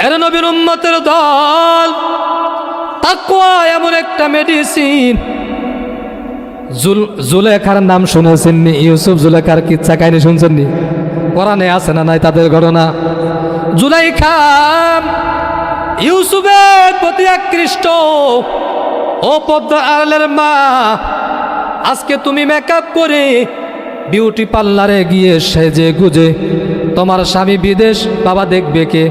এর নবীর উম্মতের দল। তাকওয়া এমন একটা মেডিসিন। জুলেখার নাম শুনেছেননি? ইউসুফ জুলেখার কিচ্ছা কাহিনী শুনছেননি? কোরআনে আছে না নাই তাদের ঘটনা? জুলাইখা ইউসুফের প্রতি আকৃষ্ট। ও পদ্মা আড়ালের মা, আজকে তুমি মেকআপ করে বিউটি পার্লারে গিয়ে সেজে গুজে তোমার স্বামী বিদেশ, বাবা দেখবে কে?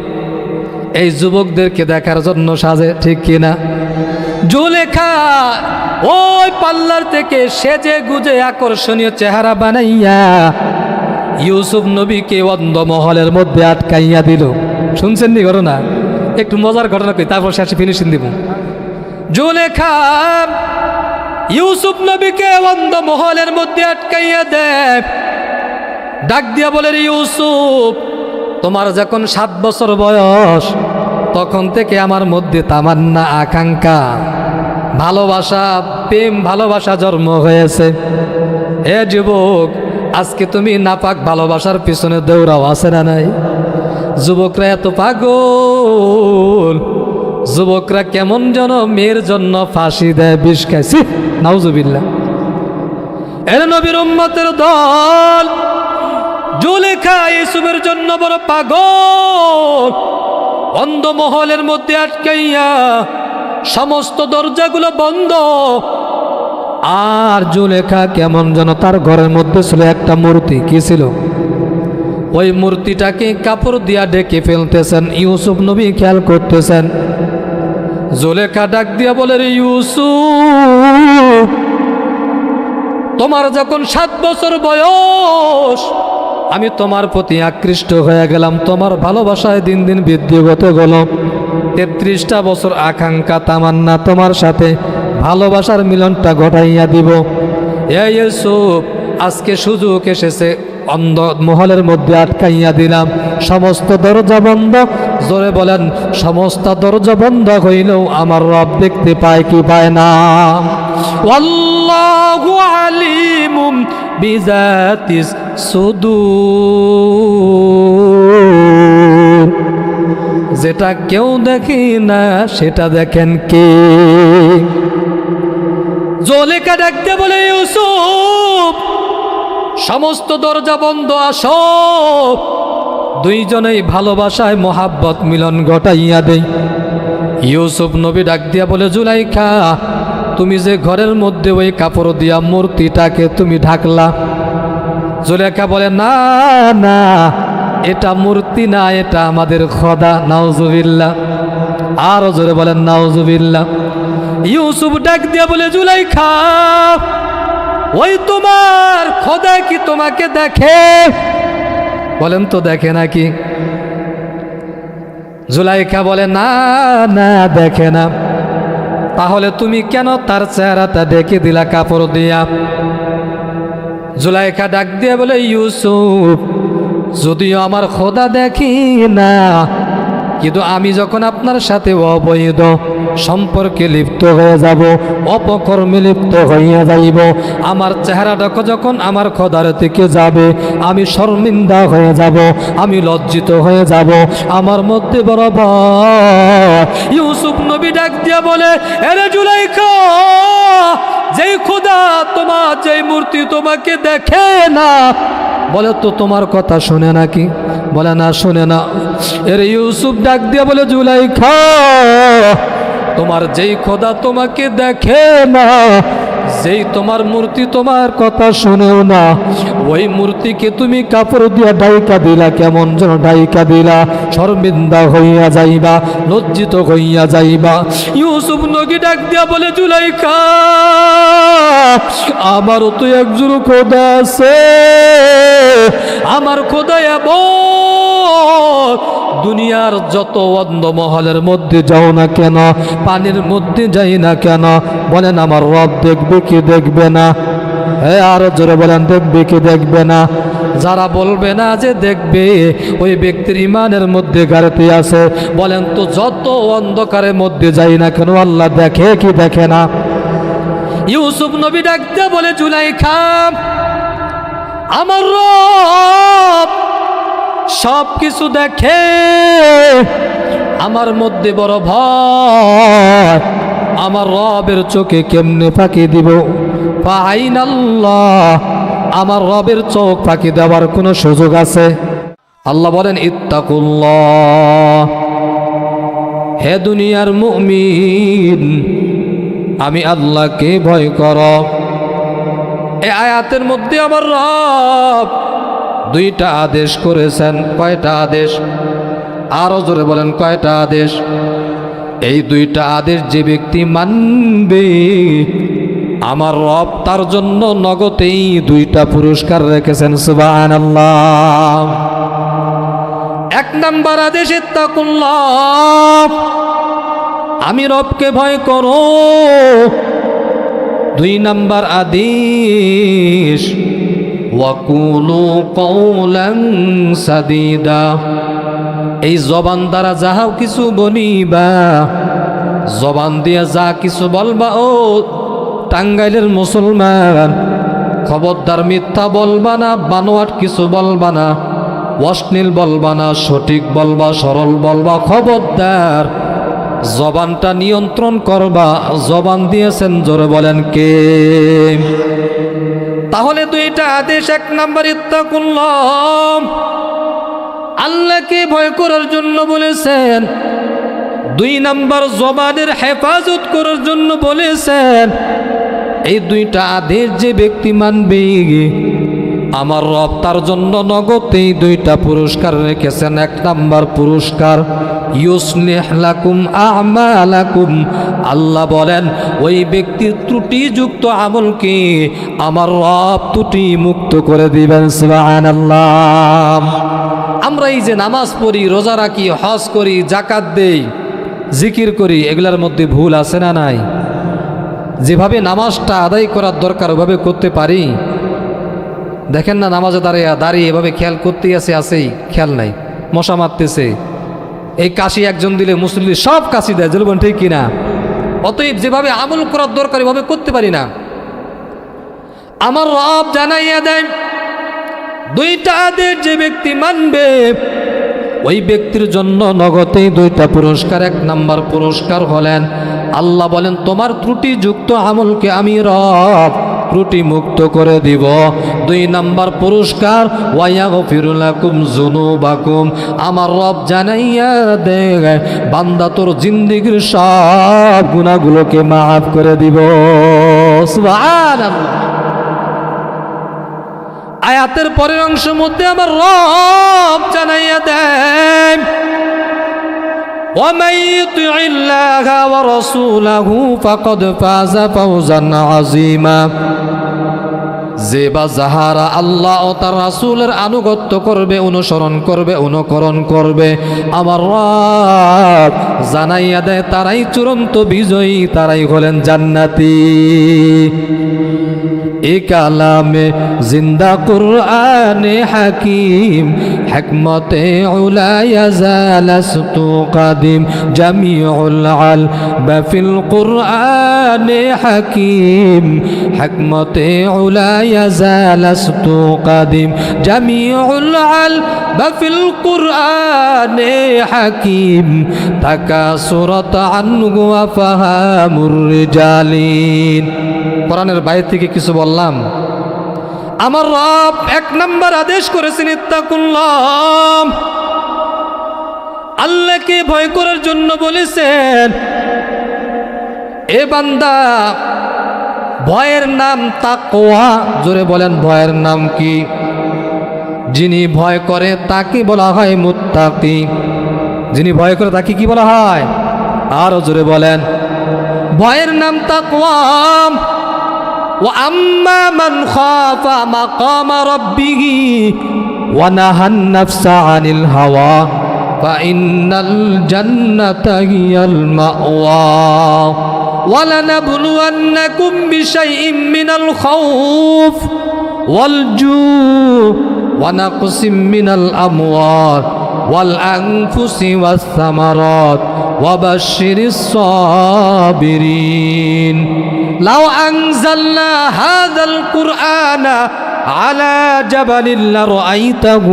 এই যুবকদেরকে দেখার জন্য সাজে, ঠিক কিনা? জুলেখা ওই পার্লার থেকে সেজে গুজে আকর্ষণীয় চেহারা বানাইয়া ইউসুফ নবীকে অন্ধমহলের মধ্যে আটকাইয়া দিল। শুনছেন নি ঘটনা? একটু মজার ঘটনা কই, তারপর শেষে ফিনিশিং দিব। জুলেখা ইউসুফ নবীকে অন্ধমহলের মধ্যে আটকাইয়া দেয়, ডাক দিয়া বলে, ইউসুফ, তোমার যখন 7 বছর বয়স তখন থেকে আমার মধ্যে তামান্না, আকাঙ্ক্ষা, ভালোবাসা, প্রেম ভালোবাসা জন্ম হয়েছে। হে যুবক, আজকে তুমি নাপাক ভালোবাসার পিছনে দৌড়াও, আছে না নাই? যুবকরা এত পাগল, যুবকরা কেমন যেন মেয়ের জন্য ফাঁসি দেয়, বিষ খাইছি, নাউজুবিল্লাহ। এর নবীর উম্মতের দল। জুলেখা ইউসুফের জন্য বড় পাগল। অন্ধমহলের মধ্যে আটকাইয়া সমস্ত দরজাগুলো বন্ধ। আর জুলেখা কেমন যেন তার ঘরের মধ্যে ছিল একটা মূর্তি। কি ছিল? ওই মূর্তিটাকে কাপড় দিয়া ঢেকে ফেলতেছেন ইউসুফ নবী, খেয়াল করতেছেন। জুলেখা ডাক দিয়া বলে, ইউসুফ, তোমার যখন 7 বছর বয়স আমি তোমার প্রতি আকৃষ্ট হয়ে গেলাম, তোমার ভালোবাসায় দিন দিন বৃদ্ধি হতে গেল। 33টা বছর আকাঙ্ক্ষা, তামান্না, তোমার সাথে ভালোবাসার মিলনটা ঘটাইয়া দিব। এই ইউসুফ, আজকে সুযোগ এসেছে, অন্ধ মহলের মধ্যে আটকাইয়া দিলাম, সমস্ত দরজা বন্ধ। জোরে বলেন, সমস্ত দরজা বন্ধ হইলেও আমার রব দেখতে পায় কি পায় না? আল্লাহু আলিমুম বিজাতিস সুদূর। যেটা কেউ দেখি না সেটা দেখেন কে? জুলেখা ডাকতে বলে, ইউসুফ, সমস্ত দরজা বন্ধ, আসো। দুইজনেই ভালোবাসায় মোহাব্বত মিলন ঘটাইয়া দেই। ইউসুফ নবী ডাক দিয়া বলে, জুলাইখা, তুমি যে ঘরের মধ্যে ওই কাপড় দিয়া মূর্তিটাকে তুমি ঢাকলা। জুলেখা বলে, না না, এটা মূর্তি না, এটা আমাদের খোদা। নাউজুবিল্লাহ। আরো জোরে বলেন নাউজুবিল্লাহ। ইউসুফ ডাক দিয়া বলে, জুলাইখা, ওই তোমার খোদা কি তোমাকে দেখে? বলেন তো দেখে নাকি? জুলাইখা বলে, না না, দেখে না। তাহলে তুমি কেন তার চেহারাটা ঢেকে দিলা কাপড় দিয়া? জুলাইখা ডাক দিয়ে বলে, ইউসুফ, যদিও আমার খোদা দেখি না, কিন্তু আমি যখন আপনার সাথে অবৈধ সম্পর্কে লিপ্ত হয়ে যাব, অপকর্মে লিপ্ত হইয়া যাইব, আমার চেহারাটা যখন আমার খোদার থেকে যাবে, আমি শর্মিন্দা হয়ে যাব, আমি লজ্জিত হয়ে যাব, আমার মধ্যে বড় ভয়। ইউসুফ নবী ডাক দিয়া বলে, এরে জুলাইখা, যেই খোদা তোমার, যেই মূর্তি তোমাকে দেখে না, বলে তো তোমার কথা শুনে নাকি? বলে না, শুনে না। এর ইউসুফ ডাক দিয়ে বলে, জুলাইখা, তোমার যেই খোদা তোমাকে দেখে না, যেই তোমার মূর্তি তোমার কথা শুনেও না, ওই মূর্তিকে তুমি কাপড় দিয়া ডাইকা দিলা, কেমন যেন ডাইকা দিলা, শর্মিন্দা হইয়া যাইবা, লজ্জিত হইয়া যাইবা। ইউসুফ নবী ডাক দিয়া বলে, জুলাইখা, আমারও তো একজন খোদা আছে। আমার খোদা এমন, দুনিয়ার যত অন্ধমহলের মধ্যে যাও না কেন, পানির মধ্যে যাই না কেন, বলেন আমার রব দেখবে কি দেখবে না? হ্যাঁ, আরো জোরে বলেন, দেখবে কি দেখবে না? যারা বলবে না যে দেখবে, ওই ব্যক্তির ইমানের মধ্যে ঘাটতি আছে। বলেন তো, যত অন্ধকারের মধ্যে যাই না কেন, আল্লাহ দেখে কি দেখে না? ইউসুফ নবী ডাকতে বলে, জুলাইখা, আমার রব সব কিছু দেখে, আমার মধ্যে বড় ভয়, আমার রবের চোখে কেমনে ফাঁকি দিব। ফাআইনাল্লাহ, আমার রবের চোখ ফাঁকি দেওয়ার কোনো সুযোগ আছে? আল্লাহ বলেন ইত্তাকুল্লাহ, হে দুনিয়ার মুমিন, আমি আল্লাহকে ভয় কর। এই আয়াতের মধ্যে আমার রব দুইটা আদেশ করেছেন। কয়টা আদেশ? আরো জোরে বলেন, কয়টা আদেশ? এই দুইটা আদেশ যে ব্যক্তি মানবে, আমার রব তার জন্য নগদেই দুইটা পুরস্কার রেখেছেন। সুবহানাল্লাহ। এক নাম্বার আদেশ ইত্তাকুল্লাহ, আমি রবকে ভয় করো। দুই নাম্বার আদেশ ওয়াকুলু কওলান সাদীদা, এই জবান দ্বারা যাহাও কিছু বলিবা, জবান দিয়ে যা কিছু বলবা, ও টাঙ্গাইলের মুসলমান, খবরদার মিথ্যা বলবা না, বানোয়াট কিছু বলবা না, অশ্লীল বলবা না, সঠিক বলবা, সরল বলবা। খবরদার জবানটা নিয়ন্ত্রণ করবা। জবান দিয়েছেন, জোরে বলেন কে? তাহলে দুইটা আদেশ। এক নাম্বার ইত্তাকুল্লাহ, আল্লাহকে ভয় করার জন্য বলেছেন। দুই নাম্বার জবানের হেফাজত করার জন্য বলেছেন। এই দুইটা আদেশ যে ব্যক্তি মানবে, আমার রব তার জন্য নগদেই দুইটা পুরস্কার রেখেছেন। এক নাম্বার পুরস্কার ইউসলিহ লাকুম আমালাকুম, আল্লাহ বলেন ওই ব্যক্তির ত্রুটিযুক্ত আমলকে আমার রব ত্রুটি মুক্ত করে দিবেন। সুবহানাল্লাহ। আমরা এই যে নামাজ পড়ি, রোজা রাখি, হজ করি, জাকাত দেই, জিকির করি, এগুলোর মধ্যে ভুল আছে না নাই? যেভাবে নামাজটা আদায় করার দরকার ওভাবে করতে পারি? দেখেন না, নামাজে দাঁড়িয়ে এভাবে খেয়াল করতেই আছেই, খেয়াল নাই, মশা মারতেছে। এই কাশি একজন দিলে মুসল্লি সব কাশি দেয়, বলবেন ঠিক কিনা? অতএব যেভাবে আমল করার দরকার এভাবে করতে পারি না। আমার রব জানাইয়া দেয়, দুইটা আদেশ যে ব্যক্তি মানবে, ওই ব্যক্তির জন্য নগদেই দুইটা পুরস্কার। এক নাম্বার পুরস্কার হলেন, আল্লাহ বলেন তোমার ত্রুটিযুক্ত আমলকে আমি রব ত্রুটি মুক্ত করে দিব। দুই নাম্বার পুরস্কার ওয়ায়াগফিরু লাকুম যুনুবাকুম, আমার রব জানাইয়া দেয় বান্দা তোর জিন্দেগীর সব গুনাহগুলোকে মাফ করে দিব। সুবহানাল্লাহ। আয়াতের পরের অংশের মধ্যে আমার রব জানাইয়া দেয় وَمَن يُطِعِ اللَّهَ وَرَسُولَهُ فَقَدْ فَازَ فَوْزًا عَظِيمًا, যে বা যাহারা আল্লাহ ও তার রাসূলের আনুগত্য করবে, অনুসরণ করবে, অনুকরণ করবে, আমার রব জানাইয়া দেয় তারাই চূড়ান্ত বিজয়ী, তারাই হলেন জান্নাতি। এ কালামে জিন্দা কুরআনে হাকিম, হিকমতে উলা ইয়াজালাস্তু কাদিম, জামিউল আলবা ফিল কুরআনে হাকিম, হিকমতে উলা ইয়াজালাস্তু কাদিম, জামিউল আলবা ফিল কুরআনে হাকিম, তাকাসুরাত আনহু ওয়া ফাহামুর রিজালিন। কোরআনের বাইরে থেকে কিছু বললাম। আমার রব এক নাম্বার আদেশ করেছেন ইত্তাকুল্লাহ, আল্লাহকে ভয় করার জন্য বলেছেন। এ বান্দা, ভয়ের নাম তাকওয়া, জোরে বলেন ভয়ের নাম কি? যিনি ভয় করে তাকে বলা হয় মুত্তাকি। যিনি ভয় করে তাকে কি বলা হয়? আরো জোরে বলেন। ভয়ের নাম তাকওয়া। وَأَمَّا مَنْ خَافَ مَقَامَ رَبِّهِ وَنَهَى النَّفْسَ عَنِ الْهَوَى فَإِنَّ الْجَنَّةَ هِيَ الْمَأْوَى وَلَنَبْلُوَنَّكُمْ بِشَيْءٍ مِّنَ الْخَوْفِ وَالْجُوعِ وَنَقْصٍ مِّنَ الْأَمْوَالِ وَالْأَنفُسِ وَالثَّمَرَاتِ وَبَشِّرِ الصَّابِرِينَ لو أنزلنا هذا القرآن على جبل لرأيته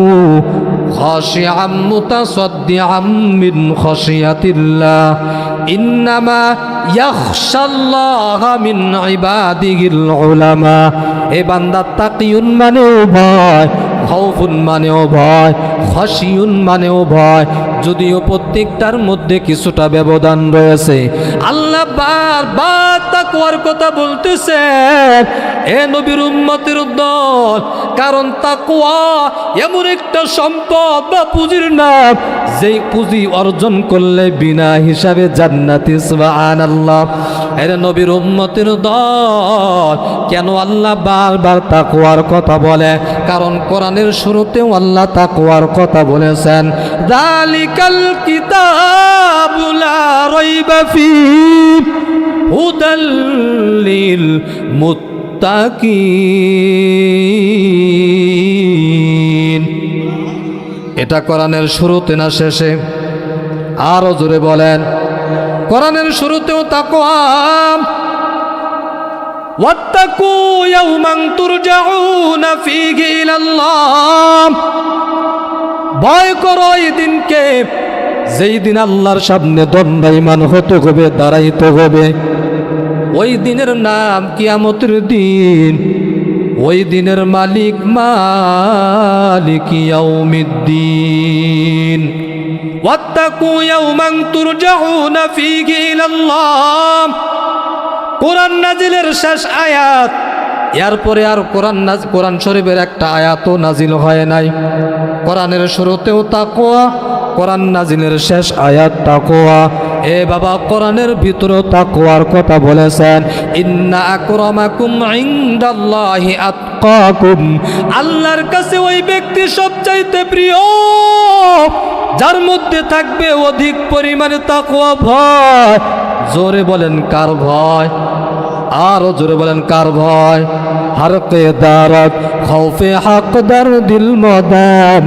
খাশিআম মুতাসাদ্দিআম মিন খাশিয়াতিল্লাহ ইন্নামা ইয়াখশাল্লাহা মিন ইবাদিহিল উলামা। এ বান্দা তাকিয়ুন মানেও ভয়, খাউফুন মানেও ভয়, খাশিয়ুন মানেও ভয়, যদিও প্রত্যেকটার মধ্যে কিছুটা ব্যবধান রয়েছে। আল্লাহ বারবার তাকওয়ার কথা বলতেছেন এ নবীর উম্মতের দল, কারণ তাকওয়া এমন একটা সম্পদ বা পুঁজির নাম, যেই পুঁজি অর্জন করলে বিনা হিসাবে জান্নাতি। সুবহানাল্লাহ। এর নবীর উম্মতের দল, কেন আল্লাহ বারবার তাকওয়ার কথা বলে? কারণ কোরআনের শুরুতেও আল্লাহ তাকওয়ার কথা বলেছেন, যালিকাল কিতাবু লা রাইবা ফীহি হুদাল লিল মুত্তাকিন। এটা কোরআনের শুরুতে না শেষে? আরো জোরে বলেন। কোরআনের শুরুতেও তাকওয়া, ওয়াত্তাকু ইয়াওমান তুরজাউনা ফীহি ইলাল্লাহ। ভয় করো এই দিনকে, যেই দিন আল্লাহর সামনে দণ্ডায়মান হতে হবে, দাঁড়াইতে হবে। ওই দিনের নাম কিয়ামতের দিন। ওই দিনের মালিক মালিক ইয়াউমিদ্দিন। ওয়াত্তাকু ইয়াওমান তুরজাউনা ফীহি ইলাল্লাহ। কোরআন নাজিলের শেষ আয়াত, এরপরে আর কোরআন শরীফের একটা আয়াতও নাজিল হয় নাই। কোরআনের শুরুতেও তাকওয়া, কোরআন নাজিলের শেষ আয়াত তাকওয়া। এ বাবা, কোরআনের ভিতরেও তাকওয়ার কথা বলেছেন, ইন্না আকরামাকুম ইনদাল্লাহি আতকাকুম। আল্লাহর কাছে ওই ব্যক্তি সবচাইতে প্রিয় যার মধ্যে থাকবে অধিক পরিমাণে তাকওয়া, ভয়। জোরে বলেন কার ভয়? আরো জোরে বলেন কার ভয়? হরকে দারত খৌফে হকদার দিল মদাম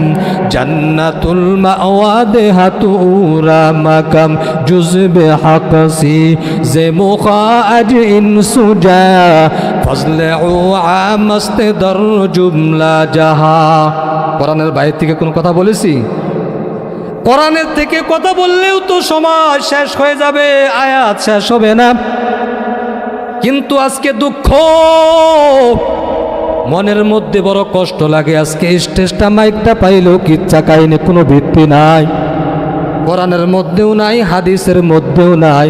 জান্নাতুল মাওয়া দেহাতুরা মাকাম জুজবে হকসি যে মুখা আজ ইনসুজা ফজলে ও আমস্তে দর জুমলা জাহা। কোরআনের বাইরে থেকে কোনো কথা বলেছি? কোরআনের থেকে কথা বললেও তো সময় শেষ হয়ে যাবে, আয়াত শেষ হবে না। কিন্তু আজকে দুঃখ, মনের মধ্যে বড় কষ্ট লাগে। আজকে স্টেজটা মাইকটা পাইলেও কিচ্ছা কাহিনী কোনো ভিত্তি নাই, কোরআনের মধ্যেও নাই, হাদিসের মধ্যেও নাই।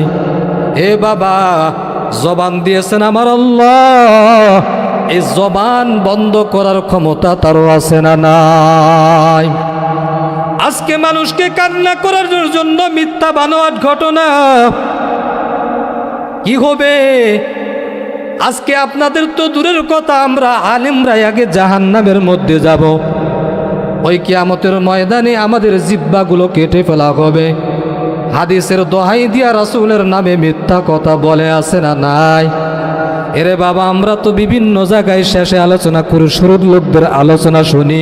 এ বাবা, জবান দিয়েছেন আমার আল্লাহ, এই জবান বন্ধ করার ক্ষমতা তারও আছে না নাই? আজকে মানুষকে কান্না করার জন্য মিথ্যা বানোয়াট ঘটনা। কি হবে আজকে? আপনাদের তো দূরের কথা, আমরা আলেমরাই আগে জাহান্নামের মধ্যে যাব। ওই কিয়ামতের ময়দানে আমাদের জিহ্বাগুলো কেটে ফেলা হবে। হাদিসের দোহাই দিয়া রাসূলের নামে মিথ্যা কথা বলে আছে না নাই? এরে বাবা, আমরা তো বিভিন্ন জায়গায় শেষে আলোচনা করি, শুরুর লোকদের আলোচনা শুনি,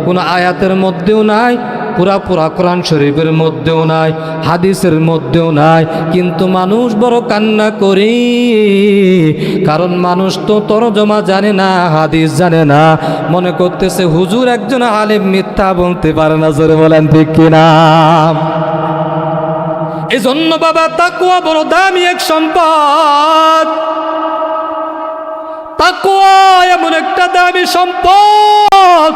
কোন আয়াতের মধ্যেও নাই, পুরা কোরআন শরীফের মধ্যেও নাই, হাদিসের মধ্যেও নাই। কিন্তু মানুষ বড় কান্না করি, কারণ মানুষ তো তরজমা জানে না, হাদিস জানে না, মনে করতেছে হুজুর একজন আলেম মিথ্যা বলতে পারে না। জোরে বলেন ঠিক কিনা? এজন্য বাবা, তাকওয়া বড় দামি এক সম্পদ। তাকওয়া এমন একটা দামি সম্পদ,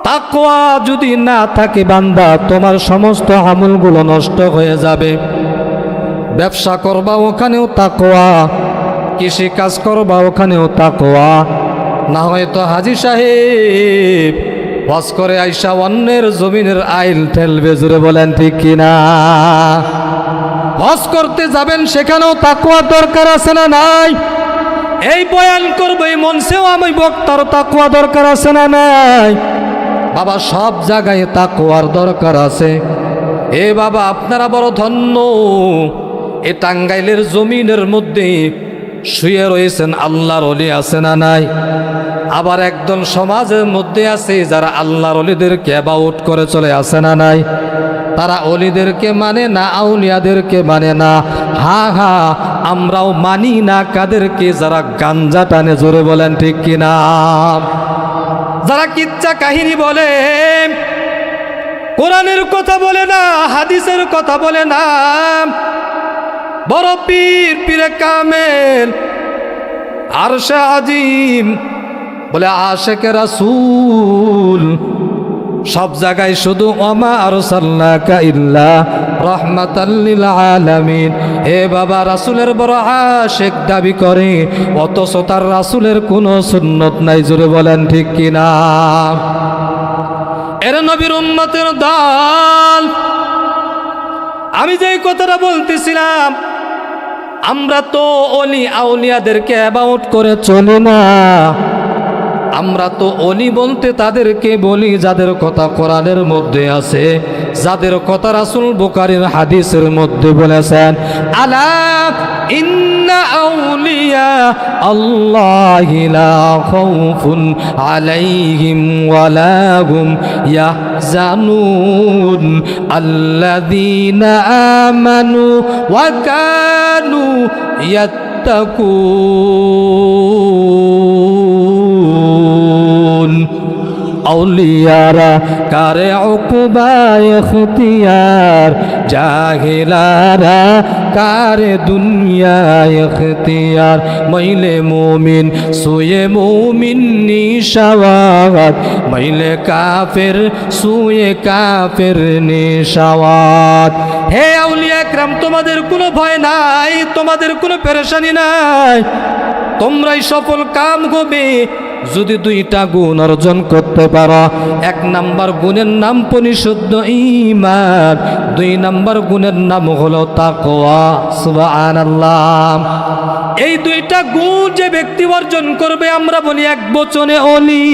তাকওয়া যদি না থাকে বান্দা, তোমার সমস্ত আমলগুলো নষ্ট হয়ে যাবে। ব্যবসা করবা ওখানেও তাকওয়া, কৃষি কাজ করবা ওখানেও তাকওয়া। না হয়তো হাজি সাহেব হজ করে আইসা অন্যের জমিনের আইল ঠেলবে। জোরে বলেন ঠিক কিনা? হজ করতে যাবেন, সেখানেও তাকওয়ার দরকার আছে না নাই? এই বয়ান করবো, এই মঞ্চেও আমি বক্তার তাকওয়া দরকার আছে না নাই? বাবা, সব জায়গায় তাকওয়ার দরকার আছে। এ বাবা, আপনারা বড় ধন্য, এ টাঙ্গাইলের জমিনের মধ্যে শুয়ে রয়েছেন আল্লাহর ওলি আছে না নাই? আবার একদল সমাজের মধ্যে আছে যারা আল্লাহর ওলিদেরকে অ্যাবাউট করে চলে আসে না নাই? তারা ওলিদেরকে মানে না, আউলিয়াদেরকে মানে না। হা হা, আমরাও মানি না কাদেরকে? যারা গাঞ্জা টানে। জোরে বলেন ঠিক কিনা? যারা কিচ্ছা কাহিনী বলে, কোরআনের কথা বলে না, হাদিসের কথা বলে না, বড় পীর পীরে কামেল আরশে আজিম বলে আশেকে রাসূল, সব জায়গায় শুধু ওমা আরসালনাকা ইল্লা রাহমাতাল লিল আলামিন। এ বাবা, রাসূলের বড় আশেক দাবি করে, অথচ তার রাসূলের কোনো সুন্নত নাই। জোরে বলেন ঠিক কিনা? এর নবীর উম্মতের দল। আমি যেই কথাটা বলতেছিলাম, আমরা তো অলি আউলিয়াদেরকে অ্যাবাউট করে চলি না, আমরা তো অলি বলতে তাদেরকে বলি যাদের কথা কোরআনের মধ্যে আছে, যাদের কথা রাসূল বুখারীর হাদিসের মধ্যে বলেছেন, আলা ইন্না আউলিয়া আল্লাহি লা খাউফুন আলাইহিম ওয়ালা হুম ইয়াহজানুন আল্লাযীনা আমানু ওয়া কানু ইয়াত্তাকুন। আউলিয়ারা কারে উকবা ইখতিয়ার, জাহিলারা কারে দুনিয়া ইখতিয়ার। মাইলে মুমিন সুয়ে মুমিন নিশাওয়াত, মাইলে কাফের সুয়ে কাফের নিশাওয়াত। হে আউলিয়া একরাম, তোমাদের কোনো ভয় নাই, তোমাদের কোনো পেরেশানি নাই, তোমরাই সফল কাম হবে যদি দুইটা গুণ অর্জন করতে পারো। এক নাম্বার গুণের নাম পরিশুদ্ধ ঈমান, দুই নাম্বার গুণের নাম হলো তাকওয়া। সুবহানাল্লাহ। এই দুইটা গুণ যে ব্যক্তি অর্জন করবে, আমরা বলি এক বচনে অলি,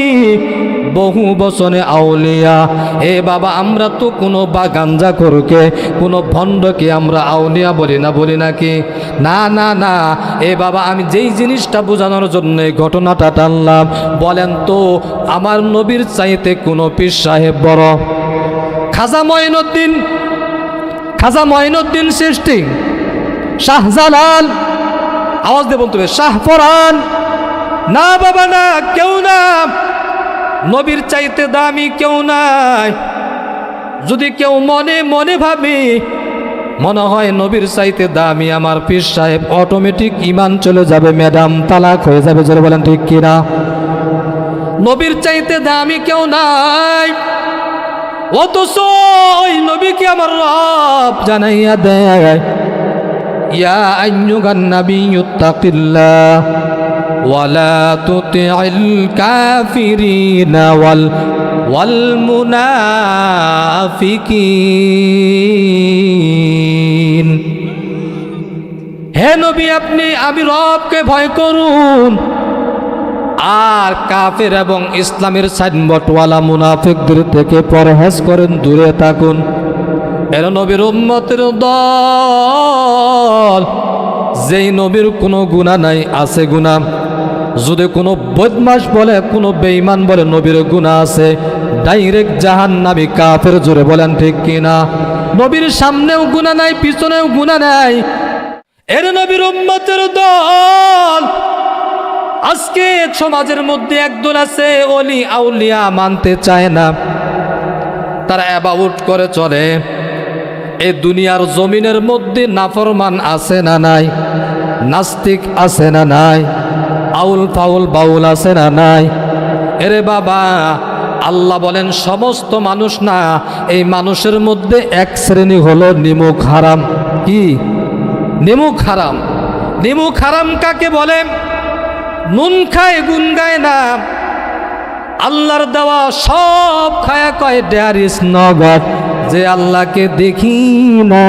বহু বচনে আউলিয়া। এ বাবা, আমরা তো কোনো বা গাঞ্জা করকে, কোনো ভণ্ডকে আমরা আউলিয়া বলি না, বলি নাকি? না না না। এ বাবা, আমি যেই জিনিসটা বোঝানোর জন্য এই ঘটনাটা টানলাম, বলেন তো আমার নবীর চাইতে কোনো পীর সাহেব বড়? খাজা মঈনুদ্দিন, খাজা মঈনুদ্দিন সৃষ্টি, শাহজালাল, আওয়াজ দিয়ে বলতে হবে, শাহপরান? না বাবা না, কেউ না। নবীর চাইতে দামি কেউ নাই। যদি কেউ মনে মনে ভাবে মনে হয় নবীর চাইতে দামি আমার পীর সাহেব, অটোমেটিক ইমান চলে যাবে, ম্যাডাম তালাক হয়ে যাবে। জোরে বলেন ঠিক কিনা? নবীর চাইতে দামি কেউ নাই, অথচ ওই নবীকে আমার রব জানাইয়া দেয়, ইয়া আইয়ুহান নাবিয়্যু তাকিল্লাহ ওয়ালা তুতি'ল কাফিরিনা ওয়াল মুনাফিকিন। হে নবী, আপনি আমি রবকে ভয় করুন, আর কাফের এবং ইসলামের সাইনবোর্ডওয়ালা মুনাফিকদের থেকে পরহেজ করেন, দূরে থাকুন। এর নবীর উম্মতের দল, যেই নবীর কোনো গুনাহ নাই, আছে গুনাহ। যদি কোনো বদমাশ বলে, কোনো বেঈমান বলে নবীর গুনাহ আছে, ডাইরেক্ট জাহান্নামী, কাফের। জোরে বলেন ঠিক কিনা? নবীর সামনেও গুনাহ নাই, পিছনেও গুনাহ নাই। এর নবীর উম্মতের দল। আজকে সমাজের মধ্যে একদল আছে, ওলি আউলিয়া মানতে চায় না, তারা অ্যাবাউট করে চলে। এই দুনিয়ার জমিনের মধ্যে নাফরমান আছে না নাই? নাস্তিক আছে না নাই? আউল ফাউল বাউল আছে না নাই? এরে বাবা, আল্লাহ বলেন সমস্ত মানুষ না, এই মানুষের মধ্যে এক শ্রেণী হলো নিমুখ হারাম। কি নিমুখ হারাম? নিমুখ হারাম কাকে বলে? নুন খায় গুন গায় না, আল্লাহর দেওয়া সব খায়া কয় দেয়ার ইজ নো গড। যে আল্লাহকে দেখি না,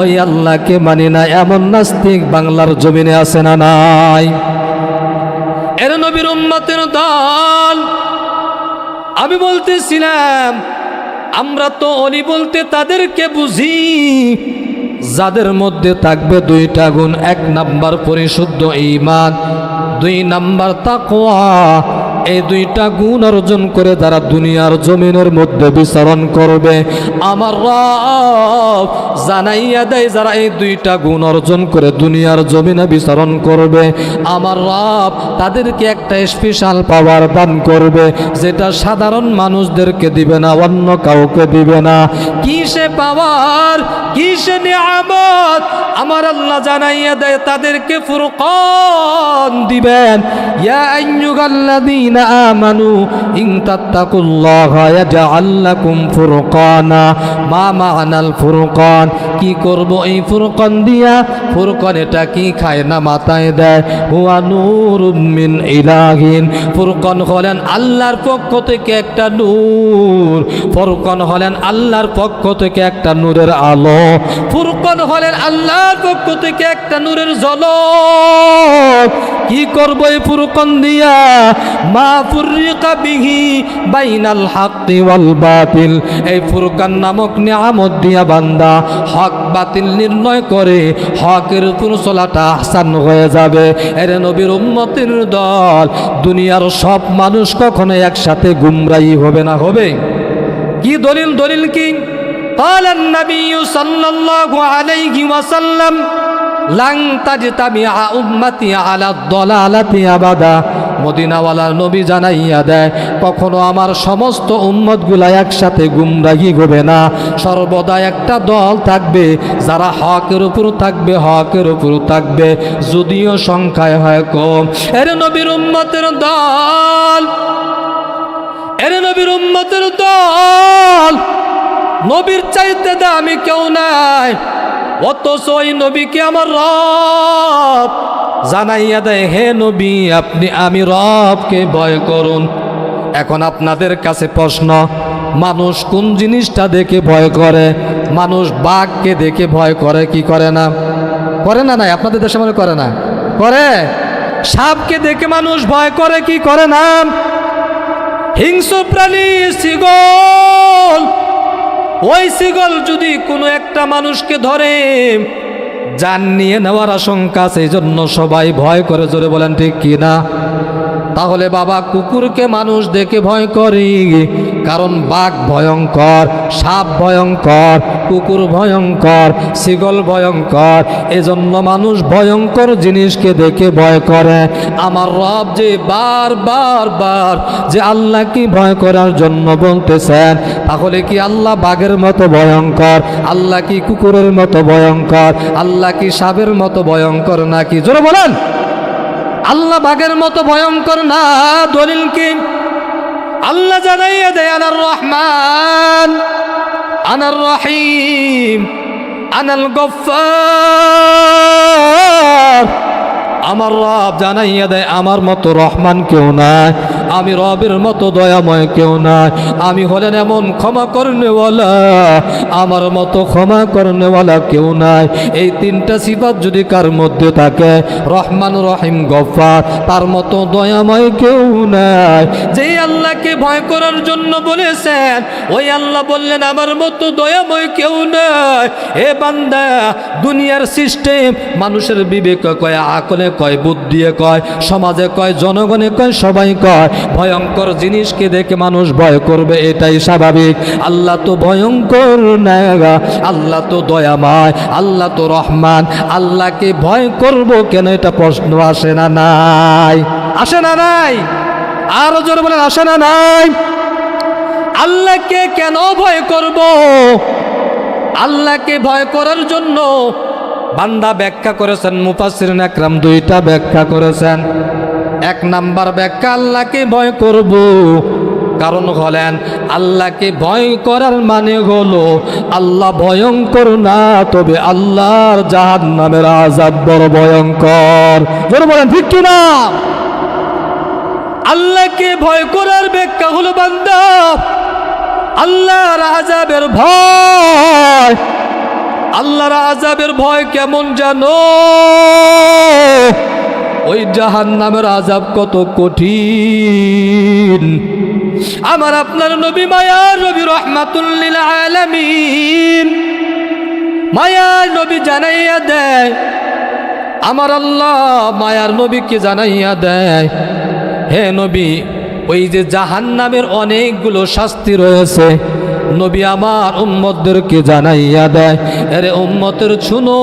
ওই আল্লাহকে মানি না, এমন নাস্তিক বাংলার জমিনে আছে না নাই? এর নবীর উম্মতের দল। আমি বলতেছিলাম, আমরা তো অলি বলতে তাদেরকে বুঝি যাদের মধ্যে থাকবে দুইটা গুণ। এক নাম্বার পরিশুদ্ধ ঈমান, দুই নাম্বার তাকওয়া। এই দুইটা গুণ অর্জন করে যারা দুনিয়ার জমিনের মধ্যে বিচরণ করবে, আমার রব জানাইয়া দেয় যারা এই দুইটা গুণ অর্জন করে দুনিয়ার জমিনে বিচরণ করবে, আমার রব তাদেরকে একটা স্পেশাল পাওয়ার দান করবে, যেটা সাধারণ মানুষদেরকে দিবে না, অন্য কাউকে দিবে না। কি সে পাওয়ার, কি সে নিয়ামত? আমার আল্লাহ জানাইয়া দেয় তাদেরকে ফুরকান দিবেন। ইয়া আইয়ুহাল্লাযীনা আমানু ইন তাত্তাকুল্লাহা ইয়াজআল লাকুম ফুরকানা। মা মা'নাল ফুরকান? কি করব এই ফুরকান দিয়া? ফুরকান এটা কি খায় না মাথায় দেয়? হুয়া নূরুম মিন ইলাহিন। ফুরকান হলেন আল্লাহর পক্ষ থেকে একটা নূর। ফুরকান হলেন আল্লাহর পক্ষ থেকে একটা নূরের আলো। ফুরকান হলেন আল্লাহর পক্ষ থেকে একটা নূরের ঝলক। কি করব এই ফুরকান দিয়া? মা ফুররিকা বিহি বাইনাল হাক্কি ওয়াল বাতিল। এই ফুরকান নামক নিয়ামত দিয়া বান্দা হক বাতিল নির্ণয় করে হকের উপর চলাটা আহসান হয়ে যাবে। এর নবীর উম্মতের দল, দুনিয়ার সব মানুষ কখনো একসাথে গুমরাহি হবে না। হবে কি দলিল? দলিল কি? قال النبي صلى الله عليه وسلم لن تجتمع উম্মতি على الضلالة أبدا। মদিনাওয়ালার নবী জানাইয়া দেয় কখনো আমার সমস্ত উম্মতগুলা একসাথে গুমরাহি হবে না। সর্বদা একটা দল থাকবে যারা হকের উপর থাকবে, হকের উপর থাকবে, যদিও সংখ্যায় হয় কম। এর নবীর উম্মতের দল, এর নবীর উম্মতের দল, নবীর চাইতে দামি কেউ নাই। অথচ ওই নবীকে আমার রব জানাইয়া দেয়, হে নবী আপনি, আমি রবকে ভয় করুন। এখন আপনাদের কাছে প্রশ্ন, মানুষ কোন জিনিসটা দেখে ভয় করে? মানুষ বাঘকে দেখে ভয় করে কি করে না? করে না? নাই আপনাদের দেশে মনে করে না? করে। সাপকে দেখে মানুষ ভয় করে কি করে না? হিংস্র প্রাণী শিগল, ওই শিগল যদি কোনো একটা মানুষকে ধরে জান নিয়ে নেওয়ার আশঙ্কা আছে, এই জন্য সবাই ভয় করে। জোরে বলেন ঠিক কি না? তাহলে বাবা কুকুরকে মানুষ দেখে ভয় করে, কারণ বাঘ ভয়ঙ্কর, সাপ ভয়ঙ্কর, কুকুর ভয়ঙ্কর, শিগল ভয়ঙ্কর, এজন্য মানুষ ভয়ঙ্কর জিনিসকে দেখে ভয় করে। আমার রব যে বার যে আল্লাহকে ভয় করার জন্য বলতেছেন, তাহলে কি আল্লাহ বাঘের মতো ভয়ঙ্কর? আল্লাহ কি কুকুরের মতো ভয়ঙ্কর? আল্লাহ কি সাপের মতো ভয়ঙ্কর নাকি? জোরে বলেন। আল্লাহ বাঘের মতো ভয়ঙ্কর না। দলিল কি? আল্লাহ জানাইয়া দেয় আনার রহমান, আনার রহিম, আনাল গফফার। আমার রব জানাইয়া দেয় আমার মতো রহমান কেউ নাই, আমি রবের মতো দয়াময় কেউ নাই। আমি হলেন এমন ক্ষমা করনেওয়ালা, আমার মতো ক্ষমা করনেওয়ালা কেউ নাই। এই তিনটা সিফাত যদি কার মধ্যে থাকে, রহমান, রহিম, গফফার, তার মতো দয়াময় কেউ নাই। যেই আল্লাহকে ভয় করার জন্য বলেছেন, ওই আল্লাহ বললেন আমার মতো দয়াময় কেউ নাই। এ বান্দা, দুনিয়ার সিস্টেম, মানুষের বিবেকে কয়, আকলে কয়, বুদ্ধিয়ে কয়, সমাজে কয়, জনগণে কয়, সবাই কয় ভয়ঙ্কর জিনিসকে দেখে মানুষ ভয় করবে, এটাই স্বাভাবিক। আল্লাহ তো ভয়ঙ্কর না, আল্লাহ তো দয়াময়, আল্লাহ তো রহমান। আল্লাহকে ভয় করব কেন? এটা প্রশ্ন আসে না? নাই? আসে না? নাই? আরো জোরে বলেন, আসে না? নাই? আল্লাহকে কেন ভয় করব? আল্লাহকে ভয় করার জন্য বান্দা ব্যাখ্যা করেছেন, মুফাসসিরিন আকরাম দুইটা ব্যাখ্যা করেছেন। এক নাম্বার ব্যাখ্যা, আল্লাহকে ভয় করব কারণ হলেন আল্লাহকে ভয় করার মানে হলো আল্লাহ ভয়ঙ্কর না, তবে আল্লাহর জাহান্নামের আযাব বড় ভয়ঙ্কর। জোরে বলেন ঠিক কি না? আল্লাহকে ভয় করার ব্যাখ্যা হলো বান্দা আল্লাহর আযাবের ভয়। আল্লাহর আযাবের ভয় কেমন জানো? ওই জাহান্নামের আযাব কত কঠিন। আমার আপনার নবী, মায়ার নবী, রাহমাতুল লিল আলামিন, মায়ার নবী জানাইয়া দেয়, আমার আল্লাহ মায়ার নবীকে জানাইয়া দেয়, হে নবী, ওই যে জাহান্নামের অনেকগুলো শাস্তি রয়েছে, নবী আমার উম্মতদেরকে জানাইয়া দেয়, আরে উম্মতের শুনো,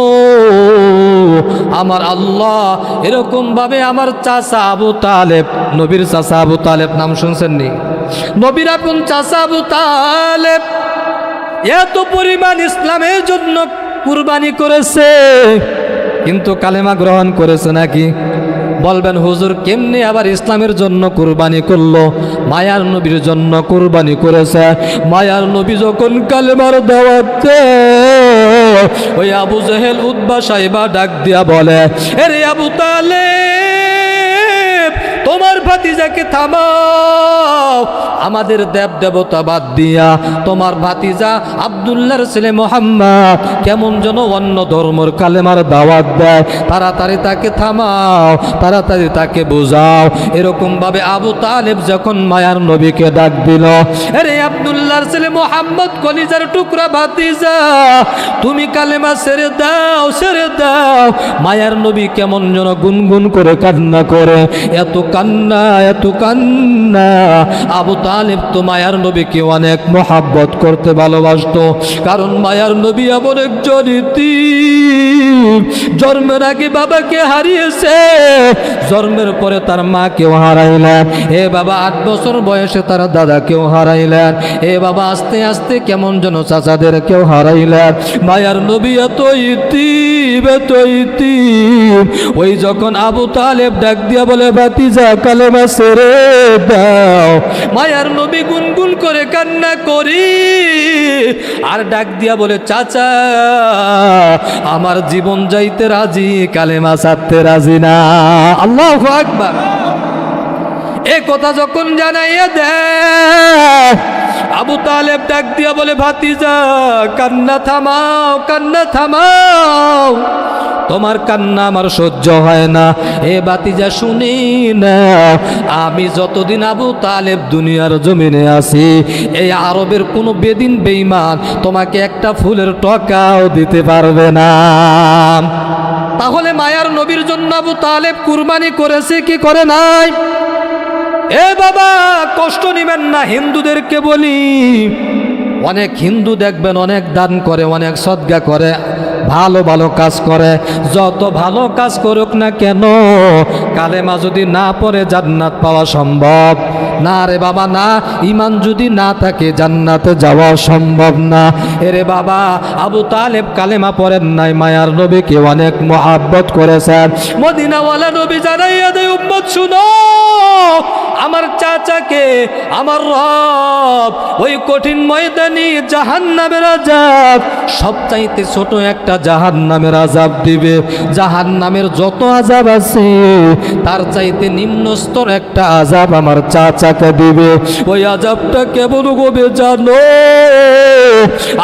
আমার আল্লাহ এরকম ভাবে আমার চাচা আবু তালেব, নবীর চাচা আবু তালেব নাম শুনছেন নি? নবীর আপন চাচা আবু তালেব এত পরিমাণ ইসলামের জন্য কুরবানি করেছে, কিন্তু কালেমা গ্রহণ করেছে নাকি? বলবেন হুজুর কেমনে আবার ইসলামের জন্য কুরবানি করলো? মায়ার নবীর জন্য কুরবানি করেছে। মায়ার নবী যখন কালেমার দাওয়াত দেয়, ওই আবু জেহেল উতবা সাইবা ডাক দিয়া বলে, আরে আবু তালেব, তোমার ভাতিজাকে থামাও, আমাদের দেব দেবতা বাদ দিয়া তোমার ভাতিজা আব্দুল্লাহর ছেলে মোহাম্মদ কেমন যেন অন্য ধর্মের কালেমার দাওয়াত দেয়, তাড়াতাড়ি তাকে থামাও, তাড়াতাড়ি তাকে বোঝাও। এরকম ভাবে আবু তালেব যখন মায়ার নবীকে ডাক দিল, আরে আব্দুল্লাহর ছেলে মোহাম্মদ কলিজার টুকরা ভাতিজা, তুমি কালেমা ছেড়ে দাও, ছেড়ে দাও। মায়ার নবী কেমন যেন গুনগুন করে কান্না করে, এত কান্না, এত কান্না। আবু তালেব তো মায়ার নবীকে অনেক মোহাব্বত করতে ভালোবাসতো, কারণ মায়ার নবী এমন একজন ইতিম, জন্মের আগে বাবাকে হারিয়েছে, জন্মের পরে তার মাকেও হারাইলেন, এ বাবা 8 বছর বয়সে তার দাদাকেও হারাইলেন, এ বাবা আস্তে আস্তে কেমন যেন চাচাদেরকেও হারাইলেন। মায়ার নবী এত ইতিম, এত ইতিম। ওই যখন আবু তালেব ডাক দিয়া বলে, ভাতিজা কালেমা ছেড়ে দাও, মায়ার নবী গুনগুন করে কান্না করি আর ডাক দিয়া বলে, চাচা আমার জীবন যাইতে রাজি, কালেমা ছাড়তে রাজি না। আল্লাহু আকবার। এ কথা যখন জানাইয়া দেয়, আবু তালেব ডাক দিয়া বলে, ভাতিজা কান্না থামাও, কান্না থামাও, তোমার কান্না আমার সহ্য হয় না। এ ভাতিজা শুনি না, আমি যতদিন আবু তালেব দুনিয়ার জমিনে আছি, এই আরবের কোনো বেদিন বেঈমান তোমাকে একটা ফুলের টকাও দিতে পারবে না। তাহলে মায়ার নবীর জন্য আবু তালেব কুরবানি করেছে কি করে নাই? এ বাবা কষ্ট নিবেন না, হিন্দুদেরকে বলি, অনেক হিন্দু দেখবেন অনেক দান করে, অনেক সদকা করে, ভালো ভালো কাজ করে, যত ভালো কাজ করুক না কেন, কালেমা যদি না পড়ে জান্নাত পাওয়া সম্ভব না রে বাবা, না। ইমান যদি না থাকে জান্নাতে যাওয়া সম্ভব না। এরে বাবা, আবু তালেব কালেমা পড়েন নাই, মায়ার নবীকে অনেক মহাব্বত করেছেন। মদিনাওয়ালা নবী জানাইয়া দেয়, উম্মত শুনো, আমার চাচাকে আমার রব ওই কঠিন ময়দানি জাহান্নামের আযাব, সবচাইতে ছোট একটা জাহান্নামের আযাব দিবে। জাহান্নামের যত আযাব আছে তার চাইতে নিম্ন স্তর একটা আযাব আমার চাচাকে দিবে। ওই আযাবটা কেমন হবে জানো?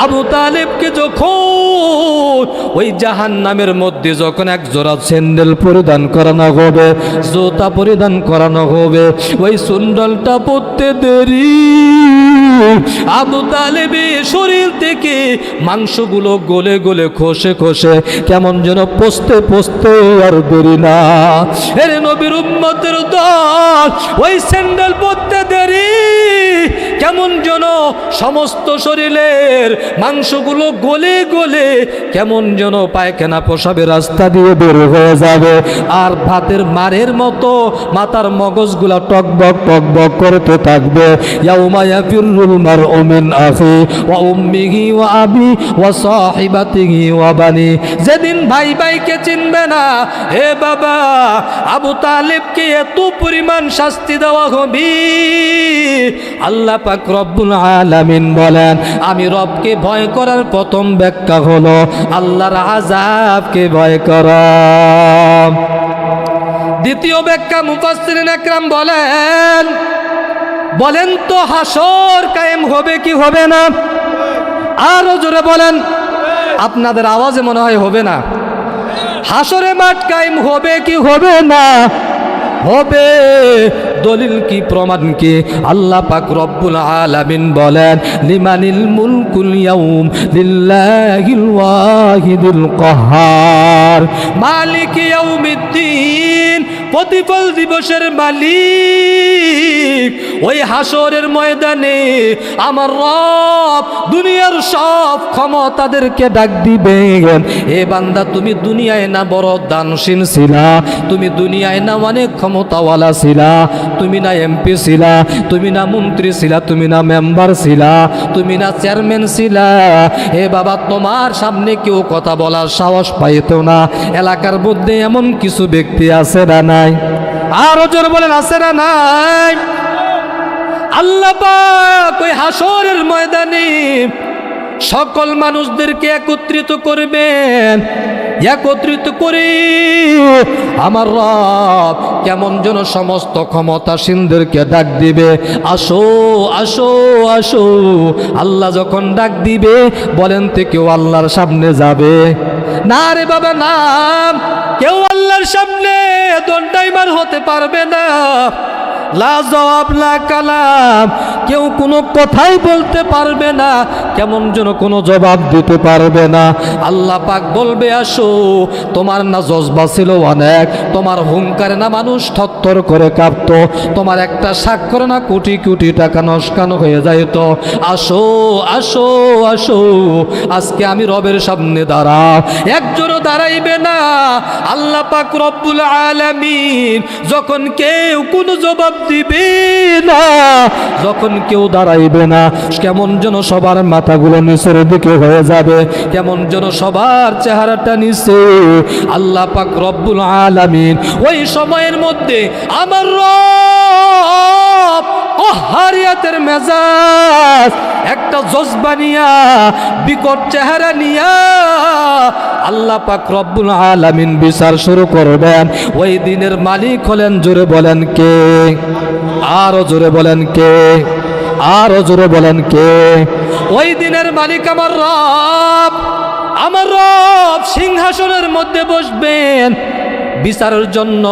আবু তালেবকে যখন ওই জাহান্নামের মধ্যে যখন এক জোড়া স্যান্ডেল পরিধান করানো হবে, জুতা পরিধান করানো হবে, ওই স্যান্ডেলটা পরতে দেরি, আবু তালেবের শরীর থেকে মাংসগুলো গলে গলে খসে খসে কেমন যেন পচতে পচতে আর দেরি না। এর নবীর উম্মতের দল ওই স্যান্ডেল পরতে দেরি, কেমন যেন সমস্ত শরীরের মাংসগুলো গলে গলে কেমন যেন পায়খানা প্রসাবের রাস্তা দিয়ে বের হয়ে যাবে, আর ভাতের মারের মতো মাথার মগজগুলা টকবক টকবক করতে থাকবে। ইয়াউমা ইয়াফিরুল মারউ মিন আখি ওয়া উম্মিহি ওয়া আবি ওয়া সাহিবাতিহি ওয়া বানি, যেদিন ভাই ভাইকে চিনবে না। হে বাবা, আবু তালেবকে এত পরিমাণ শাস্তি দেওয়া হবে। আল্লাহ পাক রব্বুল আলামিন বলেন, আমি রবকে ভয় করার প্রথম ব্যাখ্যা হলো আল্লাহর আযাবকে ভয় করা। দ্বিতীয় ব্যাখ্যা মুফাসসিরিন আকরাম বলেন তো হাসর কায়েম হবে কি হবে না? আরো জোরে বলেন, আপনাদের আওয়াজে মনে হয় হবে না। হাসরে মাঠ কায়েম হবে কি হবে না? হবে। দলিল কি, প্রমাণ কি? আল্লাহ পাক রব্বুল আলামিন বলেন, লিমানিল মুলকুল ইয়াউম লিল্লাহিল ওয়াহিদুল কাহ্হার, মালিক ইয়াউমিদ্দিন, প্রতিফল দিবসের মালিক। ওই হাসরের ময়দানে আমার রব দুনিয়ার সব ক্ষমতাদেরকে ডাক দিবেন, এ বান্দা তুমি দুনিয়ায় না বড় দানশীল ছিলা, তুমি দুনিয়ায় না অনেক ক্ষমতাওয়ালা ছিলা, তুমি না এমপি ছিলা, তুমি না মন্ত্রী ছিলা, তুমি না মেম্বার ছিলা, তুমি না চেয়ারম্যান ছিলা, এ বাবা তোমার সামনে কেউ কথা বলার সাহস পাইতো না। এলাকার মধ্যে এমন কিছু ব্যক্তি আছে না নাই? আরো জোরে বলেন, আছে না নাই? আল্লাহ পাক ওই হাসরের ময়দানে সকল মানুষদেরকে একত্রিত করবেন, একত্রিত করে আমার রব কেমন যেন সমস্ত ক্ষমতাসীনদেরকে ডাক দিবে, আসো আসো আসো। আল্লাহ যখন ডাক দিবে, বলেন তো কেউ আল্লাহর সামনে যাবে? না রে বাবা, না, কেউ আল্লাহর সামনে দণ্ডায়মান হতে পারবে না। লা জবাব লা কালাম, কেউ কোনো কথাই বলতে পারবে না, কেমন যেন কোনো জবাব দিতে পারবে না। আল্লাহ পাক বলবে, আসো। তোমার না জজবা ছিল অনেক, তোমার হুঙ্কারে না মানুষ থরথর করে কাঁপতো, তোমার একটা স্বাক্ষর না কোটি কোটি টাকা নস্কান হয়ে যাইত। আসো আসো আসো, আজকে আমি রবের সামনে দাঁড়াও। একজনও দাঁড়াইবে না। আল্লাহ পাক রব্বুল আলামিন যখন কেউ কোনো জবাব দিবে না, যখন কেউ দাঁড়াইবে না, কেমন যেন সবার মাথাগুলো নিচের দিকে হয়ে যাবে, কেমন যেন সবার চেহারাটা নিচে। আল্লাহ পাক রব্বুল আলামিন ওই সময়ের মধ্যে আমার রব কহারিয়াতের মেজাজ একটা জজবা নিয়া, বিকট চেহারা নিয়া আল্লাহ পাক রব্বুল আলামিন বিচার শুরু করবেন। ওই দিনের মালিক হলেন, জোরে বলেন কে? আরো জোরে বলেন কে? আরো জোরে বলেন কে? ওই দিনের মালিক আমার রব। আমার রব সিংহাসনের মধ্যে বসবেন, বিচারের জন্য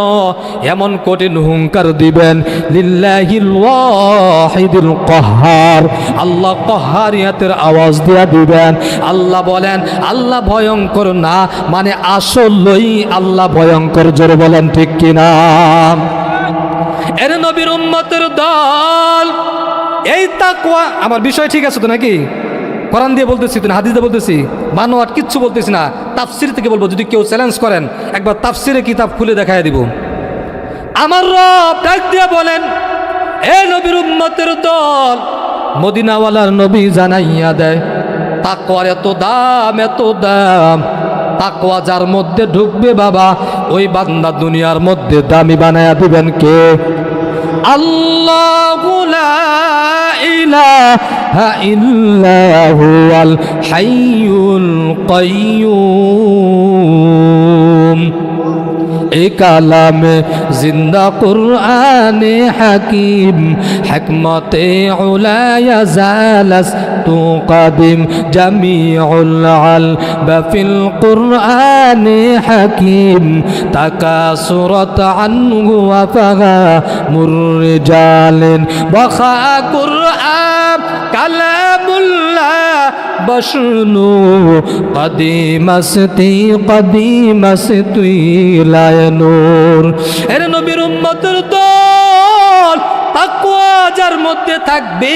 এমন কঠিন হুঙ্কার দিবেন, লিল্লাহিল ওয়াহিদুল কাহ্হার, আল্লাহ কাহ্হারিয়াতের আওয়াজ দিয়া দিবেন। আল্লাহ বলেন, আল্লাহ ভয়ঙ্কর না, মানে আসলেই আল্লাহ ভয়ঙ্কর, জোরে বলেন ঠিক কিনা? এর নবীর উম্মতের দল, এই তাকওয়া, আমার বিষয় ঠিক আছে তো নাকি? কোরআন দিয়ে বলতেছি তো না হাদিস দিয়ে বলতেছি? বানোয়াট কিচ্ছু বলতেছি না, তাফসির থেকে বলবো। যদি কেউ চ্যালেঞ্জ করেন, একবার তাফসিরে কিতাব খুলে দেখায় দিব। আমার রব ডাক দিয়ে বলেন, এ নবীর উম্মতের দল, মদিনাওয়ালার নবী জানাইয়া দেয়, তাকওয়ার এত দাম, এত দাম। তাকওয়া যার মধ্যে ঢুকবে বাবা, ওই বান্দা দুনিয়ার মধ্যে দামি বানায়া দিবেন কে? আল্লাহু লা ইলাহা ইল্লা হুয়াল হাইয়ুল কাইয়্যুম। এই কালামে জিন্দা কুরআনে হাকিম, হিকমতে উলায়া জালাস তু কাদিম, জামিউল আলবা ফিল কুরআনে হাকিম, তাকাসুরাত আনহু ওয়া ফাগা মুরজালিন, বাখা কুরআন কালামুল্লাহ বশনু কদিমাসতি কদিমাসতি লায়নুর। এর নবীর উম্মতের দল, তাকওয়া যার মধ্যে থাকবে,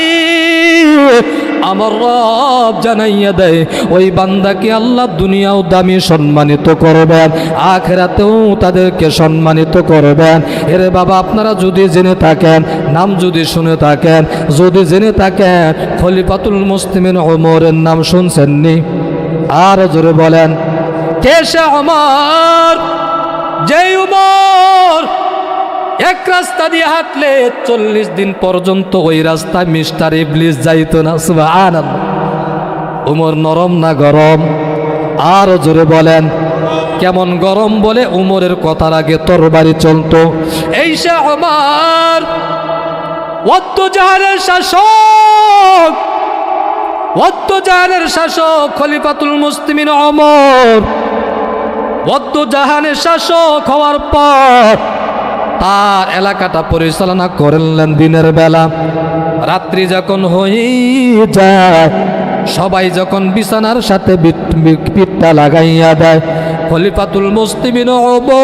আমার রব জানাইয়া দেয়, ওই বান্দাকে আল্লাহ দুনিয়াও দামি সম্মানিত করবেন, আখিরাতেও তাদেরকে সম্মানিত করবেন। এরে বাবা, আপনারা যদি জেনে থাকেন, নাম যদি শুনে থাকেন, যদি জেনে থাকেন, খলিফাতুল মুসলিমিন ওমরের নাম শুনছেননি? আর জোরে বলেন, কে সে ওমর? যে ওমর এক রাস্তা দিয়ে হাঁটলে 40 দিন পর্যন্ত ওই রাস্তায় মিস্টার ইবলিস যাইতো না। সুবহানাল্লাহ। উমর নরম না গরম? আরো জোরে বলেন, কেমন গরম? বলে উমরের কথার আগে তরবারি চলতো। এই সে ওমর, ওয়াত্তজাহানের শাসক, ওয়াত্তজাহানের শাসক খলিফাতুল মুসলিমিন ওমর। ওয়াত্তজাহানের শাসক হওয়ার পর তার এলাকাটা পরিচালনা করলেন দিনের বেলা। রাত্রি যখন হয়ে যায়, সবাই যখন বিছানার সাথে পিঠটা লাগাইয়া দেয়, খলিফাতুল মুসলিমিন ওমর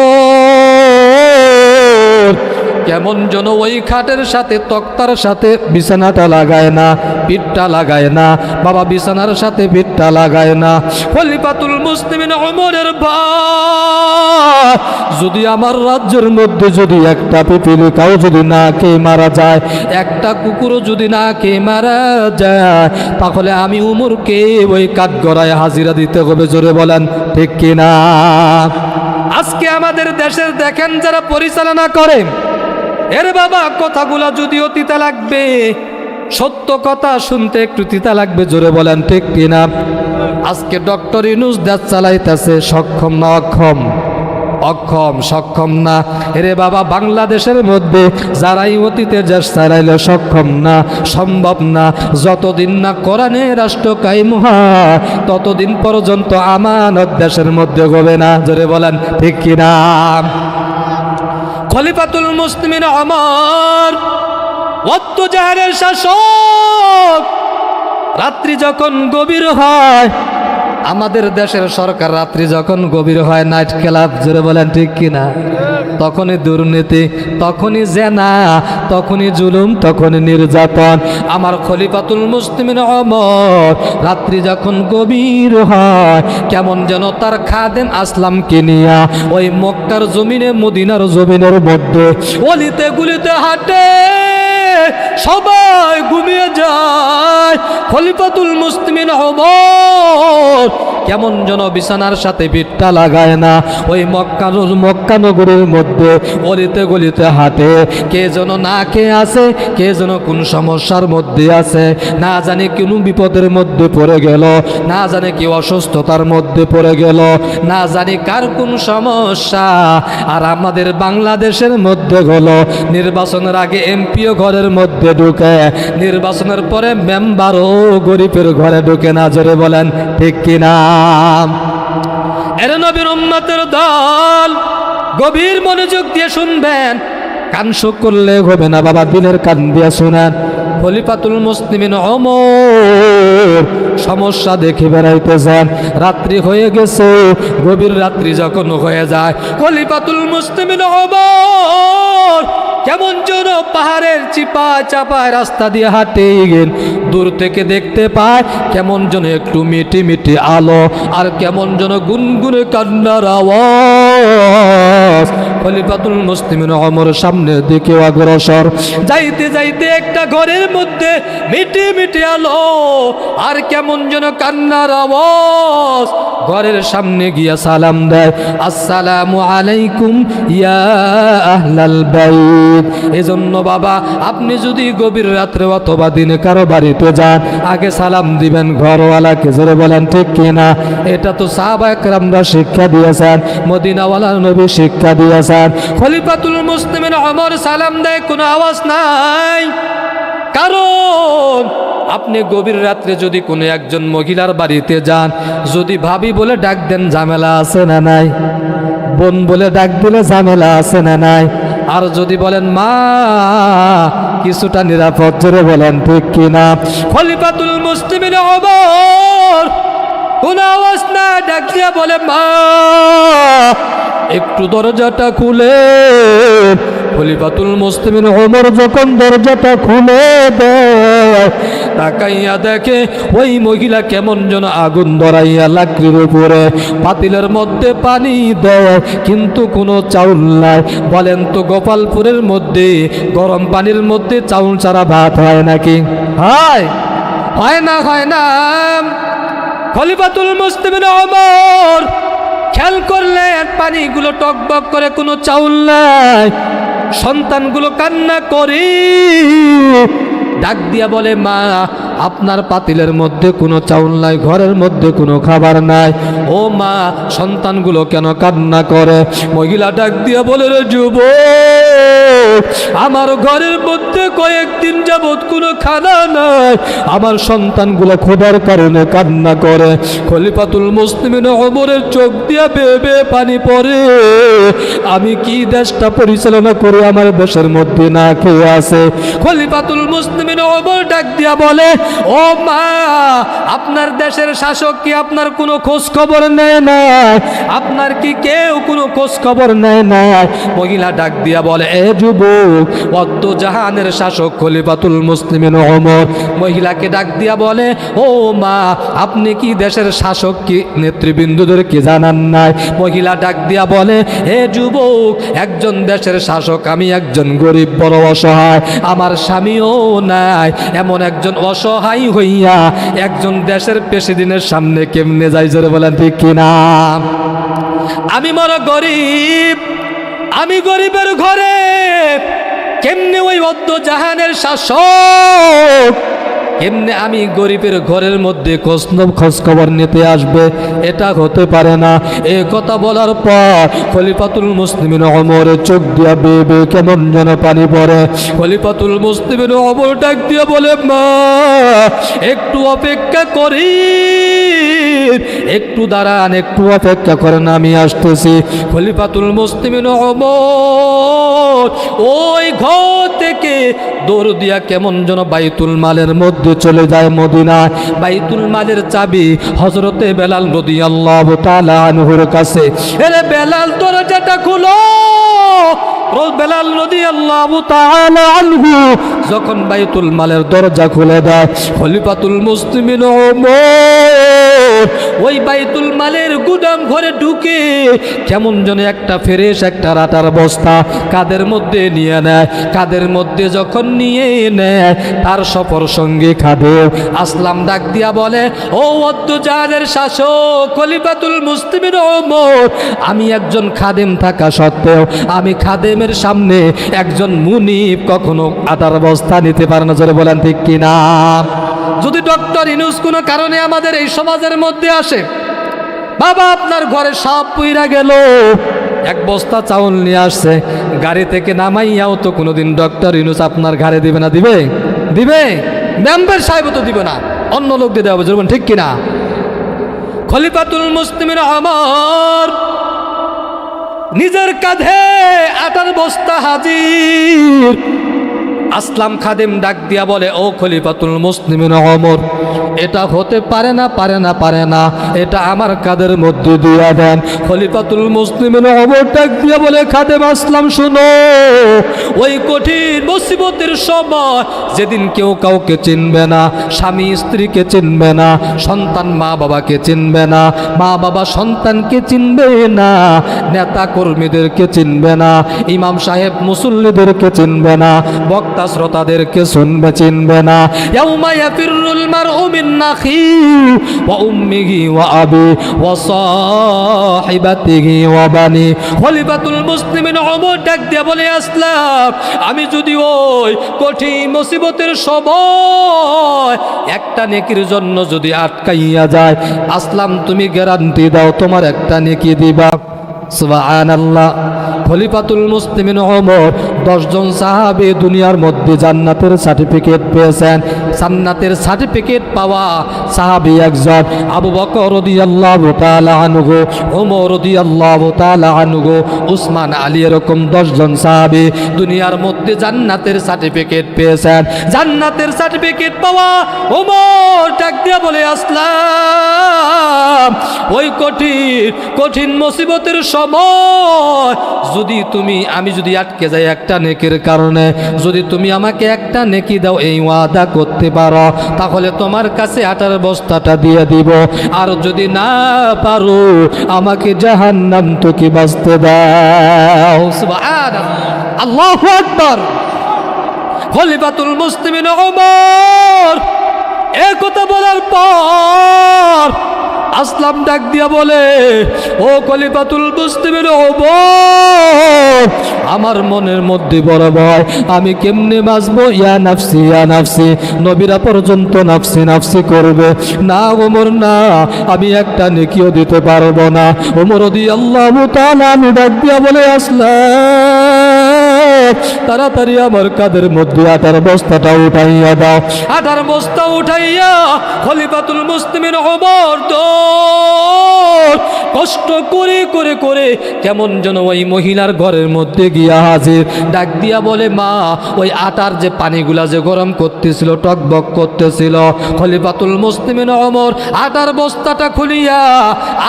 কেমন যেন ওই খাটের সাথে তক্তার সাথে বিছানাটা লাগায় না, পিঠটা লাগায় না বাবা, বিছানার সাথে পিঠটা লাগায় না। খলিফাতুল মুসলিমিন ওমরের ভাই, যদি আমার রাজ্যের মধ্যে যদি একটা পিপিলিকাও যদি না খেয়ে মারা যায়, একটা কুকুরও যদি না খেয়ে মারা যায়, তাহলে আমি উমরকে ওই কাঠগড়ায় হাজিরা দিতে হবে। জোরে বলেন ঠিক কিনা? আজকে আমাদের দেশের দেখেন যারা পরিচালনা করে, এর বাবা কথাগুলা যদিও তিতা লাগবে, সত্য কথা শুনতে একটু তিতা লাগবে। জোরে বলেন ঠিক কিনা? আজকে ডক্টর ইউনূস দেশ চালাইতেছে, সক্ষম না অক্ষম? অক্ষম, সক্ষম না। এরে বাবা, বাংলাদেশের মধ্যে যারাই অতীতে দেশ চালাইলে সক্ষম না, সম্ভব না। যতদিন না কোরআনে রাষ্ট্র কায়েম হয়, ততদিন পর্যন্ত আমানত দেশের মধ্যে হবে না। জোরে বলেন ঠিক কিনা? খলিফাতুল মুসলিমিন ওমর ওয়াত্তুজাহারের শাসক, রাত্রি যখন গভীর হয়, আমাদের দেশের সরকার রাত্রি যখন গভীর হয় নাইট ক্লাব, জোরে বলেন ঠিক কিনা? তখনই দুর্নীতি, তখনই জেনা, তখনই জুলুম, তখনই নির্যাতন। আমার খলিফাতুল মুসলিমিন ওমর রাত্রি যখন গভীর হয়, কেমন যেন তার খাদেম আসলামকে নিয়া ওই মক্কার জমিনে, মদিনার জমিনের মধ্যে অলিতে গুলিতে হাঁটে, সবাই ঘুমিয়ে যায়। খলিফাতুল মুসলিমিন ওমর কেমন যেন বিছানার সাথে পিঠটা লাগায় না, ওই মক্কা নগরীর মধ্যে অলিতে গলিতে হাঁটে। কে যেন না খেয়ে আছে, কে যেন কোন সমস্যার মধ্যে আছে, না জানে কোন বিপদের মধ্যে পড়ে গেল, না জানে কি অসুস্থতার মধ্যে পড়ে গেল, না জানি কার কোন সমস্যা। আর আমাদের বাংলাদেশের মধ্যে হলো নির্বাচনের আগে এমপিও ঘরের মধ্যে ঢুকে, নির্বাচনের পরে মেম্বারও গরিবের ঘরে ঢুকে না। জোরে বলেন ঠিক কিনা? এর নবীর উম্মতের দল, গভীর মনোযোগ দিয়ে শুনবেন, কান শোক করলে হবে না বাবা, দিলের কান দিয়ে শুনেন। খলিফাতুল মুসলিমিন ওমর সমস্যা দেখে বেড়াইতে যান, রাত্রি হয়ে গেছে, গভীর রাত্রি যখন হয়ে যায়, খলিফাতুল মুসলিমিন ওমর কেমন যেন পাহাড়ের চাপায় রাস্তা দিয়ে হাঁটে গেল। দূর থেকে দেখতে পায় কেমন যেন একটু মিটি মিটি আলো, আর কেমন যেন গুনগুনে কান্নার আওয়াজ। খলিফাতুল মুসলিমিন ওমর সামনের দিকে অগ্রসর, যাইতে যাইতে একটা ঘরের মধ্যে মিটি মিটি আলো আর কেমন যেন কান্নার আওয়াজ। ঘরের সামনে গিয়া সালাম দেয়, আসসালামু আলাইকুম ইয়া আহলাল বাইত। এজন্য বাবা, আপনি যদি গভীর রাত্রে অথবা দিনে কারো বাড়িতে যান, আগে সালাম দিবেন ঘরওয়ালাকে। জোরে বলেন ঠিক কিনা? এটা তো সাহাবায়ে কেরামরা শিক্ষা দিয়েছেন, মদিনাওয়ালা নবী শিক্ষা দিয়েছেন। খলিফাতুল মুসলিমিন ওমর সালাম দেয়, কোনো আওয়াজ নাই। কারণ আপনি গভীর রাত্রে যদি কোনো একজন মহিলার বাড়িতে যান, যদি ভাবি বলে ডাক দেন, ঝামেলা আছে না নাই? বোন বলে ডাক দিলে ঝামেলা আছে না নাই? আর যদি বলেন মা, কিছুটা নিরাপদ। জোরে বলেন ঠিক কিনা? খলিফাতুল মুসলিমিন ওমর কোন আওয়াজ না, ডাক দিয়া বলে মা, একটু দরজাটা খুলে। খলিফাতুল মুসলিমিন ওমর যখন দরজাটা খুলে দেয়, তাকাইয়া দেখে ওই মহিলা কেমন যেন আগুন ধরাইয়া লাকড়ির উপরে পাতিলের মধ্যে পানি দেয়, কিন্তু কোনো চাউল নাই। বলেন তো, গোপালপুরের মধ্যে গরম পানির মধ্যে চাউল ছাড়া ভাত হয় নাকি? হয়? হয় না, হয় না। খলিফাতুল মুসলিমিন ওমর খেয়াল করলেন পানিগুলো টকবক করে, কোনো চাউল নাই। সন্তানগুলো কান্না করে, ডাক দিয়া বলে মা, আপনার পাতিলের মধ্যে কোনো চাউল নাই, ঘরের মধ্যে কোনো খাবার নাই। ও মা, সন্তানগুলো কেন কান্না করে? মহিলা ডাক দিয়ে বলে, রে যুবক, আমার ঘরের মধ্যে কয়েকদিন যাবৎ কোনো খানা নাই, আমার সন্তানগুলো ক্ষুধার কারণে কান্না করে। খলিফাতুল মুসলিমিন ওমরের চোখ দিয়া বেবে পানি পড়ে। আমি কি দেশটা পরিচালনা করে আমার দেশের মধ্যে না খেয়ে আছে? খলিফাতুল মুসলিমিন ওমর ডাক দিয়া বলে, ও মা, আপনার দেশের শাসক কি আপনার কোনো খোঁজ খবর নেয় না? আপনার কি কেউ কোনো খোঁজ খবর নেয় না? মহিলা ডাক দিয়া বলে, এ যুবক, অদ্দ জাহানের শাসক খলিফাতুল মুসলিমিন ওমর। মহিলাকে ডাক দিয়া বলে, ও মা, আপনি কি দেশের শাসক কি নেতৃবৃন্দদের কি জানান নাই? মহিলা ডাক দিয়া বলে, হে যুবক, একজন দেশের শাসক, আমি একজন গরিব, বড় অসহায়, আমার স্বামীও নাই, এমন একজন অসহায় হইয়া একজন দেশের প্রেসিডেন্টের সামনে কেমনে যাই? জোরে বলেন ঠিক কিনা? আমি বড় গরিব, আমি গরিবের ঘরে কেমনে ওই অদ্দ জাহানের শাসক, কেমনে আমি গরিবের ঘরের মধ্যে খোঁজ খবর নিতে আসবে? এটা হতে পারে না। এ কথা বলার পর খলিফাতুল মুসলিমিন ওমরের চোখ দিয়া বেবে কেমন যেন পানি পড়ে। খলিফাতুল মুসলিমিন ওমর ডাক দিয়া বলে, মা, একটু অপেক্ষা করি, একটু দাঁড়ান, একটু অপেক্ষা করেন, আমি আসতেছি। খলিফাতুল মুসলিমিন ওমর ওই ঘর থেকে দৌড় দিয়া কেমন যেন বাইতুল মালের মধ্যে চলে যায় মদিনায়। বাইতুল মালের চাবি হযরতে বেলাল রাদিয়াল্লাহু তাআলা আনহুর কাছে। এরে বেলাল, দরজাটা খুলো। বেলাল রাদিয়াল্লাহু তাআলা আনহু যখন বাইতুল মালের দরজা খুলে দেয়, খলিফাতুল মুসলিমিন ওমর ওই বাইতুল মালের গুদাম ঘরে ঢুকে কেমন যেন একটা ফ্রেশ একটা রাটার বস্তা কাদের মধ্যে নিয়ে নেয়। কাদের মধ্যে যখন নিয়ে নেয়, তার সফর সঙ্গে খাদেম আসলাম ডাক দিয়া বলে, ও অদ্দ জাহানের শাসক খলিফাতুল মুসলিমিন ওমর, আমি একজন খাদেম থাকা সত্ত্বেও আমি খাদেমের সামনে একজন মুনিব কখনো আটার বস্তা নিতে পারে না। জোরে বলেন ঠিক কিনা? যদি ডক্টর ইউনূস কোনো কারণে আমাদের এই সমাজের মধ্যে আসে, বাবা আপনার ঘরে সব পুইরা গেল, এক বস্তা চাউল নিয়ে আসছে, গাড়ি থেকে নামাইয়াও তো কোনোদিন ডক্টর ইউনূস আপনার ঘরে দিবে না? দিবে? দিবে? মেম্বার সাহেব তো দিবে না, অন্য লোক দিয়ে দেওয়া হবে। ঠিক কিনা? খলিফাতুল মুসলিমিন ওমর নিজের কাঁধে আটার বস্তা হাজির। আসলাম খাদেম ডাক দিয়া বলে, ও খলিফাতুল মুসলিমিন ওমর, এটা হতে পারে না, পারে না, পারে না, এটা আমার কাদের মধ্যে দিয়া দেন। খলিফাতুল মুসলিমিন ওমর ডাক দিয়া বলে, খাদেম আসলাম, শুনো, ওই কঠিন মুসিবতের সময় যেদিন কেউ কাউকে চিনবে না, স্বামী স্ত্রীকে চিনবে না, সন্তান মা বাবাকে চিনবে না, মা বাবা সন্তানকে চিনবে না, নেতা কর্মীদেরকে চিনবে না, ইমাম সাহেব মুসল্লিদেরকে চিনবে না, বক্তা শ্রোতাদেরকে শুনবে চিনবে না। ইয়াউমা ইয়াফিরুল মারউ মিন আখিহি ওয়া উম্মিহি ওয়া আবি ওয়া সাহিবাতিহি ওয়া বানি। খলিফাতুল মুসলিমিন ওমর ডাক দিয়ে বলে, আসলাম, আমি যদি ওই কঠিন মুসিবতের সময় একটা নেকির জন্য যদি আটকাইয়া যায়, আসলাম তুমি গ্যারান্টি দাও তোমার একটা নেকি দিবা। সুবহানাল্লাহ। খলিফাতুল মুসলিমিন ওমর 10 জন সাহাবী দুনিয়ার মধ্যে জান্নাতের সার্টিফিকেট পেয়েছেন। জান্নাতের সার্টিফিকেট পাওয়া সাহাবী একজন আবু বকর রাদিয়াল্লাহু তাআলা আনহু, ওমর রাদিয়াল্লাহু তাআলা আনহু, উসমান, আলী, এরকম 10 জন সাহাবী দুনিয়ার মধ্যে জান্নাতের সার্টিফিকেট পেয়েছেন। জান্নাতের সার্টিফিকেট পাওয়া ওমর ডাক দিয়ে বলে, আসলাম, ওই কঠিন মুসিবতের সময় যদি আমি যদি আটকে যাই একটা নেকির কারণে, যদি তুমি আমাকে একটা নেকি দাও, এই ওয়াদা করতে পারো, তাহলে তোমার কাছে আটার বস্তাটা দিয়ে দিব। আর যদি না পারো, আমাকে জাহান্নাম থেকে বাঁচতে দাও। সুবহানাল্লাহ, আল্লাহু আকবার। খলিফাতুল মুসলিমিন ওমর এই কথা বলার পর আসলাম ডাক দিয়া বলে, ও খলিফাতুল মুসলিমিন ওমর, আমার মনের মধ্যে বড় ভয়, আমি কেমনে বাঁচবো? ইয়া নাফসি ইয়া নাফসি, নবীরা পর্যন্ত নাফসি নাফসি করবে। না ওমর না, আমি একটা নেকিও দিতে পারবো না। ওমর রাদিয়াল্লাহু তাআলা আমি ডাক দিয়া বলে, আসলাম তাড়াতাড়ি আমার কাঁধের মধ্যে আটার বস্তাটা উঠাইয়া দাও। আটার বস্তা উঠাইয়া খলিফাতুল মুসলিমিন ওমর কষ্ট করে করে করে কেমন যেন ওই মহিলার ঘরের মধ্যে গিয়া হাজির। ডাক দিয়া বলে, মা, ওই আটার যে পানিগুলা যে গরম করতেছিল, টকবক করতেছিল, খলিফাতুল মুসলিমিন ওমর আটার বস্তাটা খুলিয়া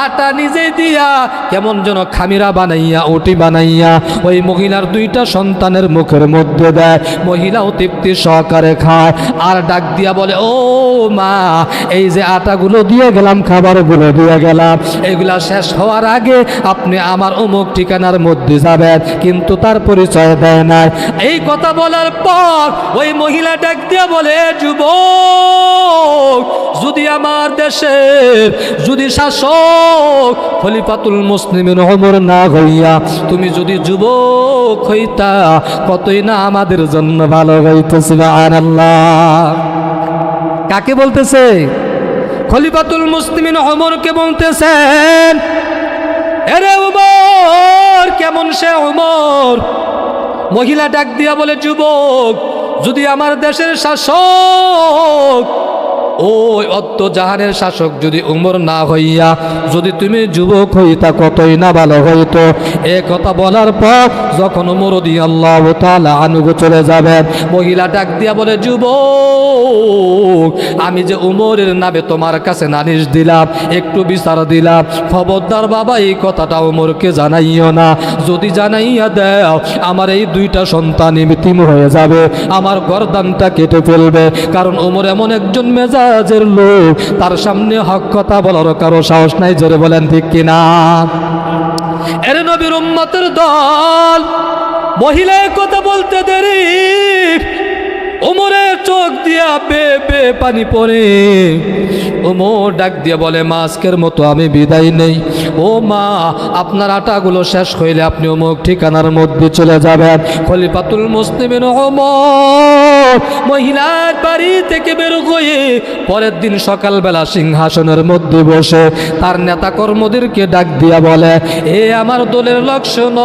আটা নিজে দিয়া কেমন যেন খামিরা বানাইয়া উটি বানাইয়া ওই মহিলার দুইটা সন্তানের মুখের মধ্যে দেয়। মহিলাও তৃপ্তি সহকারে খায়। আর ডাক দিয়া বলে, ও মা, এই যে আটাগুলো দিয়ে গেলাম, খাবারগুলো দিয়ে গেলাম, এগুলা শেষ হওয়ার আগে আপনি আমার অমুক ঠিকানার মধ্যে যাবেন। কিন্তু তার পরিচয় দেয় নাই। এই কথা বলার পর ওই মহিলা ডাক দিয়া বলে, যুবক, যদি আমার দেশের যদি শাসক খলিফাতুল মুসলিমিন ওমর না হইয়া তুমি যদি যুবক হইতা, কতই না আমাদের জন্য ভালো হইতো। সুবহানাল্লাহ। কাকে বলতেছে? খলিফাতুল মুসলিমিন ওমরকে বলতেছেন। এরে ওমর, কেমন সে ওমর? মহিলা ডাক দিয়া বলে, যুবক, যদি আমার দেশের শাসক ওই অত্ত জাহানের শাসক যদি উমর না হইয়া যদি তুমি যুবক হইতা, কতই না ভালো হইতো। এ কথা বলার পর যখন উমর রাদিয়াল্লাহু তাআলা আনহু চলে যাবেন, মহিলা ডাক দিয়া বলে, যুবক, আমি যে উমরের নামে তোমার কাছে নালিশ দিলাম, একটু বিচার দিলাম, খবরদার বাবা এই কথাটা উমরকে জানাইও না। যদি জানাইয়া দাও, আমার এই দুইটা সন্তান ইতিম হয়ে যাবে, আমার গর্দানটা কেটে ফেলবে। কারণ উমর এমন একজন মেজাজের লোক, তার সামনে হক কথা বলার কারো সাহস নাই। জোরে বলেন ঠিক কিনা? এর নবীর উম্মতের দল, মহিলা কথা বলতে দেরি, ওমরের চোখ দিয়া বে বে পানি পড়ে। ওমর ডাক দিয়ে বলে, মা, আজকের মতো আমি বিদায় নেই। ও মা, আপনার আটাগুলো শেষ হইলে আপনি অমুক ঠিকানার মধ্যে চলে যাবেন। খলিফাতুল মুসলিমিন ওমর মহিলার বাড়ি থেকে বের হয়ে পরের দিন সকালবেলা সিংহাসনের মধ্যে বসে তার নেতা কর্মদেরকে ডাক দিয়া বলে, এ আমার দলের লক্ষণ,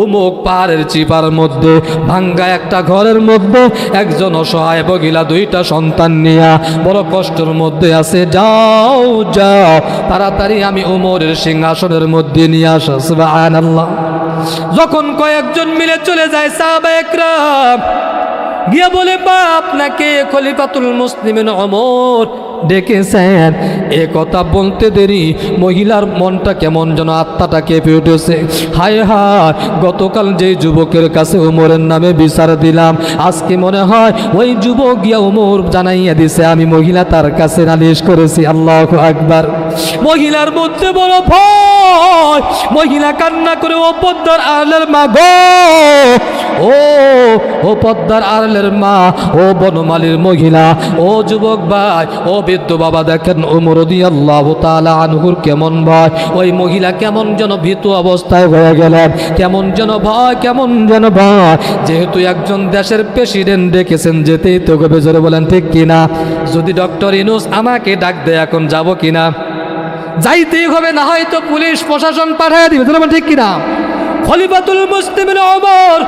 অমুক পাহাড়ের চিপার মধ্যে ভাঙ্গা একটা ঘরের মধ্যে একজন অসহায় মহিলা দুইটা সন্তান নিয়া বড় কষ্টের মধ্যে আছে, যাও যাও তাড়াতাড়ি আমি উমরের সিংহাসনের মধ্যে নিয়ে আসো। সুবহানাল্লাহ। যখন কয়েকজন মিলে চলে যায়, সাহাবায়ে কেরাম গিয়া বলে, বা আপনাকে খলিফাতুল মুসলিমিন ওমর ডেকেছেন। এ কথা বলতে দেরি মহিলার মনটা কেমন যেন আত্মাটা কেঁপে উঠেছে। হায় হায়, গতকাল যেই যুবকের কাছে উমরের নামে বিচার দিলাম, আজকে মনে হয় ওই যুবক গিয়া উমর জানাইয়া দিছে আমি মহিলা তার কাছে নালিশ করেছি। আল্লাহু আকবার। মহিলার মধ্যে বড় ভয়, মহিলা কান্না করে, ও পদ্মার আড়ালের মা গো, ও পদ্মার আড়ালের মা, ও বনমালীর মহিলা, ও যুবক ভাই, ও বৃদ্ধ বাবা, দেখেন ওমর রাদিয়াল্লাহু তাআলা আনহুর কেমন ভয়। ওই মহিলা কেমন যেন ভীত অবস্থায় হয়ে গেলেন, কেমন যেন ভয়, কেমন যেন ভয়। যেহেতু একজন দেশের প্রেসিডেন্ট ডেকেছেন, যেতেই তো হবে। জোরে বলেন ঠিক কিনা? যদি ডক্টর ইউনূস আমাকে ডাক দেয়, এখন যাব কিনা? যাইতেই হবে, না হয়তো পুলিশ প্রশাসন পাঠিয়ে দিবে। জোরে বলেন ঠিক কিনা? খলিফাতুল মুসলিমিন ওমর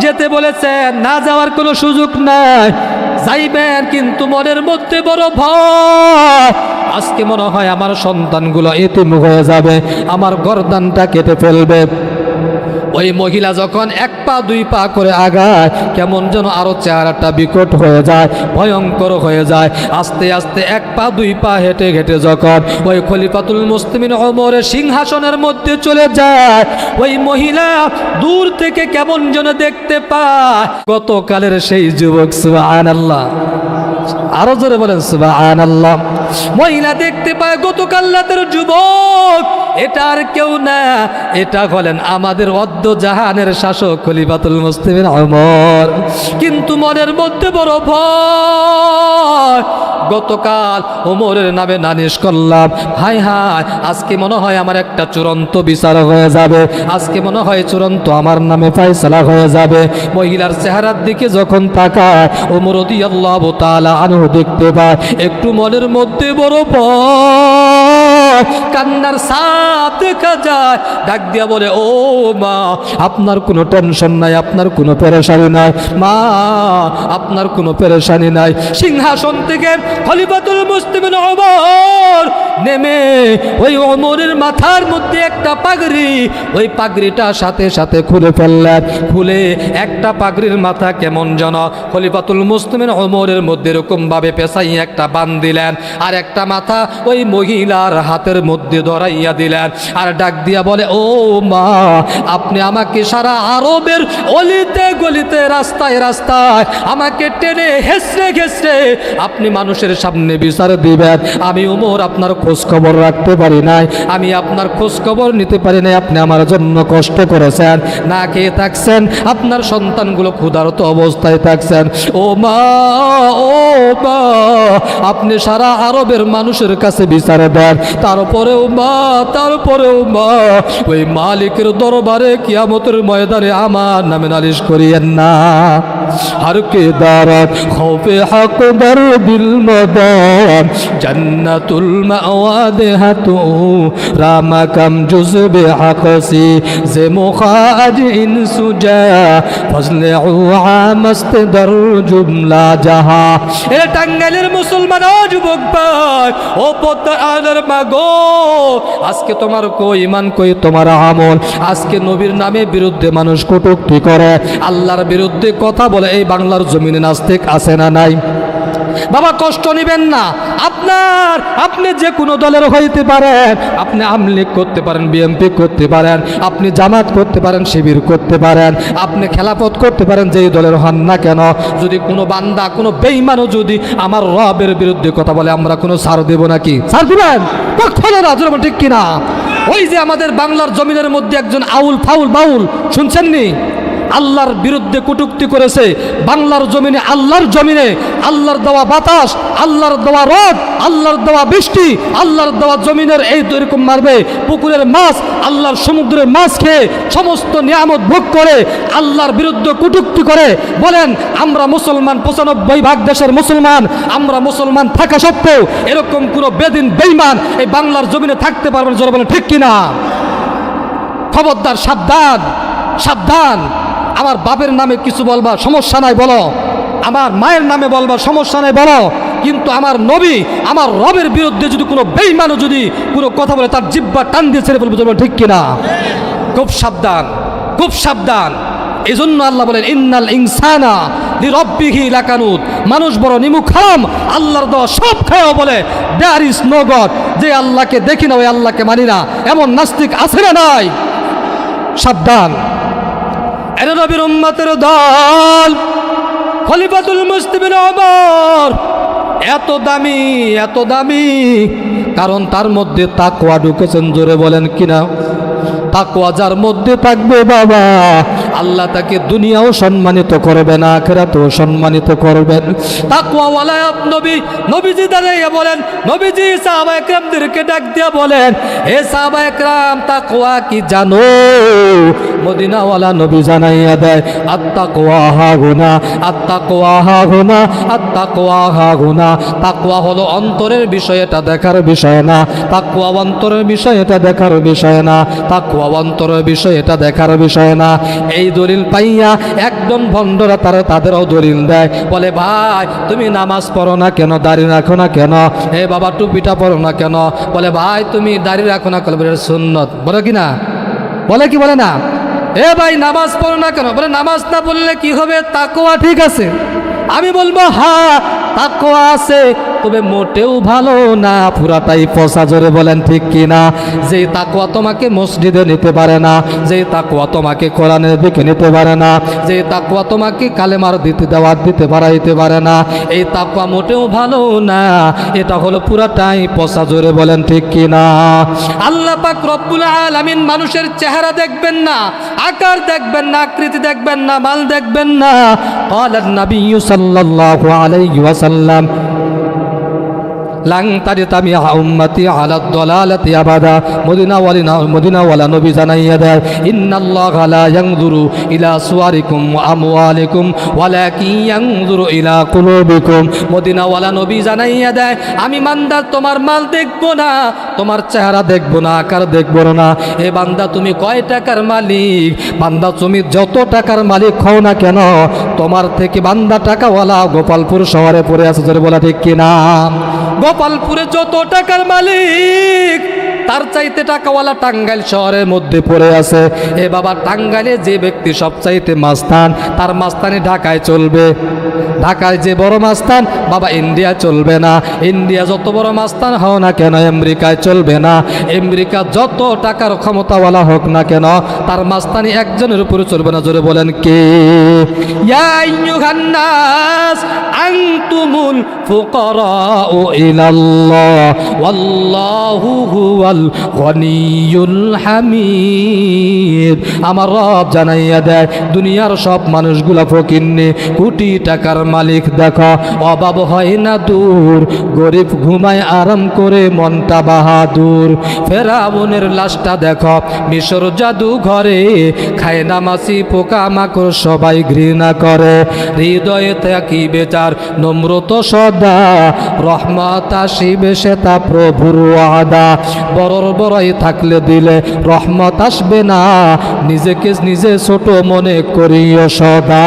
যেতে বলেছেন, না যাওয়ার কোনো সুযোগ নাই, যাইবেন, কিন্তু মনের মধ্যে বড় ভয়। আজকে মনে হয় আমার সন্তানগুলো এতিম হয়ে যাবে, আমার গর্দানটা কেটে ফেলবে। ওই মহিলা যখন এক পা দুই পা করে আগায়, কেমন যেন আরো চেহারাটা বিকট হয়ে যায়, ভয়ঙ্কর হয়ে যায়। আস্তে আস্তে এক পা দুই পা হেঁটে হেঁটে যখন ওই খলিফাতুল মুসলিমিন ওমরের সিংহাসনের মধ্যে চলে যায়, ওই মহিলা দূর থেকে কেমন যেন দেখতে পায় গতকালের সেই যুবক। সুবহানাল্লাহ। আরো জোরে বলেন সুবহানাল্লাহ। মহিলা দেখতে পায় গতকাল রাতের যুবক এটা আর কেউ না, এটা হলেন আমাদের অদ্য জাহানের শাসক খলিফাতুল মুসলিমিন ওমর। কিন্তু মনের মধ্যে বড় ভয়। গতকাল ওমরের নামে নালিশ করলাম, হায় হায় আজকে মনে হয় আমার একটা চূড়ান্ত বিচার হয়ে যাবে, আজকে মনে হয় চূড়ান্ত আমার নামে ফয়সালা হয়ে যাবে। মহিলার চেহারার দিকে যখন তাকায় ওমর রাদিয়াল্লাহু তাআলা আনহু দেখতে পায় একটু মনের মধ্যে বড় ভয়, কান্নার ছাপ দেখা যায়। ডাক দিয়া বলে, ও মা, আপনার কোনো টেনশন নাই, আপনার কোনো পেরেশানি নাই মা, আপনার কোনো পেরেশানি নাই। সিংহাসন থেকে খলিফাতুল মুসলিমিন ওমর নেমে ওই ওমরের মাথার মধ্যে একটা পাগড়ি, ওই পাগড়িটা সাথে সাথে খুলে ফেললেন। খুলে একটা পাগড়ির মাথা কেমন যেন খলিফাতুল মুসলিমিন ওমরের মধ্যে এরকম ভাবে পেঁচাই একটা বান দিলেন, আর একটা মাথা ওই মহিলার হাতের মধ্যে ধরাইয়া দিলেন। আর ডাক দিয়া বলে, ও মা, আপনি আমাকে সারা আরবের অলিতে গলিতে রাস্তায় রাস্তায় আমাকে টেনে হেসড়ে ঘেসড়ে আপনি মানুষের সামনে বিচার দিবেন। আমি ওমর আপনার খোঁজ খবর রাখতে পারি নাই, আমি আপনার খোঁজ খবর নিতে পারি নাই। আপনি আমার জন্য কষ্ট করেছেন, না খেয়ে থাকছেন, আপনার সন্তানগুলো ক্ষুধার্ত অবস্থায় থাকছেন। ও মা, ও মা, আপনি সারা আরবের মানুষের কাছে বিচার দেন। তারপরেও মা, তারপরেও মা, ওই মালিকের দরবারে কিয়ামতের ময়দানে আমার নামে নালিশ করিয়েন না। हर के दारत खौफे हक दर बिल मदान जन्नतुल मवाद हतु रामा कम जुज़बे हक़सी जे मुखाज इन सुजा फजले मस्त दर जुमला जहा। ए টাঙ্গাইলের মুসলমান ও যুবক ভাই, ও পদ্মার মাগো, আজকে তোমার কই ইমান, কই তোমার আমল? আজকে নবীর নামে বিরুদ্ধে মানুষ কটূক্তি করে, আল্লাহর বিরুদ্ধে কথা বলে এই বাংলার জমিনে নাস্তিক আছে না নাই? বাবা কষ্ট নেবেন না, আপনি যে কোনো দলের হইতে পারেন, আপনি আওয়ামী লীগ করতে পারেন, বিএনপি করতে পারেন, আপনি জামাত করতে পারেন, শিবির করতে পারেন, আপনি খেলাফত করতে পারেন, যেই দলের হন না কেন, যদি কোনো বান্দা কোনো বেঈমানও যদি আমার রবের বিরুদ্ধে কথা বলে আমরা কোনো ছাড় দেব নাকি? ছাড় দিবেন কখনো না, ঠিক কিনা? ওই যে আমাদের বাংলার জমিনের মধ্যে একজন আউল ফাউল বাউল শুনছেননি, আল্লাহর বিরুদ্ধে কটূক্তি করেছে বাংলার জমিনে, আল্লাহর জমিনে, আল্লাহর দেওয়া বাতাস, আল্লাহর দেওয়া রোদ, আল্লাহর দেওয়া বৃষ্টি, আল্লাহর দেওয়া জমিনের এই এরকম মারবে, পুকুরের মাছ, আল্লাহর সমুদ্রের মাছ খেয়ে সমস্ত নিয়ামত ভোগ করে আল্লাহর বিরুদ্ধে কটূক্তি করে বলেন আমরা মুসলমান, 95% দেশের মুসলমান, আমরা মুসলমান থাকা সত্ত্বেও এরকম কোনো বেদিন বেঈমান এই বাংলার জমিনে থাকতে পারবেন, জোরে বলেন ঠিক কিনা? খবরদার, সাবধান, সাবধান। আমার বাপের নামে কিছু বলবা সমস্যা নাই বলো, আমার মায়ের নামে বলবা সমস্যা নাই বলো, কিন্তু আমার নবী, আমার রবের বিরুদ্ধে যদি কোনো বেঈমানও যদি কোনো কথা বলে তার জিহ্বা টান দিয়ে ছেড়ে বলবো, ঠিক কিনা? খুব সাবধান, খুব সাবধান। এই জন্য আল্লাহ বলেন ইন্নাল ইনসানা লিরাব্বিহি লাকানুত, মানুষ বড় নিমুখারাম, আল্লাহর দেওয়া সব খায়ও বলে দেয়ার ইজ নো গড, যে আল্লাহকে দেখি না ওই আল্লাহকে মানি না, এমন নাস্তিক আছে না নাই? সাবধান। এর নবীর উম্মতের দল খলিফাতুল মুসলিমিন ওমর এত দামি, এত দামি, কারণ তার মধ্যে তাকওয়া ঢুকেছেন, জোরে বলেন কিনা? তাকওয়া যার মধ্যে থাকবে বাবা, আল্লাহ তাকে দুনিয়াও সম্মানিত করবেন, আখিরাতেও সম্মানিত করবেন। তাকওয়াওয়ালা নবীজি দাঁড়িয়ে বলেন, নবীজি সাহাবায়ে কেরামদেরকে ডাক দিয়ে বলেন, হে সাহাবায়ে কেরাম, তাকওয়া কি জানো? মদিনাওয়ালা নবী জানাইয়া দেয়, আত্তাকওয়া হাগুনা, আত্তাকওয়া হাগুনা, আত্তাকওয়া হাগুনা। তাকওয়া হলো অন্তরের বিষয়, এটা দেখার বিষয় না। তাকওয়া অন্তরের বিষয়, এটা দেখার বিষয় না। তাকওয়া অন্তরের বিষয়, এটা দেখার বিষয় না। এই দলিল পাইয়া একদম ভণ্ডরা তাদেরও দলিল দেয়, বলে ভাই তুমি নামাজ পড়ো না কেন, দাড়ি রাখো না কেন? হে বাবা টুপিটা পড়ো না কেন? বলে ভাই তুমি দাড়ি রাখো না কেন? বলে সুন্নত, বলে কি না? বলে কি বলে না? এ ভাই নামাজ পড়ো না কেন? বলে নামাজ না পড়লে কি হবে? তাকওয়া ঠিক আছে। আমি বলবো হ্যাঁ তাকওয়া আছে, তবে মোটেও ভালো না, পুরাটাই পচা। জোরে বলেন ঠিক কিনা? যেই তাকওয়া তোমাকে মসজিদে নিতে পারে না, যেই তাকওয়া তোমাকে কোরআনের দিকে নিতে পারে না, যেই তাকওয়া তোমাকে কালেমার দাওয়াত দিতে বাড়াইতে পারে না, এই তাকওয়া মোটেও ভালো না, এটা হলো পুরাটাই পচা। জোরে বলেন ঠিক কিনা? আল্লাহ পাক রব্বুল আলামিন মানুষের চেহারা দেখবেন না, আকার দেখবেন না, আকৃতি দেখবেন না, মাল দেখবেন না। ক্বালান নবী সাল্লাল্লাহু আলাইহি ওয়াসাল্লাম লাং তাজতামিআ উম্মতি আলা দালালাতি আবাদা। মদিনাওয়ালা নবী জানাইয়া দেয়, ইন্নাল্লাহা লা ইয়ানজুরু ইলা সুওয়ারিকুম ওয়া আমওয়ালিকুম ওয়ালাকিন ইয়ানজুরু ইলা কুলুবিকুম। মদিনাওয়ালা নবী জানাইয়া দেয়, আমি বান্দা তোমার মাল দেখব না, তোমার চেহারা দেখব না, আকার দেখব না। এ বান্দা তুমি কয় টাকার মালিক? বান্দা তুমি যত টাকার মালিক হও না কেন, তোমার থেকে বান্দা টাকাওয়ালা গোপালপুর শহরে পড়ে আছে। জোরে বলা ঠিক কিনা? গোপালপুরে যত টাকার মালিক, তার চাইতে টাকাওয়ালা টাঙ্গাইল শহরের মধ্যে পড়ে আছে। এ বাবা, টাঙ্গাইলে যে ব্যক্তি সবচাইতে মাস্তান, তার মাস্তানি ঢাকায় চলবে। ঢাকায় যে বড় মাস্তান, বাবা ইন্ডিয়া চলবে না। ইন্ডিয়া যত বড় মাস্তান হও না কেন, আমেরিকায় চলবে না। আমেরিকা যত টাকার ক্ষমতাওয়ালা হোক না কেন, তার মাস্তানি একজনের উপরে চলবে না। জোরে বলেন কে? ইয়া আইয়ুহান নাস আনতুমুল ফুকারাউ ইলাল্লাহ ওয়াল্লাহু হুয়াল গনিয়ুল হামিদ। আমার রব জানাইয়া দেয়, দুনিয়ার সব মানুষগুলা ফকিন্নি, কোটি টাকার মালিক দেখো অভাব হয় না দূর, গরিব ঘুমায় আরাম করে মনটা বাহাদুর। ফেরাউনের লাশটা দেখো মিশর জাদু ঘরে, খায় না মাছি পোকা মাকড় সবাই ঘৃণা করে। হৃদয়ে থাকি বেচার নম্রত সদা, রহমত আসিবে সে তা প্রভুর ওয়াদা। বড়র বড়াই থাকলে দিলে রহমত আসবে না, নিজেকে নিজে ছোট মনে করিও সদা।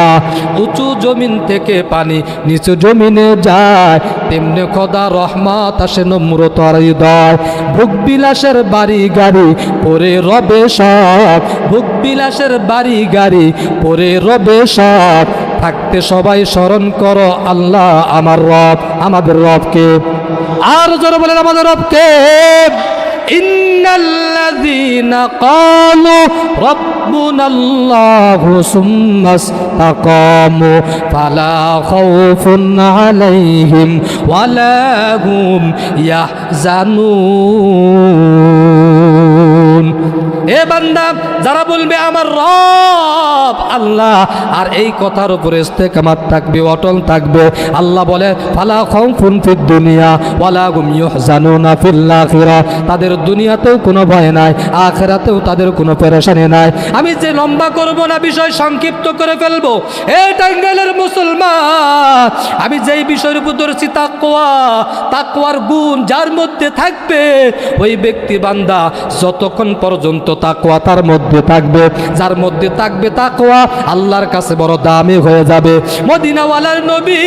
উঁচু জমিন থেকে পানি নিচু জমিনে যায়, তেমনি খোদা রহমত আসে নম্রতার হৃদয়। ভোগ বিলাসের বাড়ি গাড়ি পরে রবে সব, ভোগ বিলাসের বাড়ি গাড়ি পরে রবে সব। থাকতে সবাই স্মরণ করো আল্লাহ আমার রব, আমাদের রবকে। আর জোরে বলেন আমাদের রবকে। ইন্নাল্লাযীনা ক্বালু রাব্বুনাল্লাহু সুম্মা ইসতাকামু ফালা খাউফুন আলাইহিম ওয়ালা হুম ইয়াহজানুন। এ বান্দা, যারা বলবে আমার রব আল্লাহ, আর এই কথার উপরে ইস্তেকামাত থাকবে, অটল থাকবে, আল্লাহ বলে ফালা খাউফুন ফিদ দুনিয়া ওয়ালা হুম ইয়াহজানুনা ফিল আখিরাহ। তাদের দুনিয়াতেও কোনো ভয় নাই, আখিরাতেও তাদের কোনো পেরেশানি নাই। আমি যে লম্বা করব না, বিষয় সংক্ষিপ্ত করে ফেলবো। এ টাঙ্গাইলের মুসলমান, আমি যেই বিষয়ের উপর ধরেছি তাকওয়া, তাকওয়ার গুণ যার মধ্যে থাকবে, ওই ব্যক্তি বান্দা যতক্ষণ পর্যন্ত তাকওয়া তার মধ্যে থাকবে, যার মধ্যে থাকবে তাকওয়া, আল্লাহর কাছে বড় দামি হয়ে যাবে। মদিনাওয়ালার নবী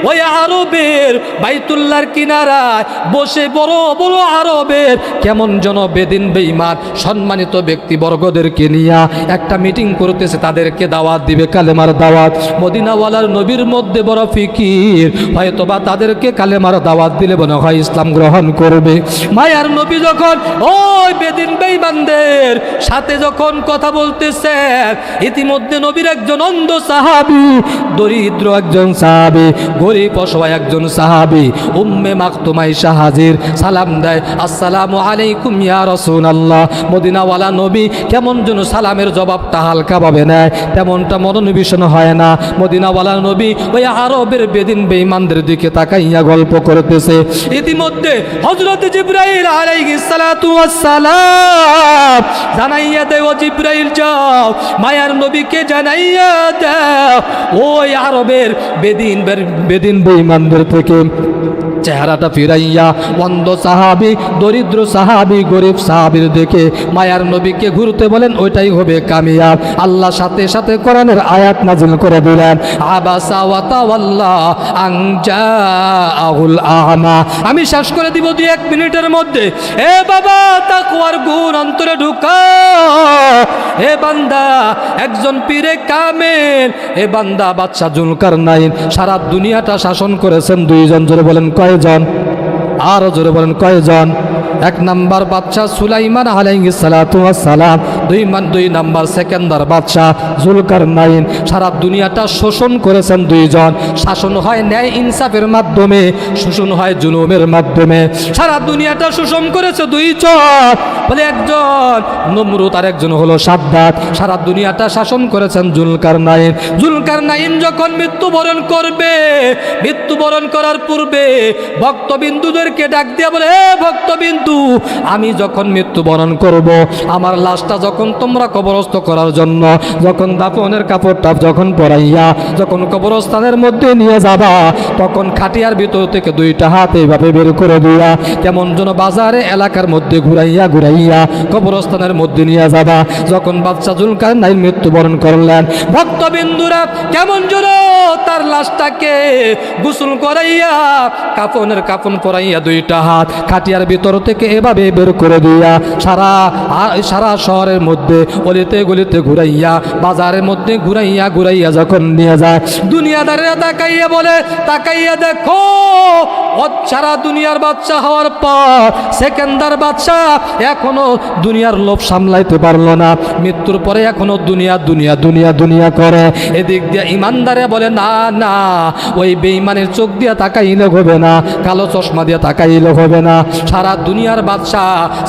ওই আরবের বাইতুল্লাহর কিনারায় বসে বড় বড় আরবের কেমন যেন বেদিন বেঈমান সম্মানিত ব্যক্তিবর্গদেরকে নিয়ে একটা মিটিং করতেছে, তাদেরকে দাওয়াত দিবে, কালেমার দাওয়াত। মদিনাওয়ালার নবীর মধ্যে বড় ফিকির, হয়তোবা তাদেরকে কালেমার দাওয়াত দিলে মনে হয় ইসলাম গ্রহণ করবে। মায়ার নবী যখন ওই বেদিন বেঈমানদের সাথে যখন কথা বলতেছেন, ইতিমধ্যে নবীর একজন অন্ধ সাহাবী, দরিদ্র একজন সাহাবী, গরিব অসহায় একজন সাহাবী উম্মে মাকতুমা এসে হাজির, সালাম দেয়, আসসালামু আলাইকুম ইয়া রাসূলুল্লাহ। মদিনাওয়ালা নবী কেমন যেন সালামের জবাবটা হালকাভাবে নেয়, তেমনটা মনোনিবেশন হয় না। মদিনাওয়ালা নবী ওই আরবের বেদিন বেঈমানদের দিকে তাকাইয়া গল্প করতেছে। ইতিমধ্যে হযরত জিবরাইল আলাইহিস সালাতু ওয়াস সালাম জানাইয়া দেয়, ও জিবরাইল যাও মায়ার নবীকে জানাইয়া দাও ওই আরবের বেদিন বেঈমানদের থেকে চেহারাটা ফিরাইয়া অন্ধ সাহাবী, দরিদ্র সাহাবী, গরিব সাহাবীর দিকে মায়ার নবীকে ঘুরতে বলেন, ওইটাই হবে কামিয়াব। আল্লাহ সাথে সাথে কোরআনের আয়াত নাযিল করে দিলেন, আবাসা ওয়া তাওয়াল্লা আন জাআহুল আ'মা। আমি শেষ করে দিব 2-1 মিনিটের মধ্যে। এ বাবা, তাকওয়ার গুণ অন্তরে ঢুকাও। এ বান্দা একজন পীরে কামেল, এ বান্দা বাদশা জুলকারনাইন সারা দুনিয়াটা শাসন করেছেন দুইজন। জোরে বলেন কয়জন? আরো জোরে বলেন কয়জন? এক নাম্বার বাদশা সুলাইমান আলাইহিস সালাতু ওয়াস সালাম, দুই নাম্বার সেকেন্ডার বাদশা জুলকারনাইন। সারা দুনিয়াটা শোষণ করেছেন দুইজন। শাসন হয় ন্যায় ইনসাফের মাধ্যমে, শোষণ হয় জুলুমের মাধ্যমে। সারা দুনিয়াটা শোষণ করেছে দুইজন, বলে একজন নমরুদ আর একজন হলো সাদ্দাত। সারা দুনিয়াটা শাসন করেছেন জুলকারনাইন। জুলকারনাইন যখন মৃত্যুবরণ করবে, মৃত্যুবরণ করার পূর্বে ভক্তবিন্দুদেরকে ডাক দিয়ে বলে, হে ভক্তবিন্দু, আমি যখন মৃত্যুবরণ করব, আমার লাশটা যখন তোমরা কবরস্থ করার জন্য যখন দাফনের কাপড়টা যখন পরাইয়া যখন কবরস্থানের মধ্যে নিয়ে যাবা, তখন খাটিয়ার ভিতর থেকে দুইটা হাত এইভাবে বের করে দিয়া কেমন যেন বাজারে এলাকার মধ্যে ঘুরাইয়া ঘুরাইয়া কবরস্থানের মধ্যে নিয়ে যাবা। যখন বাদশা জুলকারনাইন মৃত্যুবরণ করলেন, ভক্তবিন্দুরা কেমন যেন তার লাশটাকে গোসল করাইয়া কাফনের কাফন পরাইয়া দুইটা হাত খাটিয়ার ভিতর থেকে এভাবে বের করে দিয়া সারা শহরের মধ্যে অলিতে গলিতে ঘুরাইয়া বাজারের মধ্যে ঘুরাইয়া ঘুরাইয়া যখন নিয়ে যায়, দুনিয়াদারেরা তাকাইয়া বলে, তাকাইয়া দেখো সারা দুনিয়ার বাদশা হওয়ার পর সেকেন্দার বাদশা এখনো দুনিয়ার লোভ সামলাইতে পারলো না। মৃত্যুর পরে এখনো দুনিয়া দুনিয়া দুনিয়া দুনিয়া করে। এদিক দিয়ে ইমানদারে বলে, না না, ওই বেঈমানের চোখ দিয়ে তাকাইলে হবে না, কালো চশমা দিয়ে তাকাইলে হবে না। সারা দুনিয়ার বাদশা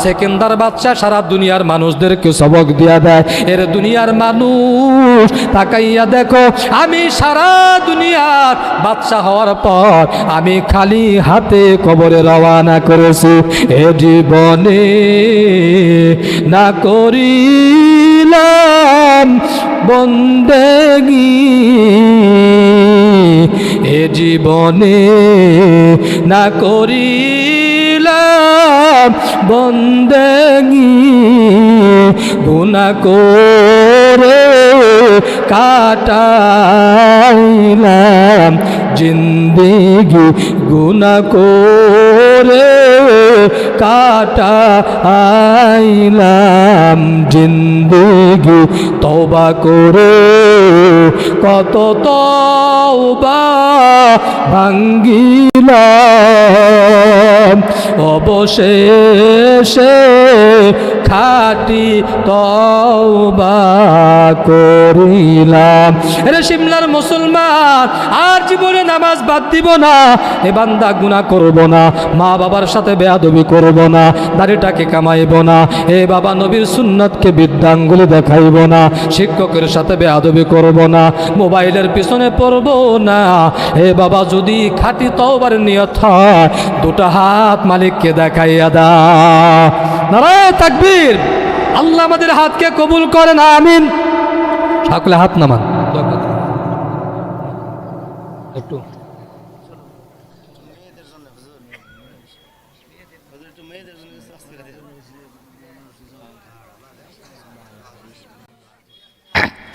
সেকেন্দার বাদশা সারা দুনিয়ার মানুষদেরকে সবক দিয়া দেয়, এর দুনিয়ার মানুষ তাকাইয়া দেখো, আমি সারা দুনিয়ার বাদশা হওয়ার পর আমি খালি হাতে কবরে রওনা করেছি। এ জীবনে না করিলাম বন্দেগী, এ জীবনে না করিলাম বন্দেগী, গুনাহ করে কাটাইলাম জিন্দেগি, গুনাহ করে কাটাইলাম জিন্দেগি। তওবা করে কত তওবা ভাঙ্গিলাম, অবশেষে খাটি তওবা করিলাম। এরে শিমলার মুসলমান, আর জীবনে নামাজ বাদ দিব না, এ বান্দা গুনাহ করব না, মা বাবার সাথে বেয়াদবি করব না, দাড়িটাকে কামাইব না, এ বাবা নবীর সুন্নাতকে বৃদ্ধাঙ্গুলি দেখাইব না, শিক্ষকের সাথে বেয়াদবি করব না, মোবাইলের পিছনে পড়ব না। এ বাবা যদি খাটি তওবার নিয়ত হয়, দুটা হাত মালিককে দেখাইয়া দাও। নারায়ে তাকবীর। আল্লাহ আমাদের হাতকে কবুল করেন, আমিন। সকলে হাত নামান একটু।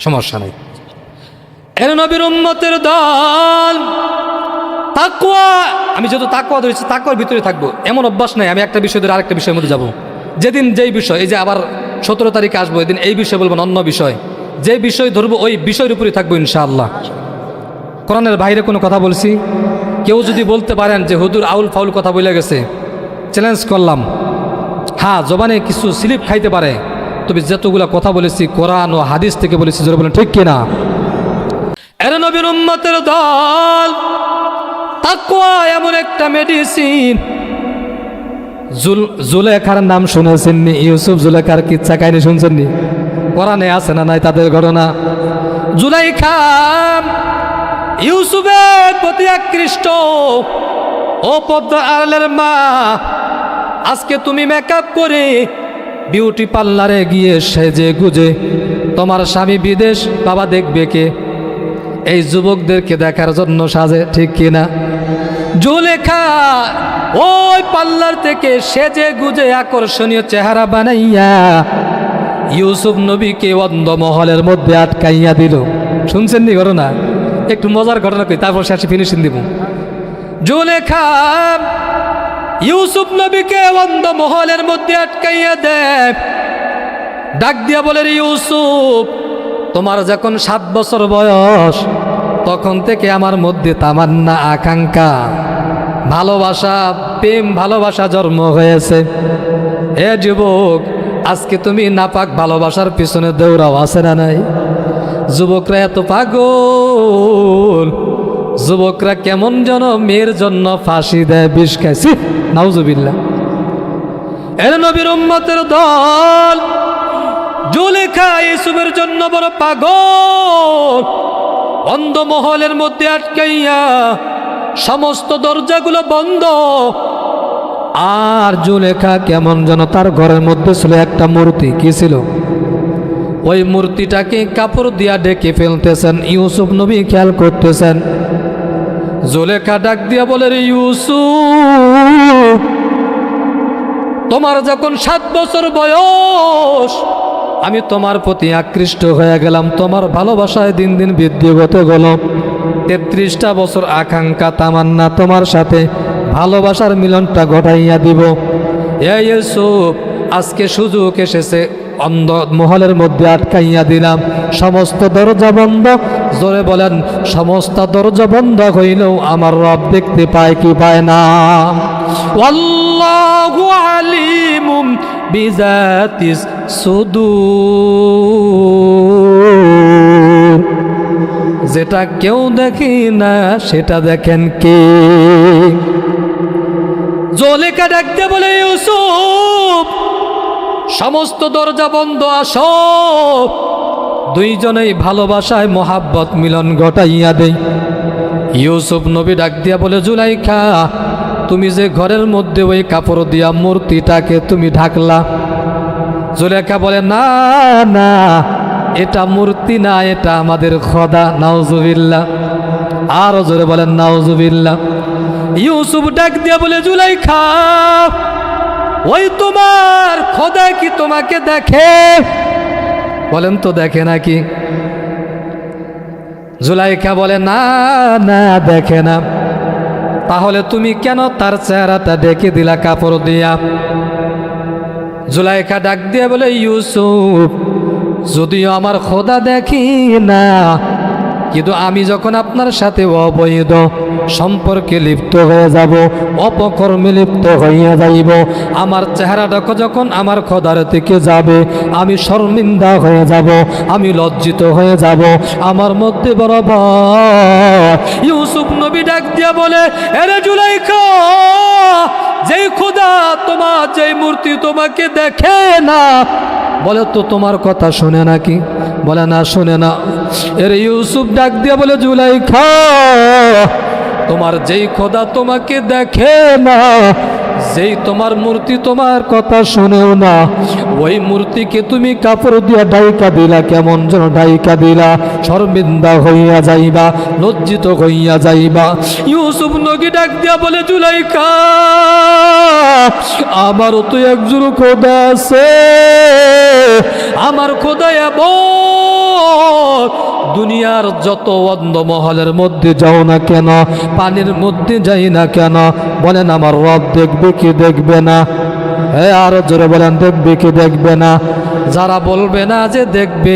সমস্যা নেই। এর নবীর উম্মতের দল তাকওয়া, আমি যেহেতু তাকওয়া ধরেছি তাকওয়ার ভিতরে থাকবো, এমন অভ্যাস নাই আমি একটা বিষয় ধরে আরেকটা বিষয়ের মধ্যে যাব। যেদিন যেই বিষয়, এই যে আবার 17 তারিখে আসবো, এদিন এই বিষয় বলবো না, অন্য বিষয়, যে বিষয় ধরবো ওই বিষয়ের উপরে থাকবো ইনশাআল্লাহ। কোরআনের বাইরে কোনো কথা বলছি? কেউ যদি বলতে পারেন যে হুজুর আউল ফাউল কথা বলে গেছে, চ্যালেঞ্জ করলাম। হ্যাঁ, জবানে কিছু স্লিপ খাইতে পারে, তবে যতগুলো কথা বলেছি কোরআন ও হাদিস থেকে বলেছি, জোরে বলেন ঠিক কিনা? এর নবীর উম্মতের দল তাকওয়া এমন একটা মেডিসিন। জুলেখার নাম শুনেছেননি? ইউসুফ জুলেখার কিচ্ছা কাহিনী শুনছেননি? কোরআনে আছে না নাই তাদের ঘটনা? জুলাইখা ইউসুফের প্রতি আকৃষ্ট, ও পদ্মার আড়ালের মা, আজকে তুমি মেকআপ করে বিউটি পার্লারে গিয়ে সেজে গুজে তোমার স্বামী বিদেশ, বাবা দেখবে কে? এই যুবকদেরকে দেখার জন্য সাজে, ঠিক কিনা? জুলেখা ওই পার্লার থেকে সেজে গুজে আকর্ষণীয় চেহারা বানাইয়া ইউসুফ নবীকে অন্ধমহলের মধ্যে আটকাইয়া দিল। শুনছেন নি ঘটনা? একটু মজার ঘটনা কই, তারপর শেষে ফিনিশিং দিব। জুলেখা ইউসুফ নবীকে অন্ধমহলের মধ্যে আটকাইয়া দেয়। ডাক দিয়া বলে, রে ইউসুফ, তোমার যখন 7 বছর বয়স তখন থেকে আমার মধ্যে তামান্না, আকাঙ্ক্ষা, ভালোবাসা, প্রেম ভালোবাসা জন্ম হয়েছে। এ যুবক, আজকে তুমি নাপাক ভালোবাসার পিছনে দৌড়াও, আছে না নাই? যুবকরা এত পাগল, যুবকরা কেমন যেন মেয়ের জন্য ফাঁসি দেয়, বিষ খাইছি, নাউজুবিল্লাহ। এর নবীর উম্মতের দল জুলেখা ইউসুফের জন্য বড় পাগল। অন্ধ মহলের মধ্যে আটকাইয়া সমস্ত দরজাগুলো বন্ধ। আর জুলেখা কেমন যেন তার ঘরের মধ্যে ছিল একটা মূর্তি। কি ছিল? ওই মূর্তিটাকে কাপড় দিয়া ঢেকে ফেলতেছেন ইউসুফ নবী, খেয়াল করতেছেন। জুলেখা ডাক দিয়া বলে, রে ইউসুফ, তোমার যখন 7 বছর বয়স আমি তোমার প্রতি আকৃষ্ট হয়ে গেলাম, তোমার ভালোবাসায় দিন দিন বৃদ্ধি হতে গেল। 33টা বছর আকাঙ্ক্ষা, তামান্না, তোমার সাথে ভালোবাসার মিলনটা ঘটাইয়া দিব। এই ইউসুফ, আজকে সুযোগ এসেছে, অন্ধ মহলের মধ্যে আটকাইয়া দিলাম, সমস্ত দরজা বন্ধ। জোরে বলেন, সমস্ত দরজা বন্ধ হইলেও আমার রব দেখতে পায় কি পায় না? আল্লাহু আলিমুম বিজাতিস সুদূর। যেটা কেউ দেখি না সেটা দেখেন কে? জুলেখা ডাকতে বলে, ইউসুফ, সমস্ত দরজা বন্ধ, আসো, দুইজনেই ভালোবাসায় মোহাব্বত মিলন ঘটাইয়া দেই। ইউসুফ নবী ডাক দিয়া বলে, জুলাইখা, তুমি যে ঘরের মধ্যে ওই কাপড় দিয়া মূর্তিটাকে তুমি ঢাকলা। জুলেখা বলে, না না, এটা মূর্তি না, এটা আমাদের খোদা। নাউজুবিল্লাহ। আরো জোরে বলেন নাউজুবিল্লাহ। ইউসুফ ডাক দিয়া বলে, জুলাইখা, ওই তোমার খোদা কি তোমাকে দেখে? বলেন তো, দেখে নাকি? জুলাইখা বলে, না না, দেখে না। তাহলে তুমি কেন তার চেহারাটা ঢেকে দিলা কাপড় দিয়া? জুলাইখা ডাক দিয়ে বলে, ইউসুফ, যদিও আমার খোদা দেখি না, কিন্তু আমি যখন আপনার সাথে অবৈধ সম্পর্কে লিপ্ত হয়ে যাব, অপকর্মে লিপ্ত হইয়া যাইব, আমার চেহারাটা যখন আমার খোদার থেকে যাবে, আমি শর্মিন্দা হয়ে যাব, আমি লজ্জিত হয়ে যাব, আমার মধ্যে বড় ভয়। ইউসুফ নবী ডাক দিয়া বলে, আরে জুলাইখা, যেই খোদা তোমার, যেই মূর্তি তোমাকে দেখে না, বলে তো তোমার কথা শোনে নাকি? বলে না, শোনে না। এর ইউসুফ ডাক দিয়া বলে, জুলাইখা, তোমার যেই খোদা তোমাকে দেখে না, যেই তোমার মূর্তি তোমার কথা শোনেও না, ওই মূর্তিকে তুমি কাপড় দিয়া ডাইকা দিলা, কেমন যেন ডাইকা দিলা, শর্মিন্দা হইয়া যাইবা, লজ্জিত হইয়া যাইবা। ইউসুফ নবী ডাক দিয়া বলে, জুলাইখা, আমারও তো একজন খোদা আছে, আমার খোদা এমন, দুনিয়ার যত অন্ধ মহলের মধ্যে যাও না কেন, পানির মধ্যে যাই না কেন, বলেন আমার রব দেখবে কি দেখবে না? হ্যাঁ, আরো জোরে বলেন, দেখবে কি দেখবে না? যারা বলবে না যে দেখবে,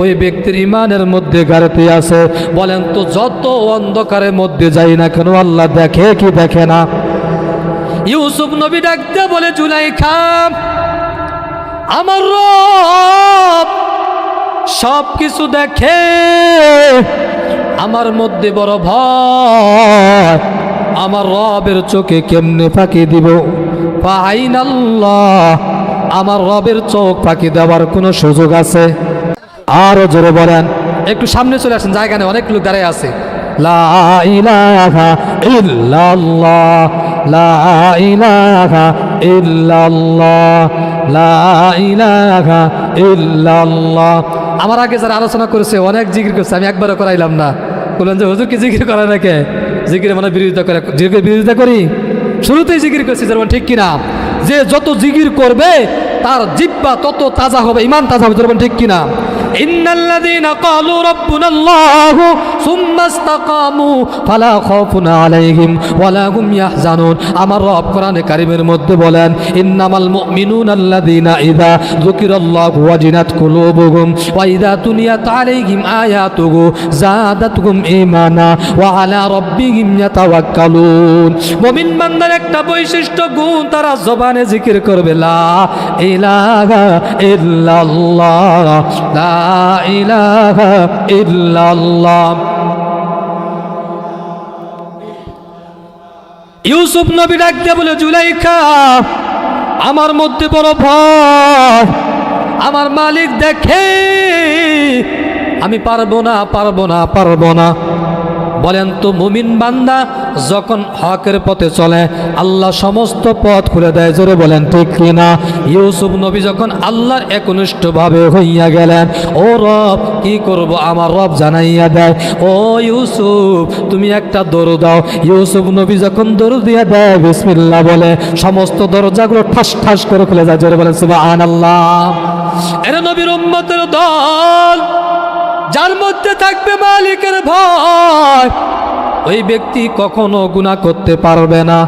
ওই ব্যক্তির ইমানের মধ্যে ঘাটতি আছে। বলেন তো, যত অন্ধকারের মধ্যে যাই না কেন, আল্লাহ দেখে কি দেখে না? ইউসুফ নবী ডাকতে বলে, জুলাইখা, আমার রব সব কিছু দেখে, আমার মধ্যে বড় ভয়, আমার রবের চোখে কেমনে ফাঁকি দিব? ফাইনাল্লাহ, আমার রবের চোখ ফাঁকি দেওয়ার কোনো সুযোগ আছে? আরো জোরে বলেন, একটু সামনে চলে আসেন, জায়গা নেই, অনেক লোক দাঁড়িয়ে আছে। লা ইলাহা ইল্লাল্লাহ, লা ইলাহা ইল্লাল্লাহ, লা ইলাহা ইল্লাল্লাহ। আমার আগে যারা আলোচনা করেছে অনেক জিকির করছে, আমি একবারও করাইলাম না। বললেন যে হুজুর কি জিকির করে নাকি? জিকিরে মানে বিরোধিতা করে, জিকির বিরোধিতা করি? শুরুতেই জিকির করছি, যেমন ঠিক কিনা, যে যত জিকির করবে তার জিহ্বা তত তাজা হবে, ঈমান তাজা হবে, ঠিক কিনা? ইন্নাল্লাযীনা ক্বালু রাব্বুনাল্লাহু সুম্মা ইসতাকামু ফালা খাউফুন আলাইহিম ওয়ালা হুম ইয়াহজানুন। আমার রব কোরআনে কারীমের মধ্যে বলেন, ইন্নামাল মুমিনুনা আল্লাযীনা ইযা যুকিরাল্লাহু ওয়াজিলাত কুলুবুহুম ওয়া ইযা তুলিয়াত আলাইহিম আয়াতুহু যাদাতুহুম ঈমানা ওয়া আলা রাব্বিহিম ইয়াতাওয়াক্কালুন। মুমিন বান্দার একটা বৈশিষ্ট্য গুণ, তারা জবানে জিকির করবে লা ইলাহা ইল্লাল্লাহ, লা ইলাহা ইল্লাল্লাহ। ইউসুফ নবী ডাক দিয়ে বলে, জুলাইখা আমার মধ্যে বড় ভয়, আমার মালিক দেখে আমি পারবো না, পারবো না, পারবো না। বলেন তো, মুমিন বান্দা যখন হকের পথে চলে আল্লাহ সমস্ত পথ খুলে দেয়, জোরে বলেন ঠিক কিনা? ইউসুফ নবী যখন আল্লাহর একনিষ্ঠভাবে হইয়া গেলেন, ও রব কি করব, আমার রব জানাইয়া দেয়, ও ইউসুফ তুমি একটা দরুদ দাও। ইউসুফ নবী যখন দরুদ দিয়া দেয়, বিসমিল্লাহ বলে, সমস্ত দরজাগুলো ঠাস ঠাস করে খুলে যায়, জোরে বলেন সুবহানাল্লাহ। এরা নবীর উম্মতের দল, যার মধ্যে থাকবে মালিকের ভয়, ওই ব্যক্তি কখনো গুনাহ করতে পারবে না।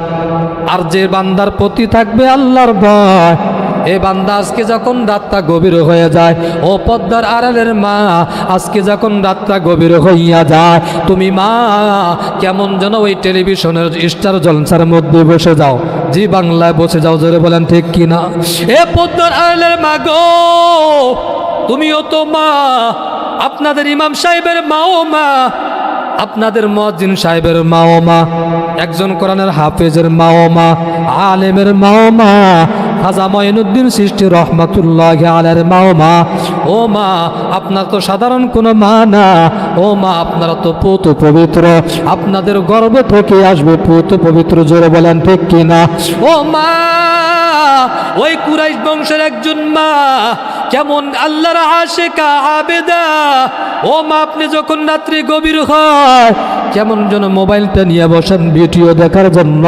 আর যে বান্দার প্রতি থাকবে আল্লাহর ভয়, এই বান্দা আজকে যখন রাতটা গভীর হয়ে যায়, ও পদ্মার আড়ালের মা, আজকে যখন রাতটা গভীর হইয়া যায়, তুমি মা কেমন যেন ওই টেলিভিশনের স্টার জলসার মধ্যে বসে যাও, জি বাংলায় বসে যাও, জোরে বলেন ঠিক কিনা? এ পদ্মার আড়ালের মা গো, তুমিও তো মা, আপনাদের ইমাম সাহেবের মাও মা, আপনাদের মুয়াজ্জিন সাহেবের মাও মা, একজন কোরআনের হাফেজের মাও মা, আলেমের মাও মা, খাজা মঈনুদ্দিন সৃষ্টি রহমাতুল্লাহি আলাইহির মাও মা। ও মা, আপনার তো সাধারণ কোনো মা না, ও মা আপনারা তো পুত পবিত্র, আপনাদের গর্ভ থেকে আসবে পুত পবিত্র, জোরে বলেন ঠিক কিনা? ও মা, ওই কুরাইশ বংশের একজন মা, কেমন আল্লাহর আশিকা আবেদা। ও মা, আপনি যখন রাত্রি গভীর হয় কেমন যেন মোবাইলটা নিয়ে বসেন ভিডিও দেখার জন্য,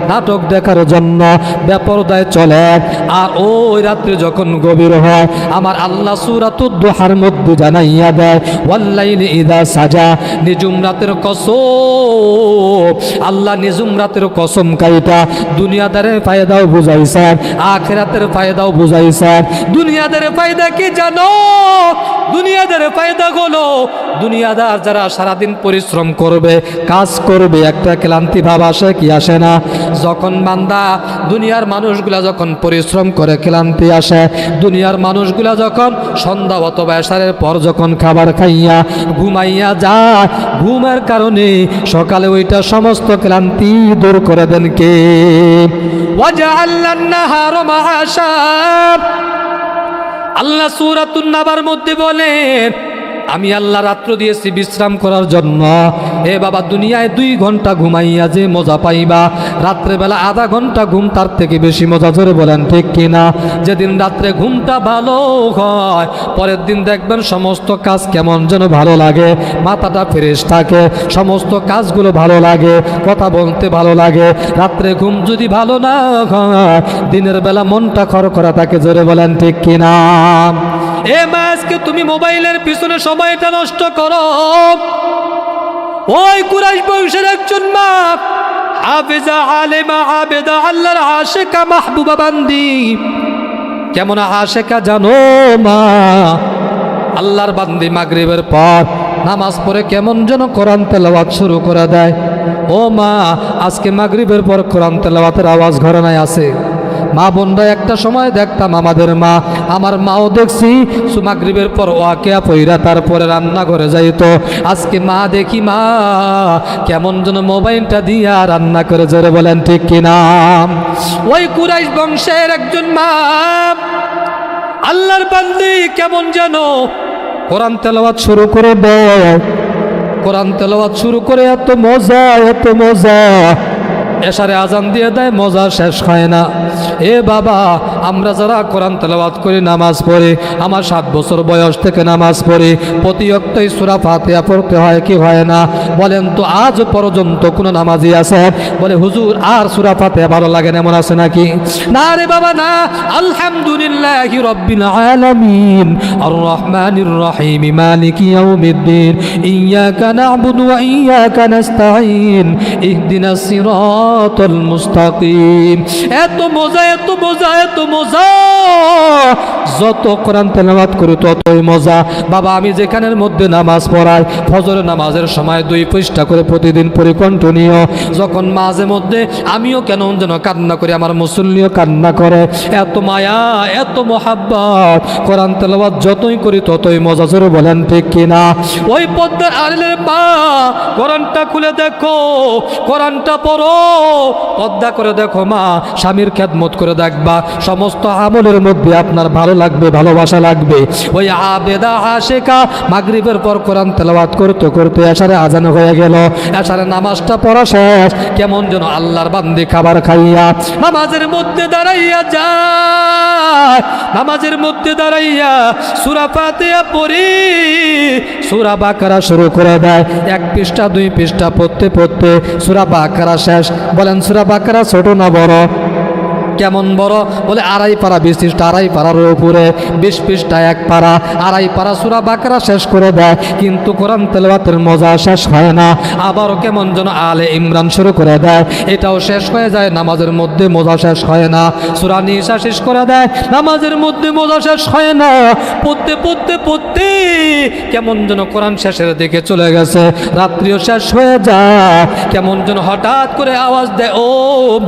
নাটক দেখার জন্য, বেপরদায় চলেন। আর ওই রাত্রি যখন গভীর হয় আমার আল্লাহ সূরাতুদ দুহার মধ্যে জানাইয়া দেয়, ওয়াল্লাইলি ইযা সাজা, নিজুম রাতের কসম, আল্লাহ নিজুম রাতের কসম কাইটা দুনিয়াদারের ফায়দাও বুঝাইছেন, আখিরাতের ফায়দাও বুঝাইছেন। দুনিয়াদারের ফায়দা কি জানো? দুনিয়াদারের ফায়দা হলো, দুনিয়াদার যারা সারাদিন পরিশ্রম করবে, কাজ করবে, একটা ক্লান্তি ভাব আসে কি আসে না? যখন বান্দা দুনিয়ার মানুষগুলা যখন পরিশ্রম করে ক্লান্তি আসে, দুনিয়ার মানুষগুলা যখন সন্ধ্যা অথবা এশারের পর যখন খাবার খাইয়া ঘুমাইয়া যায়, ঘুমের কারণে সকালে ওইটা সমস্ত ক্লান্তি দূর করে দেন কে? ওয়াজআলনান নাহারা মাআশা, আল্লাহ সূরাতুন নাবার মধ্যে বলেন, আমি আল্লাহ রাত্র দিয়েছি বিশ্রাম করার জন্য। এ বাবা, দুনিয়ায় 2 ঘন্টা ঘুমাইয়া যে মজা পাইবা, রাত্রেবেলা আধা ঘন্টা ঘুম তার থেকে বেশি মজা, ধরে বলেন ঠিক কিনা? যেদিন রাত্রে ঘুমটা ভালো হয়, পরের দিন দেখবেন সমস্ত কাজ কেমন যেন ভালো লাগে, মাথাটা ফ্রেশ থাকে, সমস্ত কাজগুলো ভালো লাগে, কথা বলতে ভালো লাগে। রাত্রে ঘুম যদি ভালো না হয়, দিনের বেলা মনটা খরখরা থাকে, জোরে বলেন ঠিক কিনা? এ মা, আজকে তুমি মোবাইলের পিছনে সময়টা নষ্ট করো। ওই কুরাইশ বংশের একজন মা, হাফেজা, আলেমা, আবেদা, আল্লাহর আশিকা, মাহবুবা বান্দি, কেমন আশিকা জানো মা? আল্লাহর বান্দি মাগরিবের পর নামাজ পড়ে কেমন যেন কোরআন তেলাওয়াত শুরু করে দেয়। ও মা, আজকে মাগরিবের পর কোরআন তেলাওয়াতের আওয়াজ ঘরে নাই আছে? মা বোনরা একটা সময় দেখতাম আমাদের মা, আমার মাও দেখছি মাগরিবের পর ওয়াকিয়া পইরা তারপরে রান্নাঘরে যাইতো। আজকে মা দেখি মা কেমন যেন মোবাইলটা দিয়া রান্না করে, জোরে বলেন ঠিক কিনা? ওই কুরাইশ বংশের একজন মা, আল্লাহর বান্দি, কেমন যেন কোরআন তেলাওয়াত শুরু করে দেয়। কোরআন তেলাওয়াত শুরু করে এত মজা, এত মজা, এশারে আজান দিয়ে দেয়, মজা শেষ হয় না। এ বাবা, আমরা যারা কোরআন তেলাওয়াত করি, নামাজ পড়ি, আমার 7 বছর বয়স থেকে নামাজ পড়ি, প্রতি ওয়াক্তেই সূরা ফাতিহা পড়তে হয় কি হয় না? বলেন তো আজ পর্যন্ত কোনো নামাজি আছে বলে হুজুর আর সূরা ফাতিহা ভালো লাগে না, এমন আছে নাকি? না রে বাবা না। আলহামদুলিল্লাহি রাব্বিল আলামিন আর রহমানির রহিম মালিকি ইয়াউমিদ্দিন ইয়াকা না'বুদু ওয়া ইয়াকা নাস্তাঈন ইহদিনাস সিরাতাল মুস্তাকিম। এত মজা, এত মজা, এত মজা, যত কোরআন তেলাওয়াত করি ততই মজা। বাবা, আমি যেখানের মধ্যে নামাজ পড়াই, ফজরের নামাজের সময় 2 পৃষ্ঠা করে প্রতিদিন পড়ি কন্টিনিউ। যখন মাঝে মধ্যে আমিও কেন যেন কান্না করি, আমার মুসল্লিও কান্না করে। এত মায়া, এত মোহাব্বত, কোরআন তেলাওয়াত যতই করি ততই মজা। জোরে বলেন ঠিক কিনা? ওই পদ্মার আড়ালের মা, কোরআনটা খুলে দেখো, কোরআনটা পড়ো, পদ্মা করে দেখো মা, স্বামীর খেদমত করে দেখবা, সমস্ত আমলের মধ্যে আপনার ভালো লাগবে, ভালোবাসা লাগবে। ওই আবেদা আশেকা মাগরিবের পর কোরআন তেলাওয়াত করতে করতে এশারে আজান হয়ে গেল, এশারে নামাজটা পড়া শেষ, কেমন যেন আল্লাহর বান্দি খাবার খাইয়া নামাজের মধ্যে দাঁড়াইয়া যায়, নামাজের মধ্যে দাঁড়াইয়া সূরা ফাতিহা পড়ি, সূরা বাকারা শুরু করে দেয়। 1 পৃষ্ঠা 2 পৃষ্ঠা পড়তে পড়তে সূরা বাকারা শেষ। বলেন সূরা বাকারা ছোট না বড়? কেমন বড়? বলে 2.5 পারা বিশিষ্ট, 2.5 পারার উপরে, 20 পৃষ্ঠা 1 পারা, 2.5 পারা সূরা বাকারা শেষ করে দেয়। কিন্তু কোরআন তেলাওয়াতের মজা শেষ হয় না। আবারও কেমন যেন আলে ইমরান শুরু করে দেয়, এটাও শেষ হয়ে যায়, নামাজের মধ্যে মজা শেষ হয় না। সূরা নিসা শেষ করে দেয়, নামাজের মধ্যে মজা শেষ হয় না। পড়তে পড়তে পড়তে কেমন যেন কোরআন শেষের দিকে চলে গেছে, রাত্রিও শেষ হয়ে যায়। কেমন যেন হঠাৎ করে আওয়াজ দেয়, ও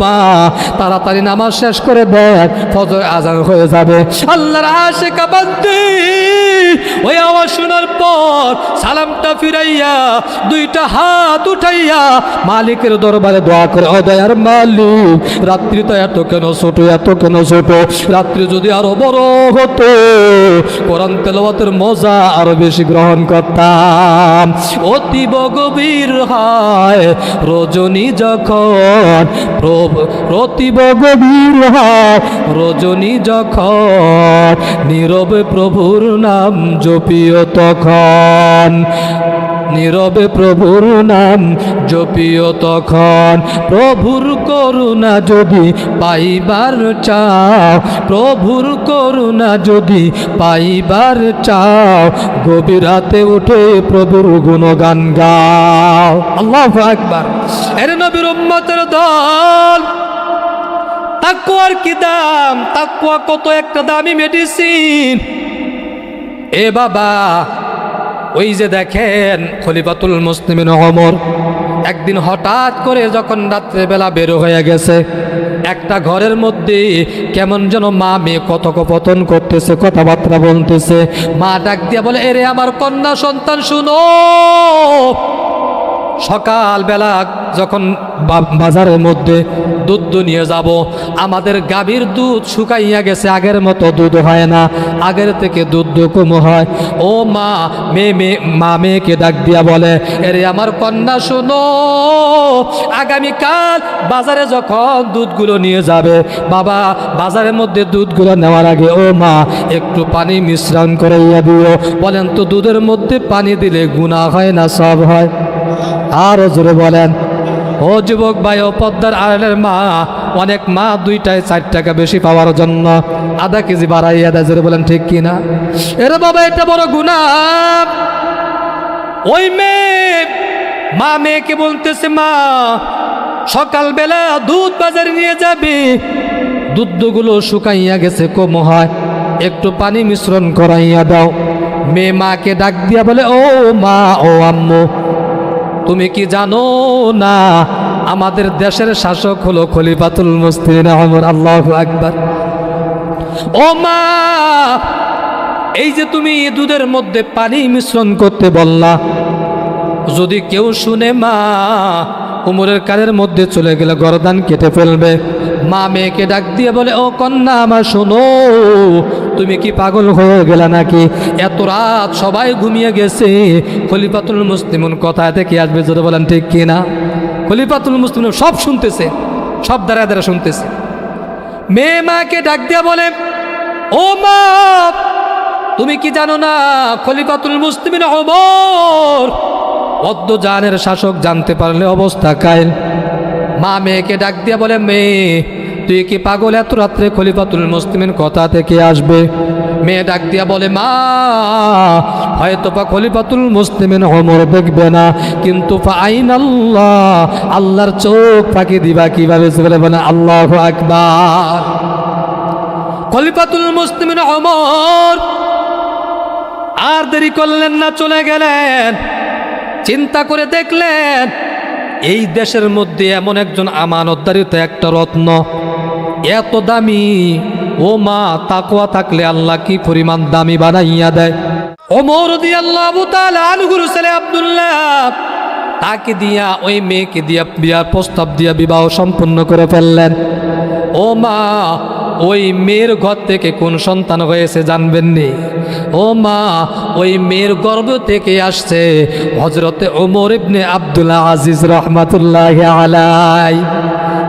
মা তাড়াতাড়ি নামাজ শেষ করে দেন, ফজর আজান হয়ে যাবে। আল্লাহর আশিকা বান্দি ওই আওয়াজ শোনার পর সালামটা ফিরাইয়া 2টা হাত উঠাইয়া মালিকের দরবারে দোয়া করে, ও দয়ার মালিক, রাত্রি তো এত কেন ছোট, এত কেন ছোট? রাত্রি যদি আরো বড় হতো, কোরআন তেলাওয়াতের মজা আরো বেশি গ্রহণ করতাম। অতীব গভীর হয় রজনী যখন, অতীব গভীর হয় রজনী যখন, নীরবে প্রভুর নাম জপিও তখন, নীরবে প্রভুর নাম জপিও তখন। প্রভুর করুণা যদি পাইবার চাও, প্রভুর করুণা যদি পাইবার চাও, গভীর রাতে উঠে প্রভুর গুণগান গাও। আল্লাহু আকবার। এর নবীর উম্মতের দল, তাকওয়ার কি দাম, তাকওয়া কত একটা দামি মেডিসিন। এ বাবা, ওই যে দেখেন খলিফাতুল মুসলিমিন ওমর একদিন হঠাৎ করে যখন রাত্রেবেলা বের হয়ে গেছে, একটা ঘরের মধ্যে কেমন যেন মা মেয়ে কথোপকথন করতেছে, কথাবার্তা বলতেছে। মা ডাক দিয়া বলে, এরে আমার কন্যা সন্তান শুনো, সকালবেলা যখন বাজারের মধ্যে দুধ নিয়ে যাব, আমাদের গাভীর দুধ শুকাইয়া গেছে, আগের মতো দুধ হয় না, আগের থেকে দুধ কম হয়। ও মা, মেয়েকে ডাক দিয়া বলে, এরে আমার কন্যা শোনো, আগামীকাল বাজারে যখন দুধগুলো নিয়ে যাবে, বাবা বাজারের মধ্যে দুধগুলো নেওয়ার আগে ও মা একটু পানি মিশ্রণ করে দিও। বলেন তো দুধের মধ্যে পানি দিলে গুনাহ হয় না সব হয়? আরো জোরে বলেন। ও যুবক ভাই, ও পদ্মার আড়ালের মা, অনেক মা 2টায় 4 টাকা বেশি পাওয়ার জন্য আধা কেজি বাড়াইয়া দেয়। জোরে বলেন ঠিক কিনা? এরে বাবা, এটা বড় গুনাহ। ওই মেয়েকে বলতেছে, মা সকালবেলা দুধ বাজারে নিয়ে যাবে, দুধগুলো শুকাইয়া গেছে, কম হয়, একটু পানি মিশ্রণ করাইয়া দাও। মেয়ে মাকে ডাক দিয়া বলে, ও মা, ও আম্মু, তুমি কি জানো না আমাদের দেশের শাসক হলো খলিফাতুল মুসলিমিন ওমর? আল্লাহু আকবার। ও মা, এই যে তুমি দুধের মধ্যে পানি মিশ্রণ করতে বললা, যদি কেউ শুনে মা উমরের কানের মধ্যে চলে গেলে গর্দান কেটে ফেলবে। মা মেয়েকে ডাক দিয়ে বলে, ও কন্যা আমার শোনো, তুমি কি পাগল হয়ে গেলা নাকি? এত রাত সবাই ঘুমিয়ে গেছে, খলিফাতুল মুসলিমিন কোথা থেকে আসবে? যদি বলেন ঠিক কিনা? খলিফাতুল মুসলিমিন সব শুনতেছে, সব দাঁড়া দাঁড়া শুনতেছে। মেয়ে মাকে ডাক দিয়া বলে, ও মা, তুমি কি জানো না খলিফাতুল মুসলিমিন ওমর অদ্দজানের শাসক, জানতে পারলে অবস্থা কাইল। মা মেয়েকে ডাক দিয়া বলে, মেয়ে তুই কি পাগল, এত রাত্রে খলিফাতুল মুসলিমিন কোথা থেকে আসবে? মেয়ে ডাক দিয়া বলে, মা হয়তো বা খলিফাতুল মুসলিমিন ওমর দেখবে না, কিন্তু আইনাল্লাহ, আল্লাহর চোখ ফাঁকি দিবা কিভাবে? বলে আল্লাহু আকবার। খলিফাতুল মুসলিমিন ওমর আর দেরি করলেন না, চলে গেলেন। চিন্তা করে দেখলেন এই দেশের মধ্যে এমন একজন আমানতদারিত একটা রত্ন, এত দামি। ও মা, তাকওয়া থাকলে আল্লাহ কি পরিমাণ দামি বানাইয়া দেয়। ওমর রাদিয়াল্লাহু তাআলা আনহুর ছেলে আব্দুল্লাহ, তাকে দিয়া, ওই মেয়েকে দিয়া বিয়ার প্রস্তাব দিয়া বিবাহ সম্পন্ন করে ফেললেন। ও মা, ওই মেয়ের ঘর থেকে কোন সন্তান হয়েছে জানবেননি? ও মা, ওই মেয়ের গর্ভ থেকে আসছে হযরতে ওমর ইবনে আব্দুল আজিজ রাহমাতুল্লাহি আলাইহি।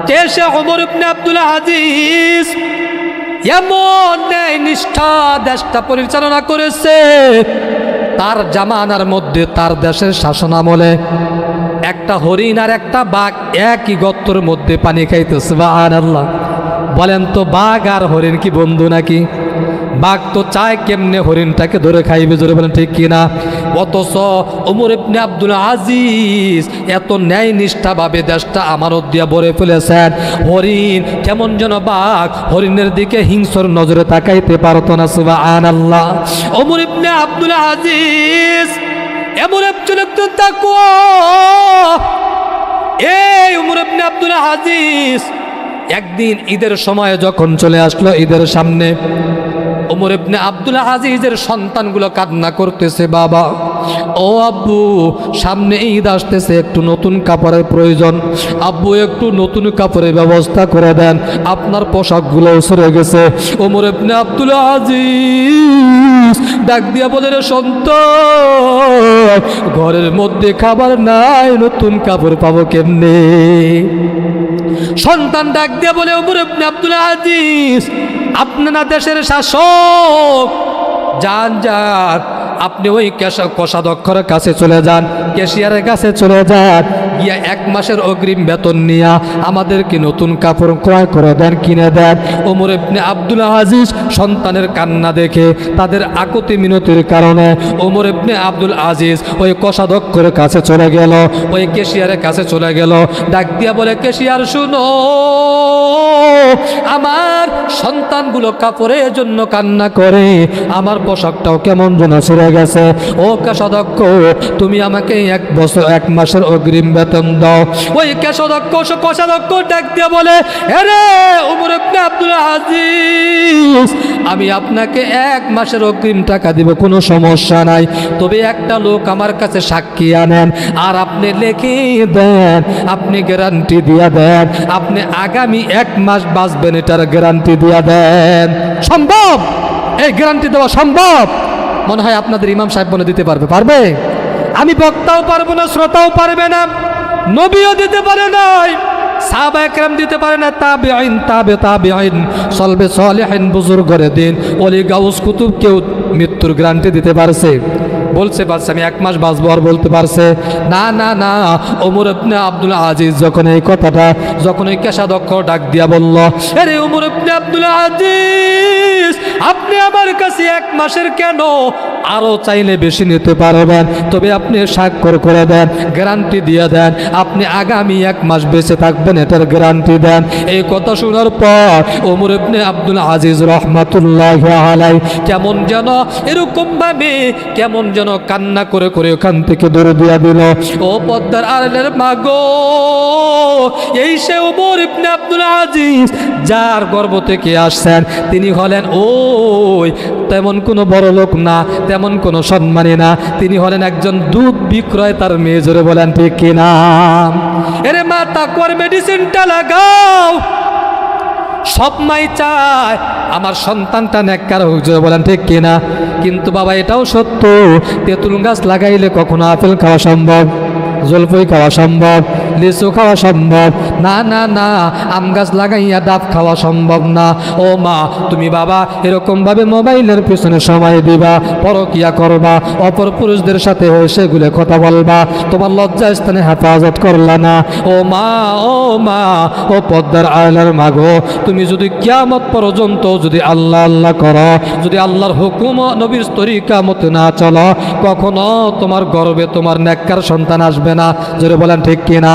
কে সে ওমর ইবনে আব্দুল আজিজ? এমন ন্যায় নিষ্ঠা দেশটা পরিচালনা করেছে। তার জামানার মধ্যে, তার দেশের শাসনামলে একটা হরিণ আর একটা বাঘ একই গর্তের মধ্যে পানি খাইতো। সুবহানাল্লাহ। বলেন তো, বাঘ আর হরিণ কি বন্ধু নাকি? বাঘ তো চায় কেমনে হরিণটাকে ধরে খাইবে, জোরে বলেন ঠিক কিনা? অথচ ওমর ইবনে আব্দুল আজিজ এত ন্যায় নিষ্ঠাভাবে দেশটা আমানত দিয়া ভরে ফেলেছেন। হরিণ কেমন যেন বাঘ হরিণের দিকে হিংস্র নজরে তাকাইতে পারতো না। সুবহানাল্লাহ। ওমর ইবনে আব্দুল আজিজ এমন একজন তাকওয়া। এই ওমর ইবনে আব্দুল আজিজ একদিন ঈদের সময় যখন চলে আসলো, ঈদের সামনে ওমর ইবনে আব্দুল আজিজের সন্তানগুলো কান্না করতেছে, বাবা ও আব্বু, সামনে ঈদ আসতেছে, একটু নতুন কাপড়ের প্রয়োজন। আব্বু, একটু নতুন কাপড়ের ব্যবস্থা করে দেন, আপনার পোশাকগুলো সরে গেছে। ওমর ইবনে আব্দুল আজিজ ডাক দিয়া বলে, রে সন্তান, ঘরের মধ্যে খাবার নাই, নতুন কাপড় পাবো কেমনে? সন্তান ডাক দিয়া বলে, ওমর ইবনে আব্দুল আজিজ, আপনারা দেশের শাসক, যান যান, আপনি ওই কোষাধ্যক্ষের কাছে চলে যান, ক্যাশিয়ারের কাছে চলে যান, গিয়া 1 মাসের অগ্রিম বেতন নিয়া আমাদেরকে নতুন কাপড় ক্রয় করে দেন, কিনে দেন। ওমর ইবনে আব্দুল আজিজ সন্তানের কান্না দেখে, তাদের আকুতি মিনতির কারণে ওমর ইবনে আব্দুল আজিজ ওই কোষাধ্যক্ষের কাছে চলে গেল, ওই ক্যাশিয়ারের কাছে চলে গেল। ডাক দিয়া বলে, ক্যাশিয়ার শুনো, আমার সন্তানগুলো কাপড়ের জন্য কান্না করে, আমার পোশাকটাও কেমন যেন ছেড়ে গেছে। ও কোষাধ্যক্ষ, তুমি আমাকে 1 মাসের অগ্রিম বেতন দাও। ওই কোষাধ্যক্ষ ডাক দিয়ে বলে, আরে ওমর ইবনে আব্দুল আজিজ, আমি আপনাকে 1 মাসের অগ্রিম টাকা দিব, কোনো সমস্যা নাই, তবে একটা লোক আমার কাছে সাক্ষী আনেন, আর আপনি লিখে দেন, আপনি গ্যারান্টি দিয়া দেন, আপনি আগামী 1 মাস বাঁচবেন, এটার গ্যারান্টি দিয়া দেন। সম্ভব? এই গ্যারান্টি দেওয়া সম্ভব? মনে হয় আপনাদের ইমাম সাহেব বলে দিতে পারবে? আমি বক্তাও পারবো না, শ্রোতাও পারবে না, নবীও দিতে পারে নাই, সাহাবায়ে কেরাম দিতে পারে না, তাবেঈন, তাবেঈন, সলবে সলিহিন, বুজুর্গরে দিন, ওলি গাউস কুতুব কেউ মৃত্যুর গ্যারান্টি দিতে পারছে? বলছে পারছে আমি 1 মাস বাঁচবো, আর বলতে পারছে? না না না। ওমর ইবনে আব্দুল আজিজ যখন এই কথাটা, যখন এই কোষাধ্যক্ষ ডাক দিয়া বলল, আরে ওমর ইবনে আব্দুল আজিজ, আপনি আমার কাছে 1 মাসের কেন, আরো চাইলে বেশি নিতে পারবেন, তবে আপনি স্বাক্ষর করে দেন, গ্যারান্টি দিয়ে দেন, আপনি আগামী 1 মাস বেঁচে থাকবেন, এটার গ্যারান্টি দেন। এই কথা শোনার পর ওমর ইবনে আব্দুল আজিজ রাহমাতুল্লাহি আলাইহি কেমন যেন এরকম ভাবে, কেমন যেন কান্না করে করে ওখান থেকে দৌড়ে দিয়া দিল। ও পদ্মার আড়ালের মাগো, এই সে ওমর ইবনে আব্দুল আজিজ যার গর্ভ থেকে আসছেন, তিনি হলেন ওই তেমন কোনো বড় লোক না, তেমন কোনো সম্মানী না, তিনি হলেন একজন দুধ বিক্রয়তার মেয়ে। জোরে বলেন ঠিক কিনা? এরে মা, তাকওয়ার মেডিসিনটা লাগাও। সব মাই চায় আমার সন্তানটা নেককার হোক, জোরে বলেন ঠিক কিনা? কিন্তু বাবা, এটাও সত্য, তেঁতুল গাছ লাগাইলে কখনো আপেল খাওয়া সম্ভব? জলপাই খাওয়া সম্ভব, লিচু খাওয়া সম্ভব না, না না, আম গাছ লাগাইয়া ডাব খাওয়া সম্ভব না। ও মা, তুমি বাবা এরকম ভাবে মোবাইলের পিছনে সময় দিবা, পরকিয়া করবা, অপর পুরুষদের সাথে সেগুলো কথা বলবা, তোমার লজ্জা স্থানে হেফাজত করলা না। ও মা, ও মা, ও পদ্মার আয়লার মাগো, তুমি যদি কিয়ামত পর্যন্ত যদি আল্লাহ আল্লাহ করো, যদি আল্লাহর হুকুম নবীর তরিকা মতে না চলো, কখনো তোমার গর্বে তোমার নেককার সন্তান আসবে না। জোরে বলেন ঠিক কিনা?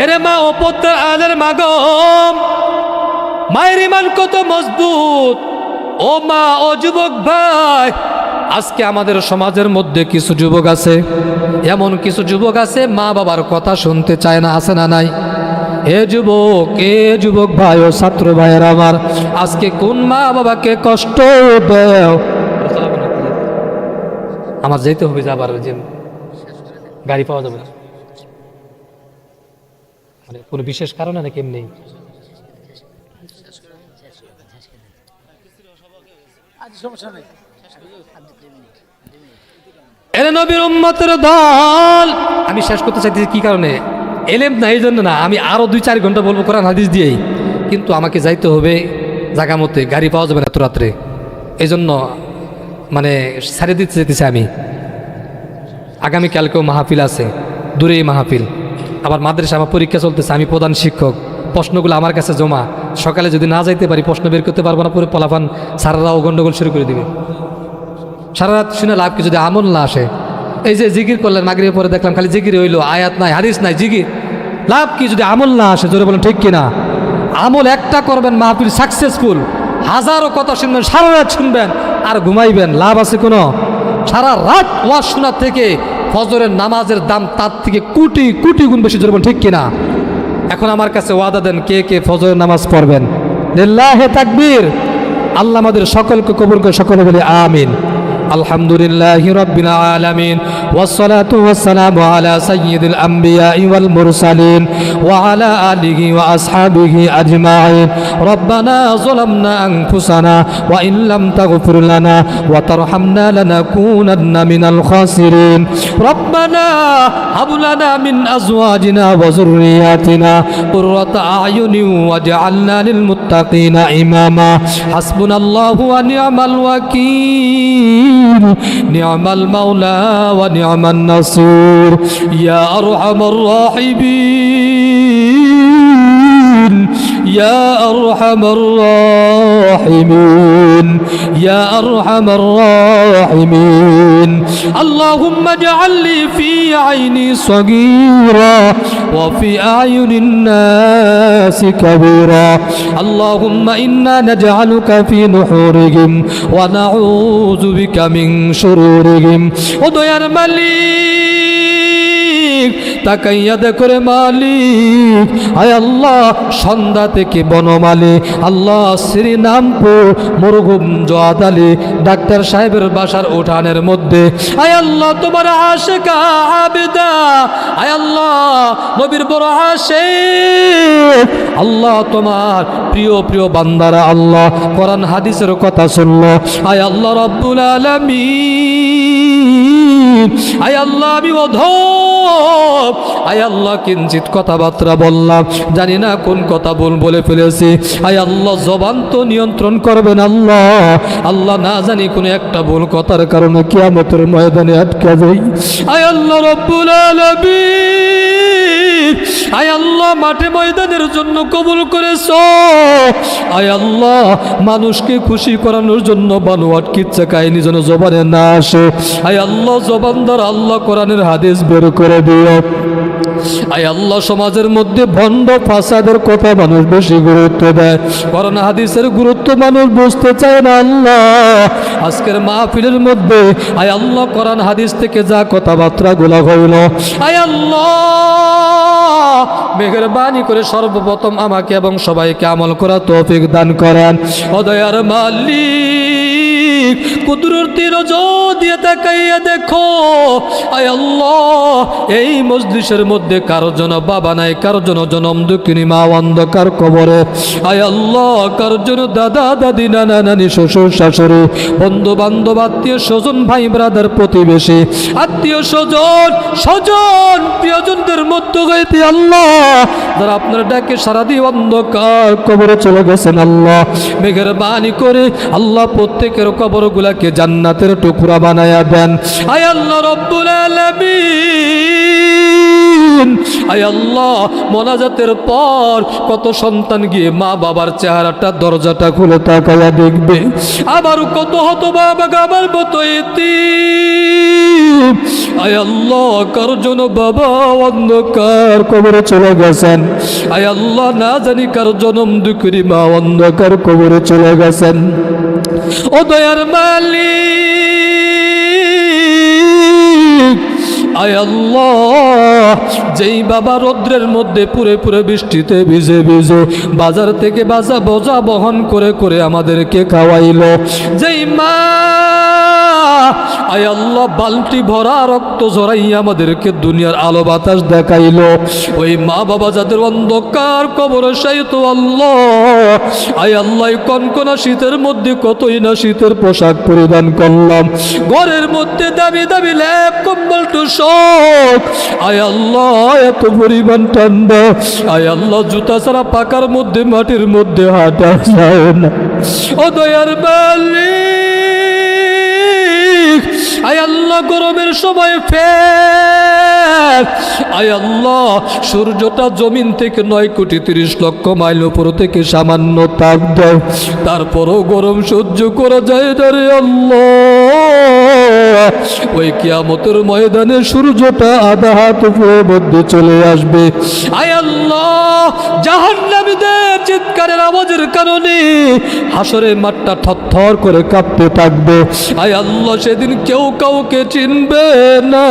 এরে মা, ও পদ্মার আয়লার মাগো, মায়ের ইমান কত মজবুত। ও মা, ও যুবক ভাই, আজকে আমাদের সমাজের মধ্যে কিছু যুবক আছে, এমন কিছু যুবক আছে মা বাবার কথা শুনতে চায় না, আছে না নাই? এ যুবক ভাই ও ছাত্র ভাইয়ের আমার, আজকে কোন মা বাবাকে কষ্ট দেও? আমার যেতে হবে, যাবার যে গাড়ি পাওয়া যাবে না, মানে কোনো বিশেষ কারণে নাকি এমনি? এর নবীর উম্মতের দল, আমি শেষ করতে চাইতেছি কি কারণে? এলেম না এই জন্য না, আমি আরো 2-4 ঘন্টা বলবো কোরআন হাদিস দিয়েই, কিন্তু আমাকে যাইতে হবে জায়গা মতে, গাড়ি পাওয়া যাবে না এত রাত্রে, এই জন্য মানে ছাড়ে দিতে চাইতেছি আমি। আগামীকালকেও মাহফিল আছে, দূরেই মাহফিল, আবার মাদ্রাসা আমার পরীক্ষা চলতেছে, আমি প্রধান শিক্ষক, প্রশ্নগুলো আমার কাছে জমা, সকালে যদি না যাইতে পারি প্রশ্ন বের করতে পারবো না, পরে পলাফান সারারাও গন্ডগোল শুরু করে দিবে। সারা রাত শুনে লাভ কি যদি আমল না আসে? এই যে জিকির করলেন মাগরিবের পরে, দেখলাম খালি জিকির হইলো, আয়াত নাই, হাদিস নাই, জিকির, লাভ কি যদি আমল না আসে? জোরে বলেন ঠিক কিনা? আমল একটা করবেন, মাহফিল সাকসেসফুল, হাজারো কথা শুনবেন, সারা রাত শুনবেন আর ঘুমাইবেন, লাভ আছে কোনো? সারা রাত ওয়াজ শোনার থেকে ফজরের নামাজের দাম তার থেকে কোটি কোটি গুণ বেশি। জোরে বলেন ঠিক কিনা? এখন আমার কাছে ওয়াদা দেন, কে কে ফজরের নামাজ পড়বেন? লিল্লাহি তাকবীর। আল্লাহ আমাদের সকলকে কবুল করে, সকলে বলে আমিন। আলহামদুলিল্লাহি রাব্বিল আলামিন, ওয়াসসালাতু ওয়াসসালামু আলা সাইয়্যিদিল আমবিয়াই ওয়াল মুরসালিন ওয়া আলা আলিহি ওয়া আসহাবিহি আজমাইন। রব্বানা যালামনা আনফুসানা ওয়া ইন লাম তাগফির লানা ওয়া তারহামনা লানাকুনান্না মিনাল খাসিরিন। রব্বানা হাব লানা মিন আজওয়াজিনা ওয়া যুররিয়াতিনা কুররাতা আয়ুনিন ওয়াজআলনা লিল মুত্তাকিনা ইমামা। হাসবুনাল্লাহু ওয়া নি'মাল ওয়াকিল, নি'মাল মাওলা ওয়া নি'মান নাসির। ইয়া আরহামার রাহিমিন, ইয়া আরহামার রাহিমিন, ইয়া আরহামার রাহিমিন। আল্লাহুম্মা জাআলনি ফি আইনি সগীরা ওয়া ফি আয়ুনিন নাসি কাবীরা। আল্লাহুম্মা ইন্না নাজআলুকা ফি নুহুরিহিম ওয়া নাউযু বিকা মিন শুরুরিহিম। ও দয়ার মালিক, তাকাইয়া দেখো রে মালিক, আয় আল্লাহ, সন্ধ্যা থেকে বনমালী, আল্লাহ শ্রীনামপুর মরহুম জোয়াদ আলী ডাক্তার সাহেবের বাসার উঠানের মধ্যে, আয় আল্লাহ তোমার আশিকা আবেদা, আয় আল্লাহ নবীর বড় আশিক, আল্লাহ তোমার প্রিয় প্রিয় বান্দারা আল্লাহ কোরআন হাদিসের কথা শুনলো, আয় আল্লাহ রব্বুল আলামিন, আয় আল্লাহ আমি অধম, আয় আল্লাহ কিঞ্চিত কথাবার্তা বললাম, জানি না কোন কথা বলে ফেলেছি, আয় আল্লাহ জবান তো নিয়ন্ত্রণ করবেন আল্লাহ, আল্লাহ না জানি কোনো একটা ভুল কথার কারণে কিয়ামতের ময়দানে আটকে যাই, আয় আল্লাহ রব্বুল আলামিন, আয় আল্লাহ মাঠে ময়দানের জন্য কবুল করেছ, আয় আল্লাহ মানুষকে খুশি করানোর জন্য বানোয়াট কিচ্ছা কাহিনী যেন জবানে না আসে, আয় আল্লাহ জবান দ্বারা আল্লাহ কোরআনের হাদিস বের করে দিও, আয় আল্লাহ সমাজের মধ্যে ভণ্ড ফাসাদের কথা মানুষ বেশি গুরুত্ব দেয়, কোরআন হাদিসের গুরুত্ব মানুষ বুঝতে চায় না আল্লাহ, আজকের মাহফিলের মধ্যে আয় আল্লাহ কোরআন হাদিস থেকে যা কথাবার্তা গুলা হইল, আয় আল্লাহ মেহেরবানি করে সর্বপ্রথম আমাকে এবং সবাইকে আমল করা তৌফিক দান করেন। ও দয়ার মালিক, কুদরতি নজর দিয়ে তাকাইয়া দেখো, আয় আল্লাহ, এই মজলিসের মধ্যে কারো জন্য বাবা নাই, কারো জন্য জনম দুঃখিনী মা অন্ধকার কবরে, আয় আল্লাহ, কারো জন্য দাদা দাদি নানা নানি শ্বশুর শাশুড়ি বন্ধু বান্ধব আত্মীয় স্বজন ভাই ব্রাদার প্রতিবেশী আত্মীয় স্বজন প্রিয়জনদের মধ্য হইতে আল্লাহ যারা আপনার ডাকে সারা দিয়ে অন্ধকার কবরে চলে গেছেন, আল্লাহ মেহেরবানি করে আল্লাহ প্রত্যেকের কবরগুলাকে জান্নাতের টুকরা বানায়া দেন। আয় আল্লাহ রব্বুল আলামিন, আয় আল্লাহ, মোনাজাতের পর কত সন্তান গিয়ে মা বাবার চেহারাটা দরজাটা খুলে তাকায়া দেখবে, আবার কত হতভাগা আমার মতো এতিম, আয় আল্লাহ, কার জন্য বাবা অন্ধকার কবরে চলে গেছেন, আয় আল্লাহ, না জানি কার জনম দুঃখী মা অন্ধকার কবরে চলে গেছেন। ও দয়ার মালিক, আয় আল্লাহ, যেই বাবা রৌদ্রের মধ্যে পুরে পুরে বৃষ্টিতে ভিজে ভিজে বাজার থেকে বাজা বোঝা বহন করে করে আমাদেরকে খাওয়াইলো, যেই মা আয় আল্লাহ বালতি ভরা রক্ত ঝরাইয়া আমাদেরকে দুনিয়ার আলো বাতাস দেখাইলো, ওই মা বাবা যাদের অন্ধকার কবরে শায়িত আল্লাহ, আয় আল্লাহ, কনকনা শীতের মধ্যে কতই না শীতের পোশাক পরিধান করলাম, ঘরের মধ্যে দামি দামি ল্যাপ কম্বল টুসক, আয় আল্লাহ, এত পরিমাণ ঠান্ডা, আয় আল্লাহ, জুতা ছাড়া পাকার মধ্যে মাটির মধ্যে হাঁটা যায় না। ও দয়ার মালিক, আয় আল্লাহ, গরমের সময় ফের, আয় আল্লাহ, সূর্যটা জমিন থেকে 9,30,00,000 মাইল উপর থেকে সামান্য তাপ দেয়, তারপরও গরম সহ্য করা যায় না রে আল্লাহ। ওই কিয়ামতের ময়দানে সূর্যটা আধা হাত উপরের মধ্যে চলে আসবে, আয় আল্লাহ, জাহান্নামীদের চিৎকারের আওয়াজের কারণে হাসরের মাঠটা থরথর করে কাঁপতে থাকবে, আয় আল্লাহ, সেদিন কেউ কাউকে চিনবে না।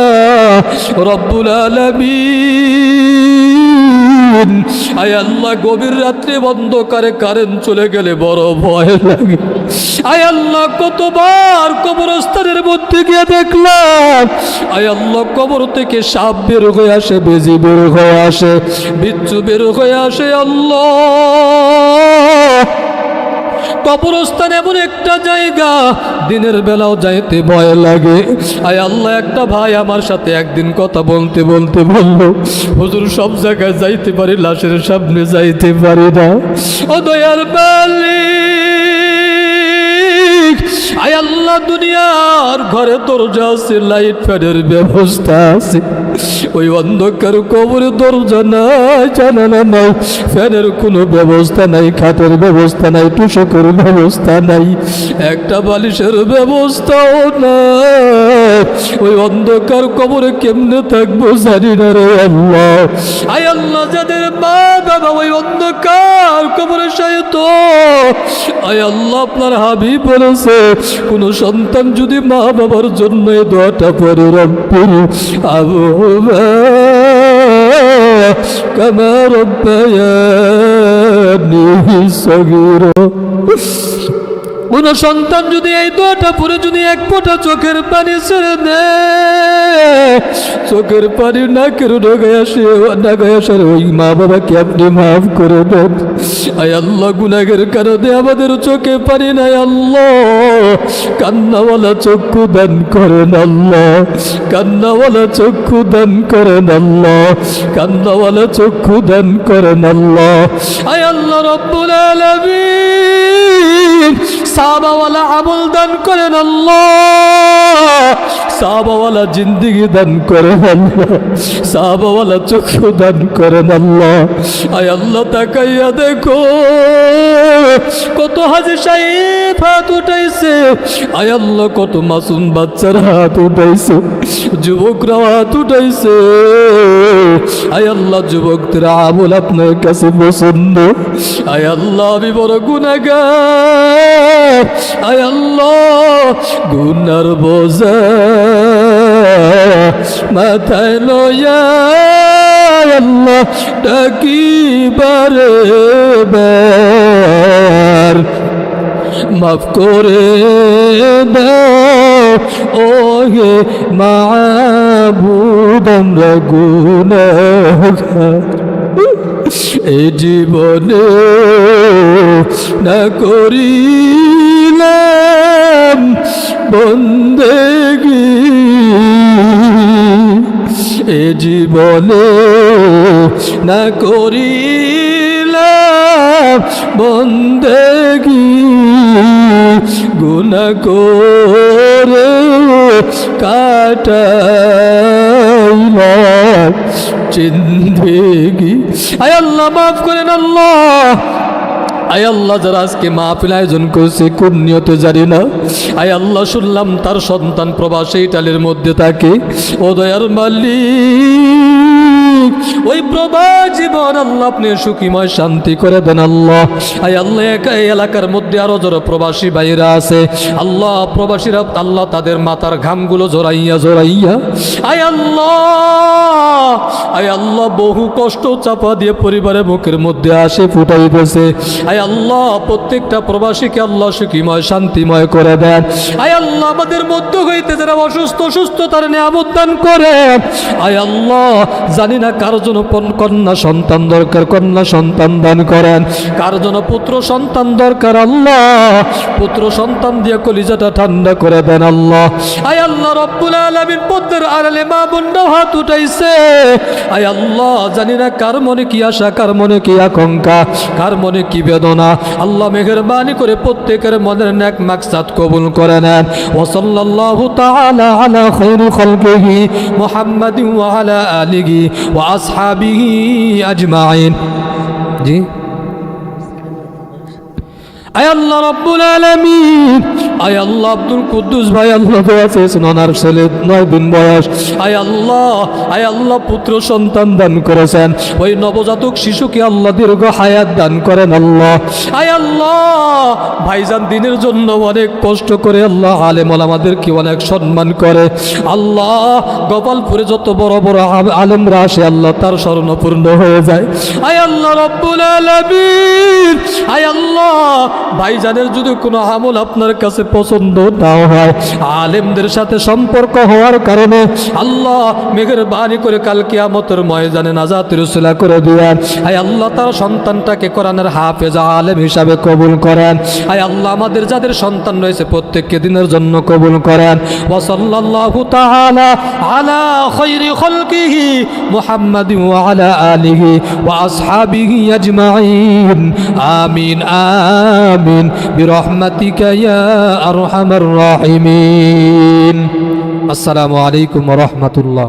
রব্বুল আলামিন, আয় আল্লাহ, গভীর রাত্রে অন্ধকারে কারেন্ট চলে গেলে বড় ভয় লাগে, আয় আল্লাহ, কতবার কবরস্থানের মধ্যে গিয়ে দেখলাম, আয় আল্লাহ, কবর থেকে সাপ বের হয়ে আসে, বেজি বের হয়ে আসে, বিচ্ছু বের হয়ে আসে, আল্লাহ, কবরস্থান এমন একটা জায়গা দিনের বেলাও যাইতে ভয় লাগে। আয় আল্লাহ, একটা ভাই আমার সাথে একদিন কথা বলতে বলতে বলল, হুজুর, সব জায়গায় যাইতে পারি, লাশের সামনে যাইতে পারি না। ও দয়ার মালিক, আয় আল্লাহ, দুনিয়ার ঘরে দরজা আছে, লাইট ফ্যানের ব্যবস্থা আছে, ওই অন্ধকার কবরে দরজা নাই, জানালা নাই, ফ্যানের কোনো ব্যবস্থা নাই, খাটের ব্যবস্থা নাই, তুষকের ব্যবস্থা নাই, একটা বালিশের ব্যবস্থাও নাই, ওই অন্ধকার কবরে কেমনে থাকবো জানি না রে আল্লাহ। আয় আল্লাহ, যাদের মা বাবা ওই অন্ধকার কবরে শায়িত, আয় আল্লাহ, আপনার হাবিব বলেছে, কোন সন্তান যদি মা বাবার জন্য এই দোয়াটা পড়ে, রব্বির আবুমা কামা রব্বায়ানি সগীরা, কোন সন্তান যদি এই দোয়াটা পড়ে যদি এক ফোঁটা চোখের পানি ছেড়ে দেয়, চোখের পানি নাকের নাগায় আসে, ওই মা বাবাকে আপনি মাফ করে দেন। আয় আল্লাহ, গুনাহের কারণে আমাদের চোখে পানি নাই, আল্লাহ, কান্নাওয়ালা চক্ষু দান করেন আল্লাহ, কান্নাওয়ালা চক্ষু দান করেন আল্লাহ, কান্নাওয়ালা চক্ষু দান করেন আল্লাহ। আয় আল্লাহ রব্বুল আলামিন, সাহাবাওয়ালা আমল দান করেন আল্লাহ, সাহাবাওয়ালা জিন্দেগি দান করেন আল্লাহ, সাহাবাওয়ালা চক্ষু দান করেন আল্লাহ। আয় আল্লাহ, তাকাইয়া দেখো, কত হাজি সাহেব হাত উঠাইছে, আয় আল্লাহ, কত মাসুম বাচ্চার হাত উঠাইছে, যুবকরা হাত উঠাইছে, আয় আল্লাহ, যুবকদের আমল আপনার কাছে পছন্দ। আয় আল্লাহ, আমি বড় গুনাহগার, আয় আল্লাহ, গুনার বোঝা মাথায় লইয়া আল্লাহ ডাকি বারে বার, মাফ করে দাও ও হে মাবুদ আমরা গুনাহগার এই জীবনে না করিলাম বন্দেগী এ জীবনে না করিলাম বন্দেগী গুনাহ করে কাটাইলাম জিন্দেগি আয় আল্লাহ মাফ করেন আল্লাহ আয় আল্লাহ যারা আজকে মাহফিল আয়োজন করছে কোন নিয়তে জানি না আয় আল্লাহ শুনলাম তার সন্তান প্রবাসী ইটালির মধ্যে থাকে ও দয়ার মালিক ওই প্রবাস জীবন আল্লাহ আপনি সুখীময় শান্তি করে দেন আল্লাহ আয় আল্লাহ এই এলাকার মধ্যে আরো যারা প্রবাসী ভাইরা আছে আল্লাহ প্রবাসীরা আল্লাহ তাদের মাথার ঘামগুলো জড়াইয়া জড়াইয়া আয় আল্লাহ বহু কষ্ট চাপা দিয়ে পরিবারের মুখের মধ্যে আসে ফুটাইতেছে আয় আল্লাহ প্রত্যেকটা প্রবাসীকে আল্লাহ সুখীময় শান্তিময় করে দেন আয় আল্লাহ আমাদের মধ্য হইতে যারা অসুস্থ সুস্থতার নিয়ামত দান করেন আয় আল্লাহ জানি না কার জন্য কন্যা সন্তান দরকার কন্যা সন্তান দান করেন কার জন্য পুত্র সন্তান দরকার আল্লাহ পুত্র সন্তান দিয়ে কলিজাটা ঠান্ডা করে দেন আল্লাহ আয় আল্লাহ রব্বুল আলামিন পদ্মের আড়ালে মা বোনরা হাত উঠাইছে আয় আল্লাহ জানি না কার মনে কি আশা কার মনে কি আকাঙ্ক্ষা কার মনে কি বেদনা আল্লাহ মেহেরবানি করে প্রত্যেকের মনের নেক মাকসাদ কবুল করে নেন ওয়া সাল্লাল্লাহু তাআলা আলা খায়রি খালকিহি মুহাম্মাদিন ওয়া আলা আলিহি ওয়া আসহাবিহি আজমাইন জি আয় আল্লাহ রব্বুল আলামিন আয় আল্লাহ আব্দুল কুদ্দুস ভাই আল্লাহ দোয়া চেয়েছেন ওনার ছেলে 9 দিন বয়স আয় আল্লাহ পুত্র সন্তান দান করেছেন ওই নবজাতক শিশুকে আল্লাহ দীর্ঘ হায়াত দান করেন আল্লাহ আয় আল্লাহ ভাইজান দিনের জন্য অনেক কষ্ট করে আল্লাহ আলেম ওলামাদেরকে অনেক সম্মান করে আল্লাহ গোপালপুরে যত বড় বড় আলেমরা আসে আল্লাহ তার স্মরণপূর্ণ হয়ে যায় আয় আল্লাহ রব্বুল আলামিন আয় আল্লাহ ভাইজানের যদি কোনো আমল আপনার কাছে পছন্দ না হয় আলেমদের সাথে সম্পর্ক হওয়ার কারণে আল্লাহ মেহেরবানি করে কাল কিয়ামতের ময়দানে নাজাতের উসিলা করে দিয়েন আয় আল্লাহ তার সন্তানটাকে কোরআনের হাফেজ আলেম হিসাবে কবুল করেন আয় আল্লাহ আমাদের যাদের সন্তান রয়েছে প্রত্যেককে দিনের জন্য কবুল করেন ওয়া সাল্লাল্লাহু তাআলা আলা খায়রি খালকিহি মুহাম্মাদিন ওয়া আলা আলিহি ওয়া আসহাবিহি আজমাইন আমিন আমিন বিরহমাতিকা ইয়া আরহামার রাহিমিন আসসালামু আলাইকুম ওয়া রাহমাতুল্লাহ।